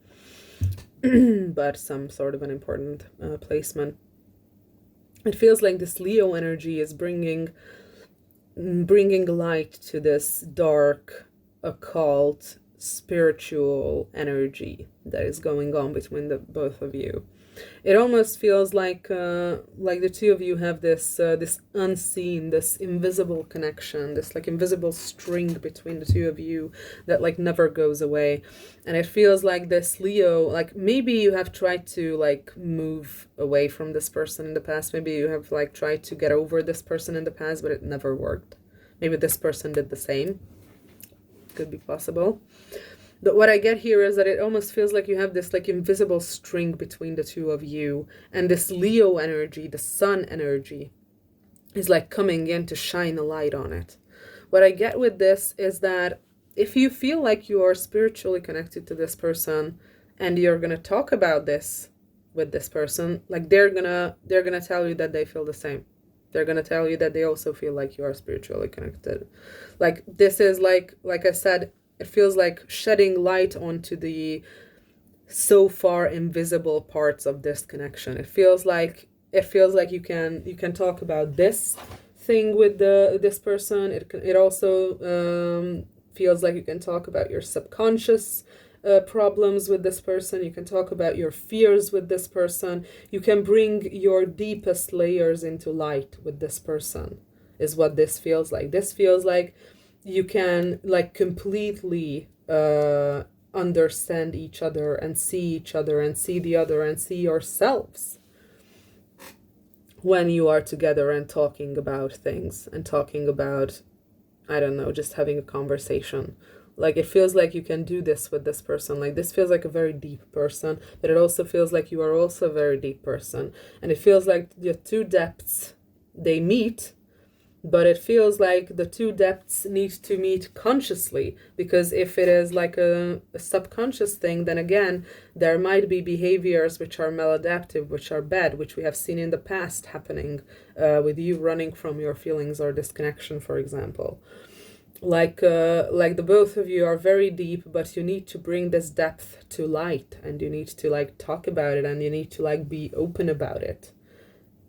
But some sort of an important placement. It feels like this Leo energy is bringing light to this dark, occult, spiritual energy that is going on between the both of you. It almost feels like the two of you have this unseen, this invisible connection, this like invisible string between the two of you that like never goes away. And it feels like this Leo, like maybe you have tried to like move away from this person in the past. Maybe you have like tried to get over this person in the past, but it never worked. Maybe this person did the same. Could be possible. But what I get here is that it almost feels like you have this like invisible string between the two of you, and this Leo energy, the sun energy, is like coming in to shine a light on it. What I get with this is that if you feel like you are spiritually connected to this person and you're gonna talk about this with this person, like they're gonna tell you that they feel the same. They're gonna tell you that they also feel like you are spiritually connected. Like this is like I said, it feels like shedding light onto the so far invisible parts of this connection. It feels like you can talk about this thing with this person. It also feels like you can talk about your subconscious problems with this person. You can talk about your fears with this person. You can bring your deepest layers into light with this person, is what this feels like. This feels like you can like completely understand each other and see each other and see the other and see yourselves when you are together and talking about things and talking about, I don't know, just having a conversation. Like, it feels like you can do this with this person. Like, this feels like a very deep person, but it also feels like you are also a very deep person. And it feels like the two depths, they meet, but it feels like the two depths need to meet consciously, because if it is like a subconscious thing, then again, there might be behaviors which are maladaptive, which are bad, which we have seen in the past happening with you running from your feelings or disconnection, for example. Like the both of you are very deep, but you need to bring this depth to light, and you need to like talk about it, and you need to like be open about it.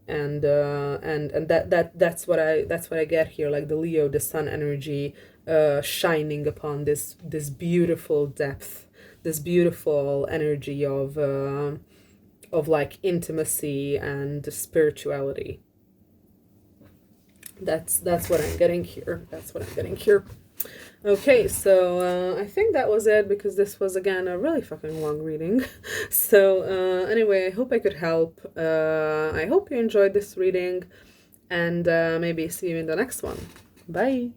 And that's what I get here, like the Leo, the sun energy shining upon this beautiful depth, this beautiful energy of like intimacy and spirituality. That's what I'm getting here. That's what I'm getting here. Okay, so I think that was it, because this was, again, a really fucking long reading. So anyway, I hope I could help. I hope you enjoyed this reading, and maybe see you in the next one. Bye!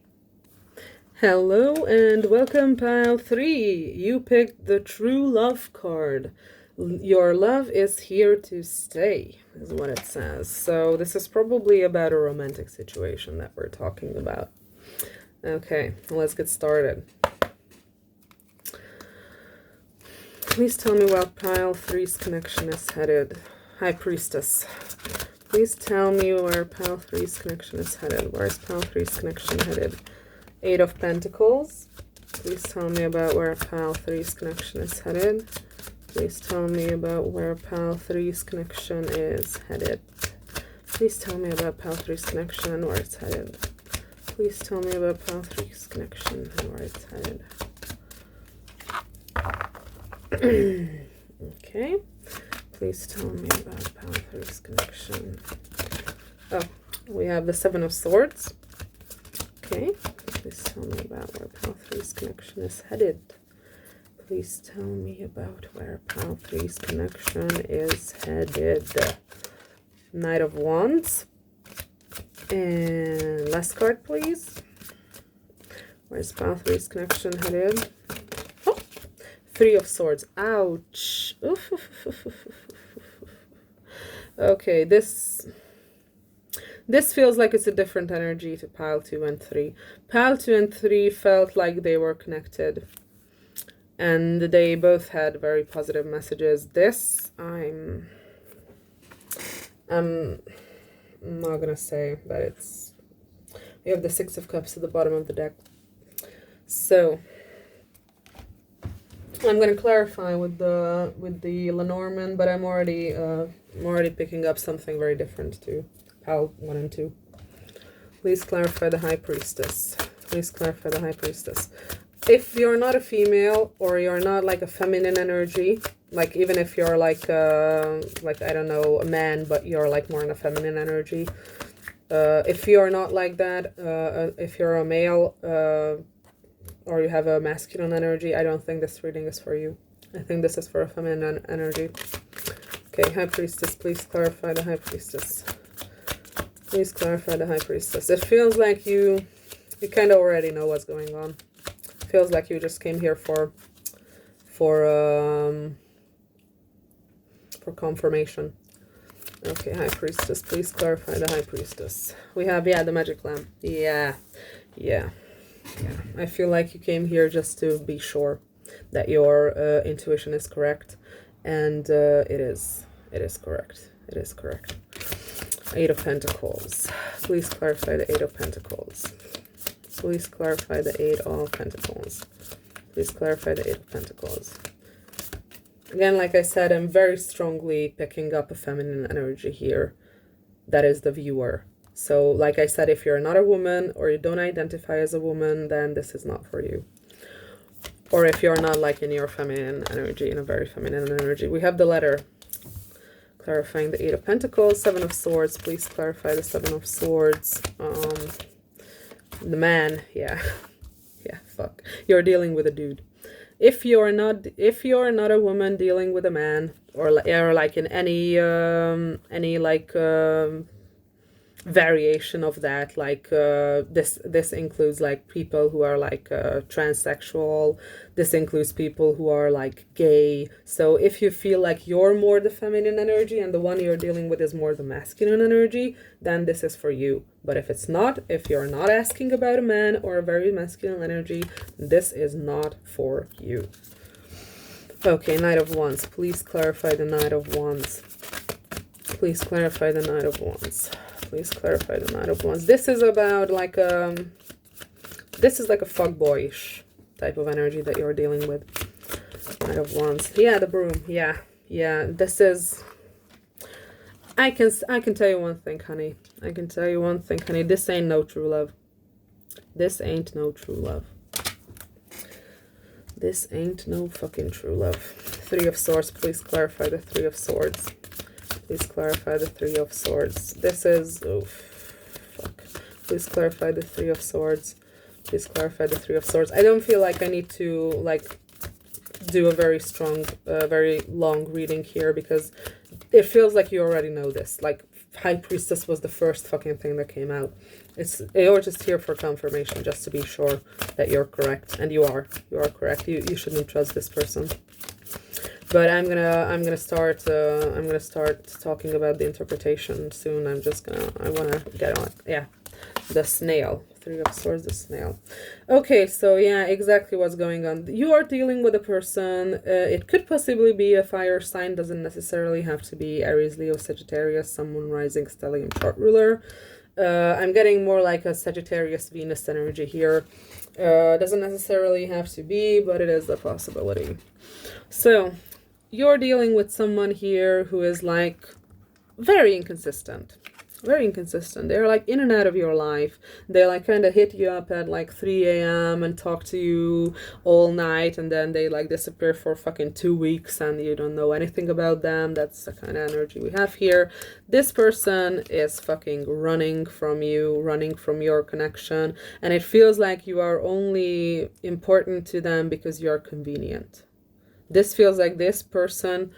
Hello and welcome, pile 3. You picked the True Love card. Your love is here to stay, is what it says. So this is probably about a romantic situation that we're talking about. Okay, let's get started. Please tell me where pile 3's connection is headed. High Priestess. Please tell me where pile 3's connection is headed. Where is pile 3's connection headed? 8 of Pentacles. Please tell me about where pile 3's connection is headed. Please tell me about where pile 3's connection is headed. Please tell me about pile 3's connection and where it's headed. Please tell me about pile 3's connection and where it's headed. Okay. Please tell me about pile 3's connection. Oh, we have the 7 of Swords. Okay. Please tell me about where pile 3's connection is headed. Please tell me about where pile 3's connection is headed. Knight of Wands. And last card, please. Where's pile 3's connection headed? Oh, 3 of Swords. Ouch. Oof. Okay, this feels like it's a different energy to pile 2 and 3. Pile 2 and 3 felt like they were connected, and they both had very positive messages. This, I'm not gonna say, but it's, we have the 6 of Cups at the bottom of the deck. So I'm gonna clarify with the Lenormand, but I'm already picking up something very different to pile 1 and 2. Please clarify the High Priestess. Please clarify the High Priestess. If you're not a female, or you're not like a feminine energy, like even if you're like I don't know, a man, but you're like more in a feminine energy, if you're not like that, if you're a male, or you have a masculine energy, I don't think this reading is for you. I think this is for a feminine energy. Okay, High Priestess, please clarify the High Priestess. Please clarify the High Priestess. It feels like you kind of already know what's going on. Feels like you just came here for confirmation. Okay, High Priestess, please clarify the High Priestess. We have, yeah, the Magic Lamp. Yeah. I feel like you came here just to be sure that your intuition is correct, and it is correct. It is correct. 8 of Pentacles. Please clarify the 8 of Pentacles. Please clarify the 8 of Pentacles. Please clarify the 8 of Pentacles. Again, like I said, I'm very strongly picking up a feminine energy here. That is the viewer. So, like I said, if you're not a woman or you don't identify as a woman, then this is not for you. Or if you're not like in your feminine energy, in a very feminine energy. We have the letter clarifying the Eight of Pentacles, Seven of Swords. Please clarify the Seven of Swords. The man, yeah. Yeah, fuck. You're dealing with a dude. If you're not a woman dealing with a man, or like in any like variation of that, like this includes like people who are like transsexual, this includes people who are like gay. So if you feel like you're more the feminine energy and the one you're dealing with is more the masculine energy, then this is for you. But if it's not, if you're not asking about a man or a very masculine energy, this is not for you. Okay, Knight of Wands. Please clarify the Knight of Wands. Please clarify the Knight of Wands. Please clarify the Knight of Wands. This is about like this is like a fuckboyish type of energy that you're dealing with. Knight of Wands. Yeah, the broom. Yeah. Yeah, this is, I can tell you one thing, honey. I can tell you one thing, honey. This ain't no true love. This ain't no true love. This ain't no fucking true love. Three of Swords. Please clarify the Three of Swords. Please clarify the Three of Swords. This is, oh, fuck. Please clarify the Three of Swords. Please clarify the Three of Swords. I don't feel like I need to, like, do a very strong, very long reading here, because it feels like you already know this. Like, High Priestess was the first fucking thing that came out. You're just here for confirmation, just to be sure that you're correct. And you are correct. You shouldn't trust this person. But I'm gonna start talking about the interpretation soon. I wanna get on it. Yeah. The snail. Three of Swords, the snail. Okay, so yeah, exactly what's going on. You are dealing with a person. It could possibly be a fire sign. Doesn't necessarily have to be Aries, Leo, Sagittarius, Sun, Rising, Stellium, chart ruler. I'm getting more like a Sagittarius, Venus energy here. Doesn't necessarily have to be, but it is a possibility. So you're dealing with someone here who is like very inconsistent. Very inconsistent. They're like in and out of your life. They like kind of hit you up at like 3 a.m. and talk to you all night, and then they like disappear for fucking 2 weeks and you don't know anything about them. That's the kind of energy we have here. This person is fucking running from you, running from your connection, and it feels like you are only important to them because you're convenient. This feels like this person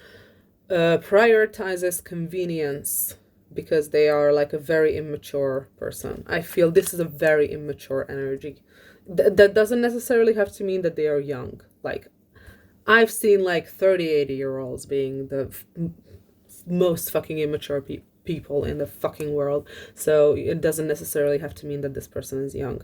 prioritizes convenience because they are like a very immature person. I feel this is a very immature energy. That doesn't necessarily have to mean that they are young. Like, I've seen like 30, 80-year-olds being the most fucking immature people in the fucking world. So it doesn't necessarily have to mean that this person is young.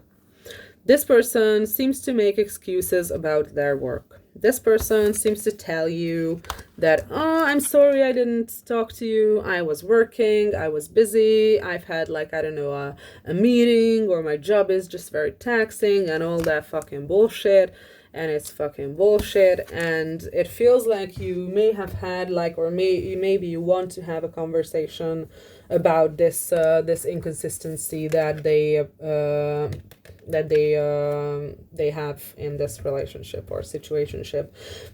This person seems to make excuses about their work. This person seems to tell you that, oh, I'm sorry I didn't talk to you. I was working. I was busy. I've had like, I don't know, a meeting, or my job is just very taxing and all that fucking bullshit. And it's fucking bullshit. And it feels like you may have had like, or maybe you want to have a conversation about this this inconsistency that they have in this relationship or situationship.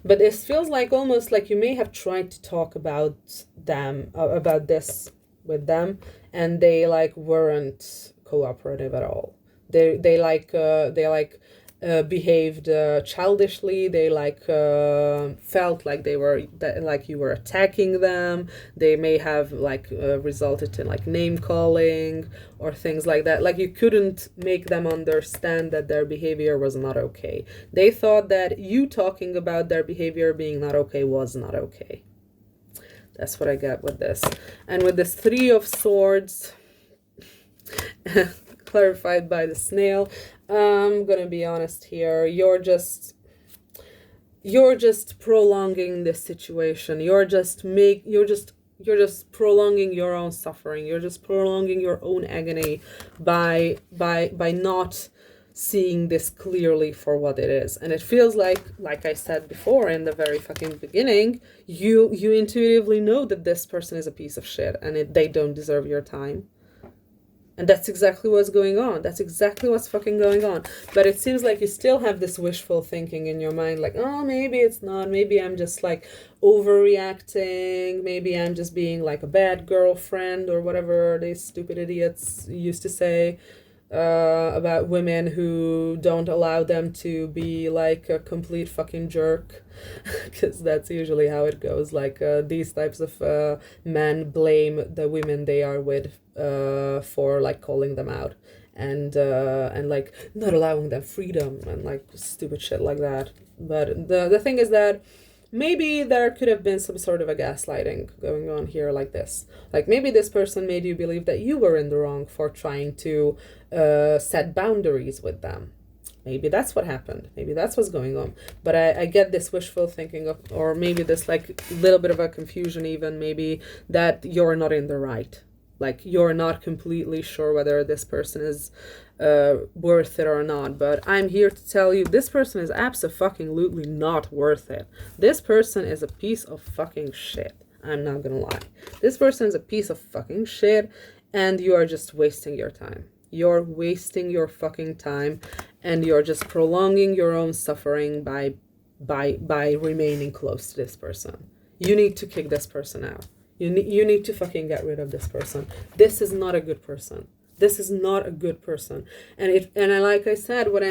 But this feels like almost like you may have tried to talk about them, about this with them, and they like weren't cooperative at all. They behaved childishly. They like felt like they were like you were attacking them. They may have like resulted in like name calling or things like that. Like you couldn't make them understand that their behavior was not okay. They thought that you talking about their behavior being not okay was not okay. That's what I got with this. And with this Three of Swords clarified by the snail, I'm gonna be honest here. You're just prolonging this situation. You're just prolonging your own suffering. You're just prolonging your own agony by not seeing this clearly for what it is. And it feels like I said before in the very fucking beginning, you intuitively know that this person is a piece of shit and they don't deserve your time. And that's exactly what's going on. That's exactly what's fucking going on. But it seems like you still have this wishful thinking in your mind, like, oh, maybe it's not. Maybe I'm just like overreacting. Maybe I'm just being like a bad girlfriend or whatever these stupid idiots used to say about women who don't allow them to be like a complete fucking jerk. Because that's usually how it goes. Like these types of men blame the women they are with for like calling them out and like not allowing them freedom and like stupid shit like that. But the thing is that maybe there could have been some sort of a gaslighting going on here, like this. Like maybe this person made you believe that you were in the wrong for trying to set boundaries with them. Maybe that's what happened. Maybe that's what's going on. But I get this wishful thinking of, or maybe this like little bit of a confusion even, maybe that you're not in the right. Like you're not completely sure whether this person is worth it or not. But I'm here to tell you this person is abso-fucking-lutely not worth it. This person is a piece of fucking shit. I'm not gonna lie. This person is a piece of fucking shit and you are just wasting your time. You're wasting your fucking time and you're just prolonging your own suffering by remaining close to this person. You need to kick this person out. You need to fucking get rid of this person. This is not a good person. This is not a good person. And like I said, what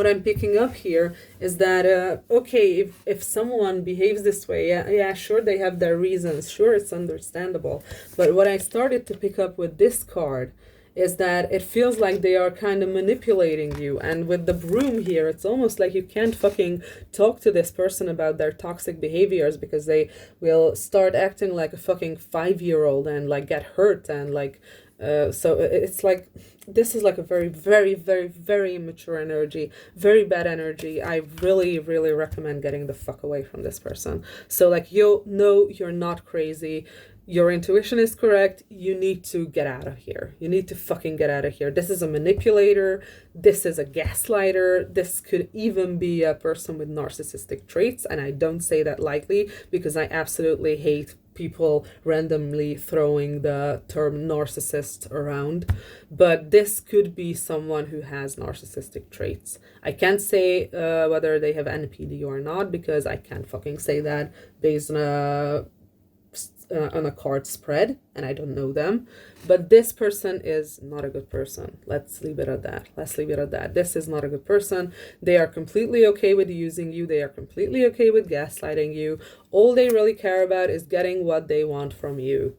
I'm picking up here is that okay, if someone behaves this way, yeah, sure, they have their reasons. Sure, it's understandable. But what I started to pick up with this card is that it feels like they are kind of manipulating you. And with the broom here, it's almost like you can't fucking talk to this person about their toxic behaviors because they will start acting like a fucking 5-year-old and like get hurt and like so it's like this is like a very, very, very, very immature energy, very bad energy. I really, really recommend getting the fuck away from this person. So like, you're not crazy. Your intuition is correct. You need to get out of here. You need to fucking get out of here. This is a manipulator. This is a gaslighter. This could even be a person with narcissistic traits. And I don't say that lightly because I absolutely hate people randomly throwing the term narcissist around. But this could be someone who has narcissistic traits. I can't say whether they have NPD or not because I can't fucking say that based on a card spread and I don't know them. But this person is not a good person. Let's leave it at that. This is not a good person. They are completely okay with using you. They are completely okay with gaslighting you. All they really care about is getting what they want from you.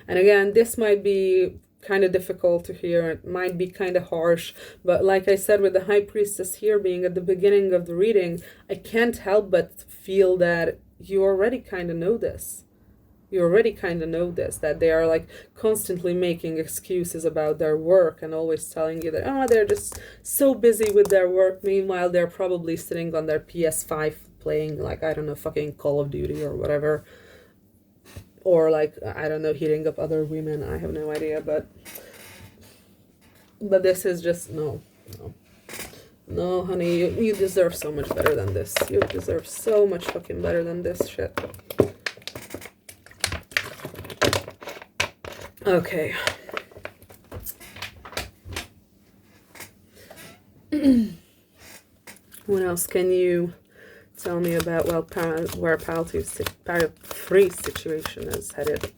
And again, this might be kind of difficult to hear. It might be kind of harsh, but like I said, with the High Priestess here being at the beginning of the reading, I can't help but feel that you already kind of know this. That they are like constantly making excuses about their work and always telling you that, they're just so busy with their work. Meanwhile, they're probably sitting on their PS5 playing like, I don't know, fucking Call of Duty or whatever. Or like, I don't know, hitting up other women. I have no idea, but this is just, no, honey, you deserve so much better than this. You deserve so much fucking better than this shit. Okay. What else can you tell me about where Pile 3 situation is headed?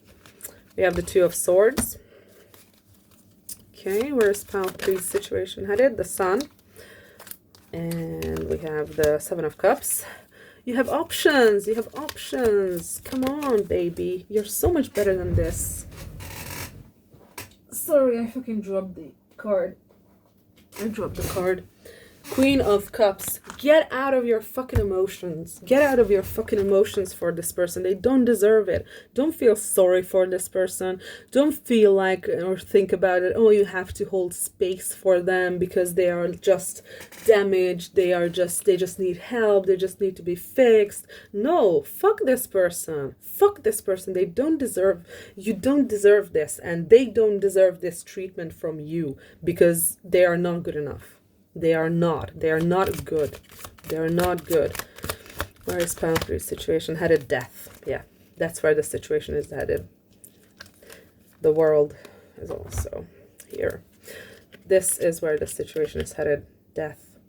We have the Two of Swords. Okay, where's Pile 3 situation headed? The Sun. And we have the Seven of Cups. You have options. Come on, baby. You're so much better than this. Sorry, I fucking dropped the card. Queen of Cups. Get out of your fucking emotions. For this person. They don't deserve it. Don't feel sorry for this person. Don't feel like or think about it. Oh, you have to hold space for them because they are just damaged. They just need help. They just need to be fixed. No, fuck this person. You don't deserve this, and they don't deserve this treatment from you because they are not good enough. They are not good. Where is Pile 3 situation headed? Death. Yeah, that's where the situation is headed. The World is also here. This is where the situation is headed. Death.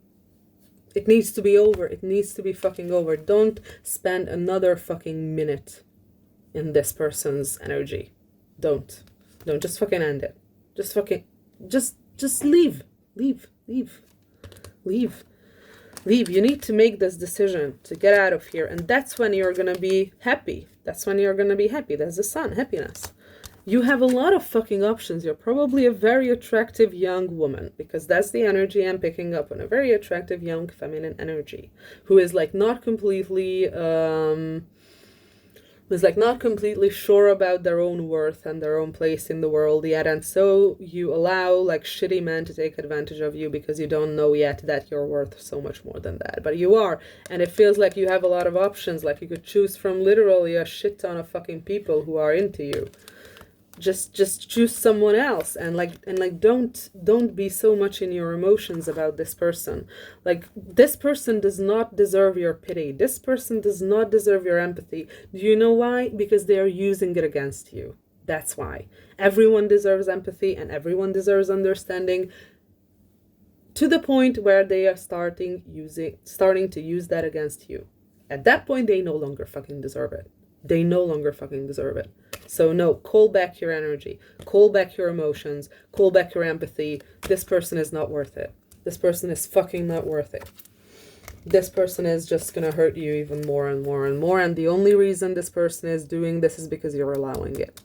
It needs to be over. It needs to be fucking over. Don't spend another fucking minute in this person's energy. Don't just fucking end it. Just fucking, just leave. Leave. You need to make this decision to get out of here. And that's when you're going to be happy. That's the sun, happiness. You have a lot of fucking options. You're probably a very attractive young woman, because that's the energy I'm picking up on. A very attractive young feminine energy who is like not completely sure about their own worth and their own place in the world yet. And so you allow like shitty men to take advantage of you because you don't know yet that you're worth so much more than that. But you are. And it feels like you have a lot of options. Like you could choose from literally a shit ton of fucking people who are into you. Just choose someone else, and don't be so much in your emotions about this person. Like, this person does not deserve your pity. This person does not deserve your empathy. Do you know why? Because they are using it against you. That's why. Everyone deserves empathy and everyone deserves understanding, to the point where they are starting to use that against you. At that point, they no longer fucking deserve it. They no longer fucking deserve it. So no, call back your energy, call back your emotions, call back your empathy. This person is not worth it. This person is fucking not worth it. This person is just gonna hurt you even more and more and more. And the only reason this person is doing this is because you're allowing it.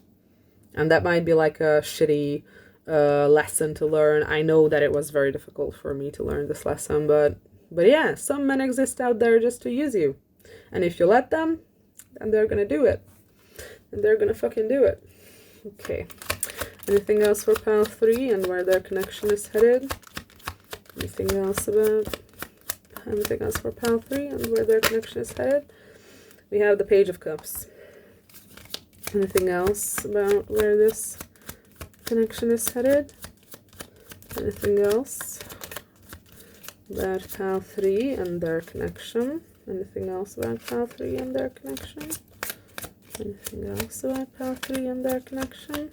And that might be like a shitty lesson to learn. I know that it was very difficult for me to learn this lesson, but yeah, some men exist out there just to use you. And if you let them, then they're gonna do it. And they're gonna fucking do it. Okay. Anything else for pile 3 and where their connection is headed? Anything else for pile 3 and where their connection is headed? We have the Page of Cups. Anything else about where this connection is headed? Anything else about pile 3 and their connection? Anything else about pile 3 and their connection? Anything else about pile 3 and their connection?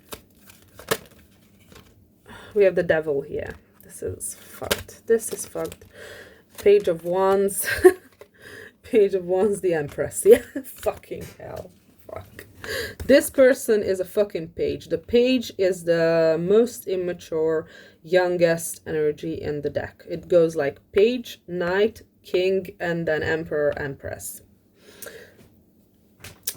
We have the Devil here. This is fucked. This is fucked. Page of Wands. Page of Wands, the Empress. Yeah, fucking hell. Fuck. This person is a fucking page. The page is the most immature, youngest energy in the deck. It goes like page, knight, king, and then emperor, empress.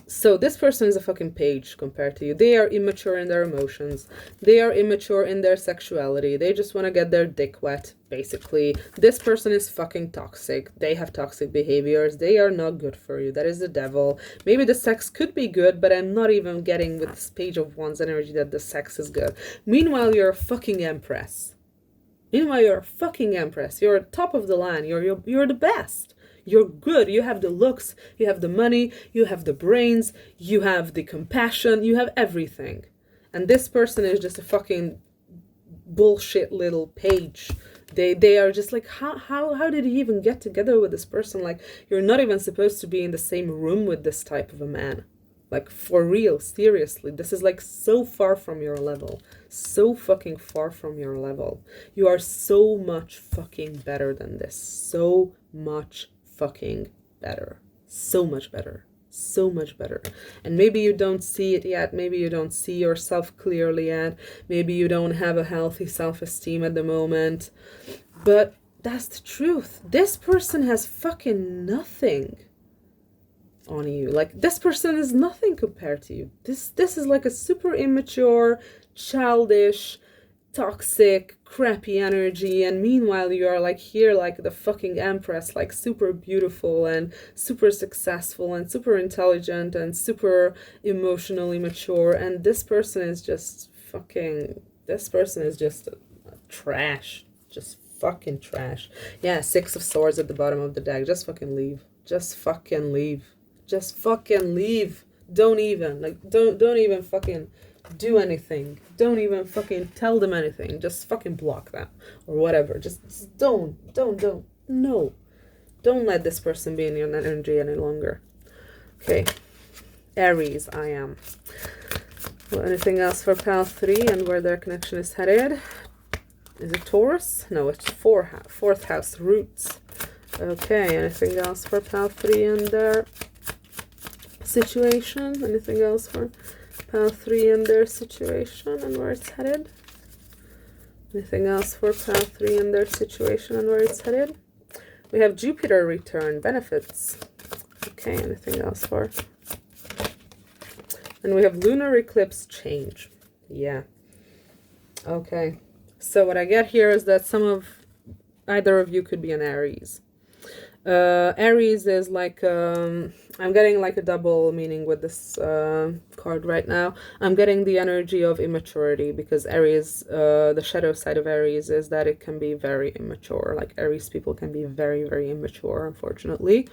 So this person is a fucking page compared to you. They are immature in their emotions. They are immature in their sexuality. They just want to get their dick wet, basically. This person is fucking toxic. They have toxic behaviors. They are not good for you. That is the Devil. Maybe the sex could be good, but I'm not even getting with this Page of Wands energy that the sex is good. Meanwhile, you're a fucking empress. You're top of the line. You're the best. You're good. You have the looks, you have the money, you have the brains, you have the compassion, you have everything. And this person is just a fucking bullshit little page. They are just like, how did you even get together with this person? Like, you're not even supposed to be in the same room with this type of a man. Like, for real, seriously. This is like so far from your level. So fucking far from your level. You are so much fucking better than this. So much fucking better. So much better. So much better. And maybe you don't see it yet. Maybe you don't see yourself clearly yet. Maybe you don't have a healthy self-esteem at the moment. But that's the truth. This person has fucking nothing on you. Like, this person is nothing compared to you. This is like a super immature, childish, toxic, crappy energy, and meanwhile you are like here like the fucking empress, like super beautiful and super successful and super intelligent and super emotionally mature, and this person is just trash. Just fucking trash. Yeah, 6 of Swords at the bottom of the deck. Just fucking leave. Just fucking leave. Just fucking leave. Don't even fucking do anything. Don't even fucking tell them anything. Just fucking block them or whatever. Just don't. No. Don't let this person be in your energy any longer. Okay. Aries, I am. Well, anything else for pile 3 and where their connection is headed? Is it Taurus? No, it's fourth house, roots. Okay, anything else for pile 3 and their situation? Anything else for pile 3 and their situation and where it's headed? Anything else for pile 3 and their situation and where it's headed? We have Jupiter return, benefits. Okay, anything else for? And we have lunar eclipse change. Yeah. Okay. So what I get here is that either of you could be an Aries. Aries is like, I'm getting like a double meaning with this card right now. I'm getting the energy of immaturity because Aries, the shadow side of Aries is that it can be very immature. Like Aries people can be very, very immature, unfortunately.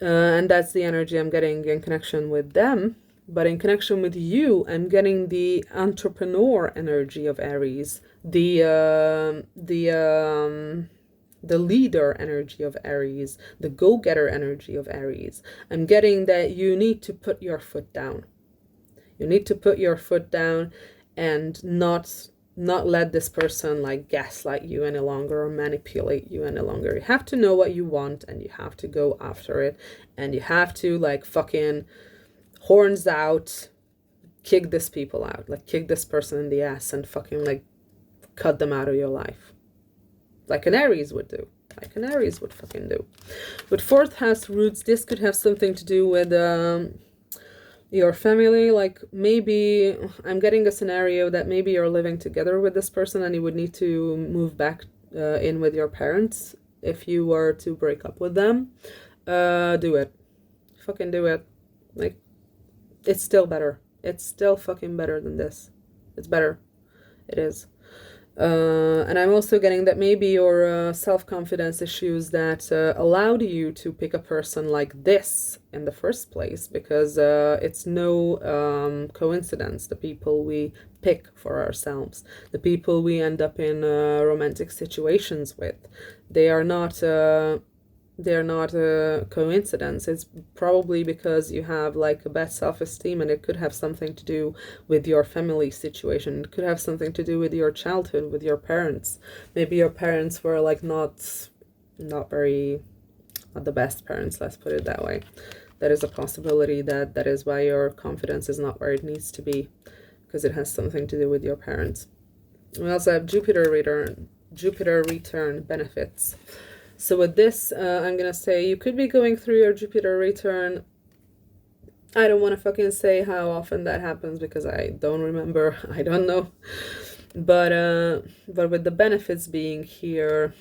And that's the energy I'm getting in connection with them. But in connection with you, I'm getting the entrepreneur energy of Aries, the leader energy of Aries, the go-getter energy of Aries. I'm getting that you need to put your foot down. You need to put your foot down and not let this person like gaslight you any longer or manipulate you any longer. You have to know what you want and you have to go after it, and you have to like fucking horns out, kick this people out, like kick this person in the ass and fucking like cut them out of your life. Like an Aries would do. Like an Aries would fucking do. With fourth house roots, this could have something to do with your family. Like maybe I'm getting a scenario that maybe you're living together with this person and you would need to move back in with your parents if you were to break up with them. Do it. Fucking do it. Like, it's still better. It's still fucking better than this. It's better. It is. And I'm also getting that maybe your self-confidence issues that allowed you to pick a person like this in the first place, because it's no coincidence, the people we pick for ourselves, the people we end up in romantic situations with, they are not a coincidence. It's probably because you have like a bad self-esteem, and it could have something to do with your family situation. It could have something to do with your childhood, with your parents. Maybe your parents were like not the best parents, let's put it that way. That is a possibility that is why your confidence is not where it needs to be, because it has something to do with your parents. We also have Jupiter return benefits. So with this, I'm going to say you could be going through your Jupiter return. I don't want to fucking say how often that happens because I don't remember. I don't know. But with the benefits being here,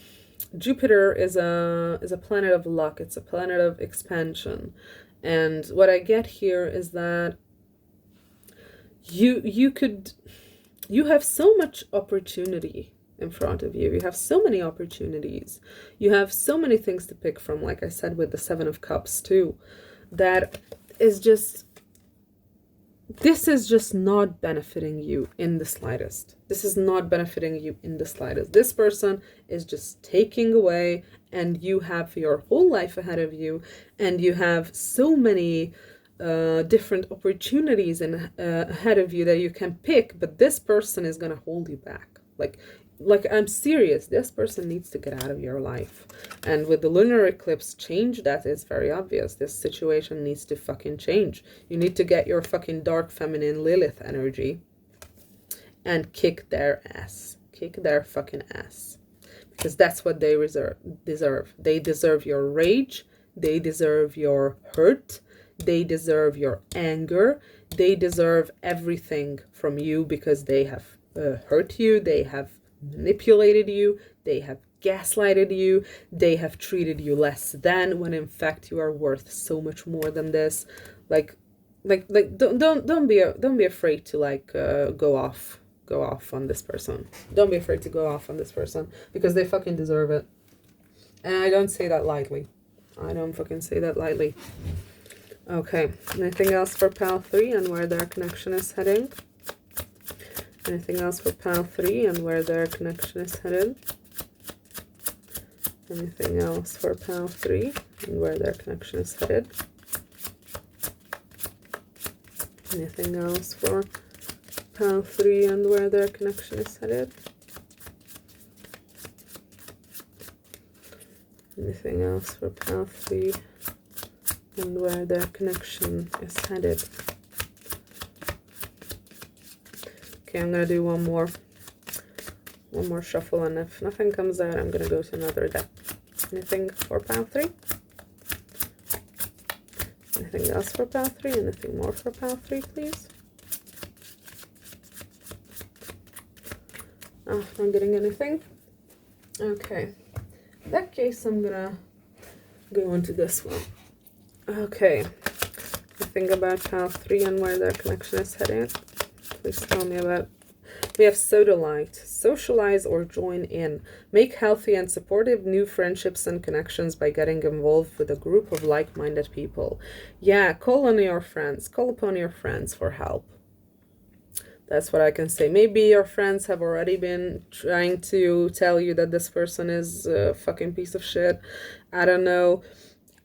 Jupiter is a planet of luck. It's a planet of expansion. And what I get here is that you have so much opportunity in front of you. You have so many opportunities. You have so many things to pick from, like I said with the Seven of Cups too. That is just, this is just not benefiting you in the slightest. This is not benefiting you in the slightest. This person is just taking away, and you have your whole life ahead of you, and you have so many different opportunities ahead of you that you can pick, but this person is gonna hold you back. Like I'm serious, this person needs to get out of your life. And with the lunar eclipse change, that is very obvious. This situation needs to fucking change. You need to get your fucking dark feminine Lilith energy and kick their ass. Kick their fucking ass. Because that's what they deserve. They deserve your rage. They deserve your hurt. They deserve your anger. They deserve everything from you because they have hurt you. They have manipulated you, they have gaslighted you, they have treated you less than, when in fact you are worth so much more than this. Like don't be afraid to like go off on this person. Don't be afraid to go off on this person, because they fucking deserve it. And I don't say that lightly. I don't fucking say that lightly. Okay, anything else for pile 3 and where their connection is heading? Anything else for pile 3 and where their connection is headed? Anything else for pile 3 and where their connection is headed? Anything else for pile 3 and where their connection is headed? Anything else for pile 3 and where their connection is headed? Okay, I'm gonna do one more shuffle, and if nothing comes out, I'm gonna go to another deck. Anything for pile 3? Anything else for pile 3? Anything more for pile 3, please? Oh, not getting anything. Okay. In that case, I'm gonna go into this one. Okay. Anything about pile 3 and where their connection is heading? Please tell me about. We have sodalite. Socialize or join in. Make healthy and supportive new friendships and connections by getting involved with a group of like-minded people. Yeah, call on your friends. Call upon your friends for help. That's what I can say. Maybe your friends have already been trying to tell you that this person is a fucking piece of shit. I don't know.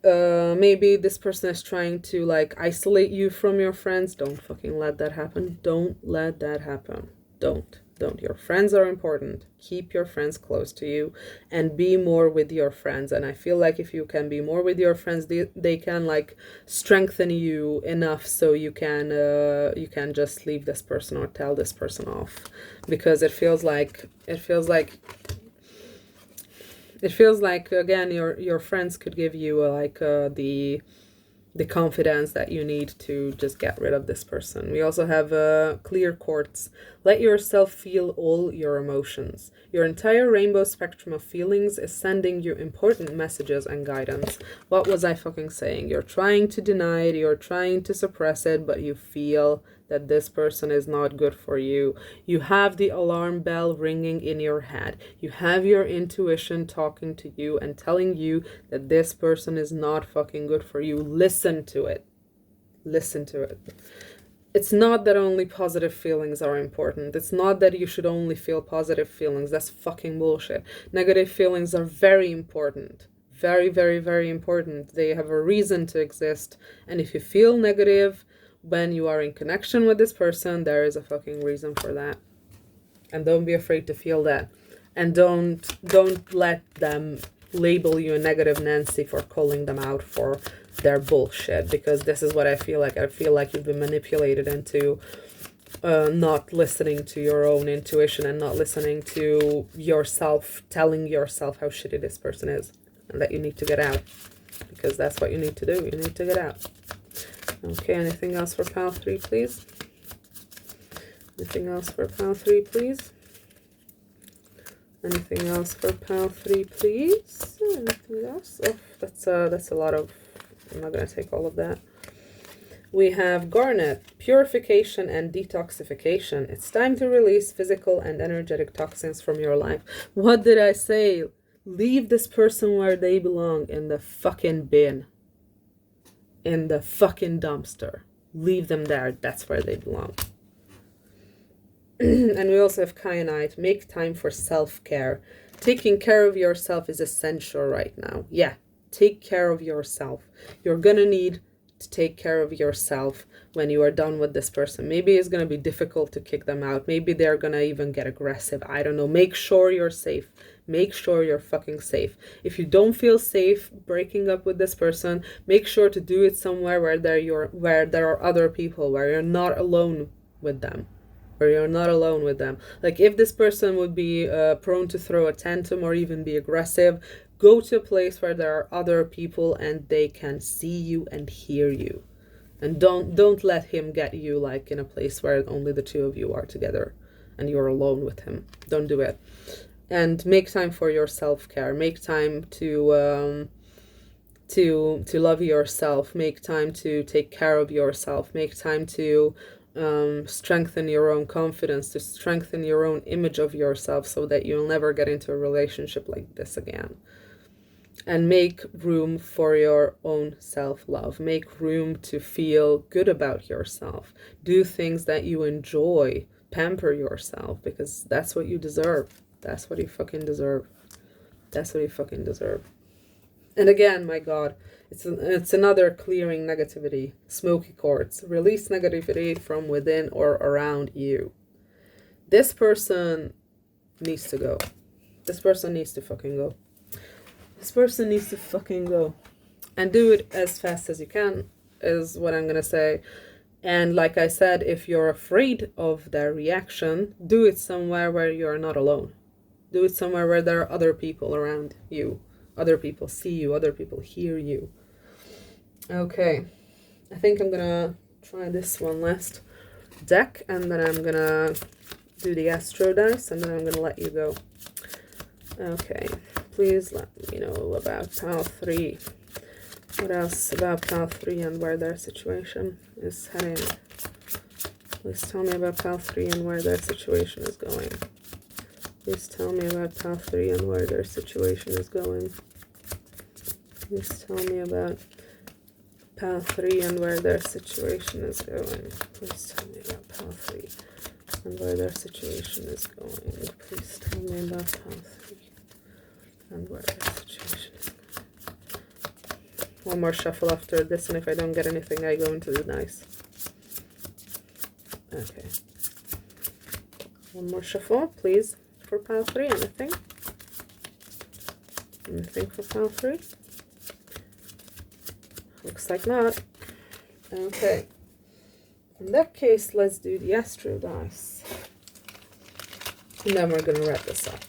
Maybe this person is trying to like isolate you from your friends. Don't fucking let that happen. Don't let that happen. Don't. Your friends are important. Keep your friends close to you and be more with your friends. And I feel like if you can be more with your friends, they can like strengthen you enough so you can just leave this person or tell this person off, because it feels like again your friends could give you the confidence that you need to just get rid of this person. We also have clear quartz. Let yourself feel all your emotions. Your entire rainbow spectrum of feelings is sending you important messages and guidance. What was I fucking saying? You're trying to deny it, you're trying to suppress it, but you feel that this person is not good for you. You have the alarm bell ringing in your head. You have your intuition talking to you and telling you that this person is not fucking good for you. Listen to it. Listen to it. It's not that only positive feelings are important. It's not that you should only feel positive feelings. That's fucking bullshit. Negative feelings are very important. Very, very, very important. They have a reason to exist. And if you feel negative when you are in connection with this person, there is a fucking reason for that. And don't be afraid to feel that. And don't let them label you a negative Nancy for calling them out for their bullshit, because this is what I feel like. I feel like you've been manipulated into not listening to your own intuition and not listening to yourself, telling yourself how shitty this person is and that you need to get out, because that's what you need to do. You need to get out. Okay, anything else for pile 3, please? Anything else for pile 3, please? Anything else for pile 3, please? Anything else? Oh, that's a lot of... I'm not going to take all of that. We have garnet, purification and detoxification. It's time to release physical and energetic toxins from your life. What did I say? Leave this person where they belong, in the fucking bin. In the fucking dumpster. Leave them there. That's where they belong. And we also have kyanite. Make time for self-care. Taking care of yourself is essential right now. Yeah, take care of yourself. You're gonna need to take care of yourself when you are done with this person. Maybe it's gonna be difficult to kick them out. Maybe they're gonna even get aggressive. I don't know. Make sure you're safe. Make sure you're fucking safe. If you don't feel safe breaking up with this person, make sure to do it somewhere where there are other people, where you're not alone with them. Like if this person would be prone to throw a tantrum or even be aggressive, go to a place where there are other people and they can see you and hear you. And don't let him get you like in a place where only the two of you are together and you're alone with him. Don't do it. And make time for your self-care. Make time to love yourself. Make time to take care of yourself. Make time to strengthen your own confidence, to strengthen your own image of yourself, so that you'll never get into a relationship like this again. And make room for your own self-love. Make room to feel good about yourself. Do things that you enjoy. Pamper yourself, because that's what you deserve. That's what you fucking deserve. That's what you fucking deserve. And again, my God, it's another clearing negativity. Smoky quartz. Release negativity from within or around you. This person needs to go. This person needs to fucking go. This person needs to fucking go. And do it as fast as you can, is what I'm gonna say. And like I said, if you're afraid of their reaction, do it somewhere where you're not alone. Do it somewhere where there are other people around you. Other people see you, other people hear you. Okay, I think I'm gonna try this one last deck, and then I'm gonna do the Astro dice, and then I'm gonna let you go. Okay, please let me know about pile 3. What else about pile 3 and where their situation is heading? Please tell me about pile 3 and where their situation is going. Please tell me about pile 3 and where their situation is going. Please tell me about pile 3 and where their situation is going. Please tell me about pile 3 and where their situation is going. Please tell me about pile 3 and where their situation is going. One more shuffle after this, and if I don't get anything, I go into the dice. Okay. One more shuffle, please, for pile 3. Anything? Anything for pile 3? Looks like not. Okay. In that case, let's do the Astro dice. And then we're going to wrap this up.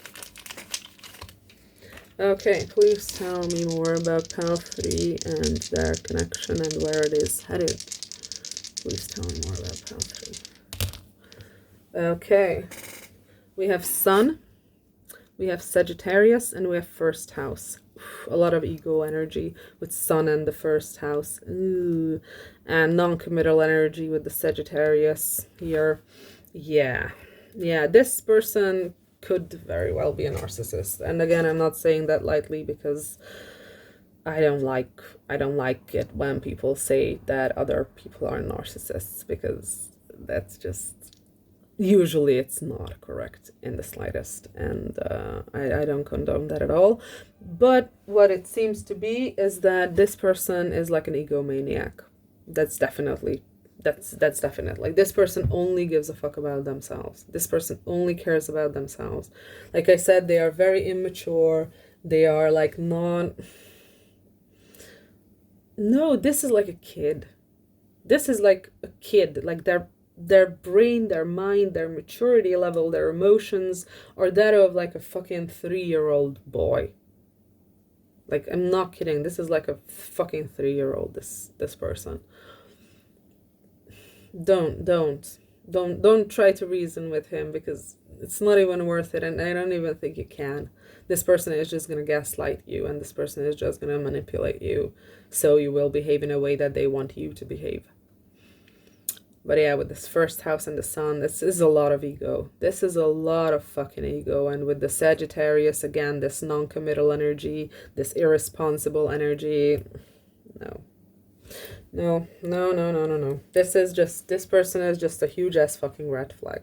Okay, please tell me more about pile 3 and their connection and where it is headed. Please tell me more about pile 3. Okay. We have Sun, we have Sagittarius, and we have first house. A lot of ego energy with Sun and the first house. Ooh. And non-committal energy with the Sagittarius here. Yeah, this person could very well be a narcissist. And again, I'm not saying that lightly, because I don't like it when people say that other people are narcissists, because that's just, usually it's not correct in the slightest, and I don't condone that at all. But what it seems to be is that this person is like an egomaniac. That's definitely, this person only gives a fuck about themselves. This person only cares about themselves. Like I said, they are very immature. They are like no, this is like a kid. This is like a kid. Like their brain, their mind, their maturity level, their emotions are that of like a fucking 3-year-old boy. Like, I'm not kidding. This is like a fucking 3-year-old, this person. Don't try to reason with him, because it's not even worth it, and I don't even think you can. This person is just gonna gaslight you, and this person is just gonna manipulate you, so you will behave in a way that they want you to behave. But yeah, with this first house and the Sun, this is a lot of ego. This is a lot of fucking ego. And with the Sagittarius, again, this non-committal energy, this irresponsible energy. No. This person is just a huge ass fucking red flag.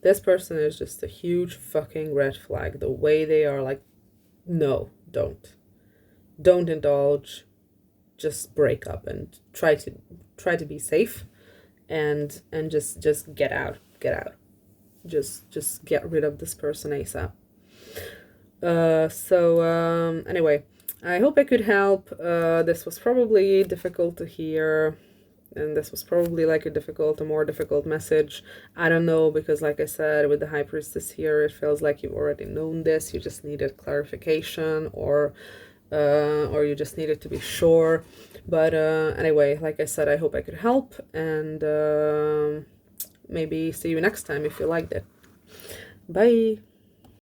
This person is just a huge fucking red flag. The way they are, like, no, don't indulge. Just break up and try to be safe. And just get out. Just get rid of this person ASAP. Anyway, I hope I could help. This was probably difficult to hear, and this was probably like a more difficult message. I don't know, because like I said, with the High Priestess here, it feels like you've already known this. You just needed clarification, or you just needed to be sure. But anyway, like I said, I hope I could help, and maybe see you next time if you liked it. Bye.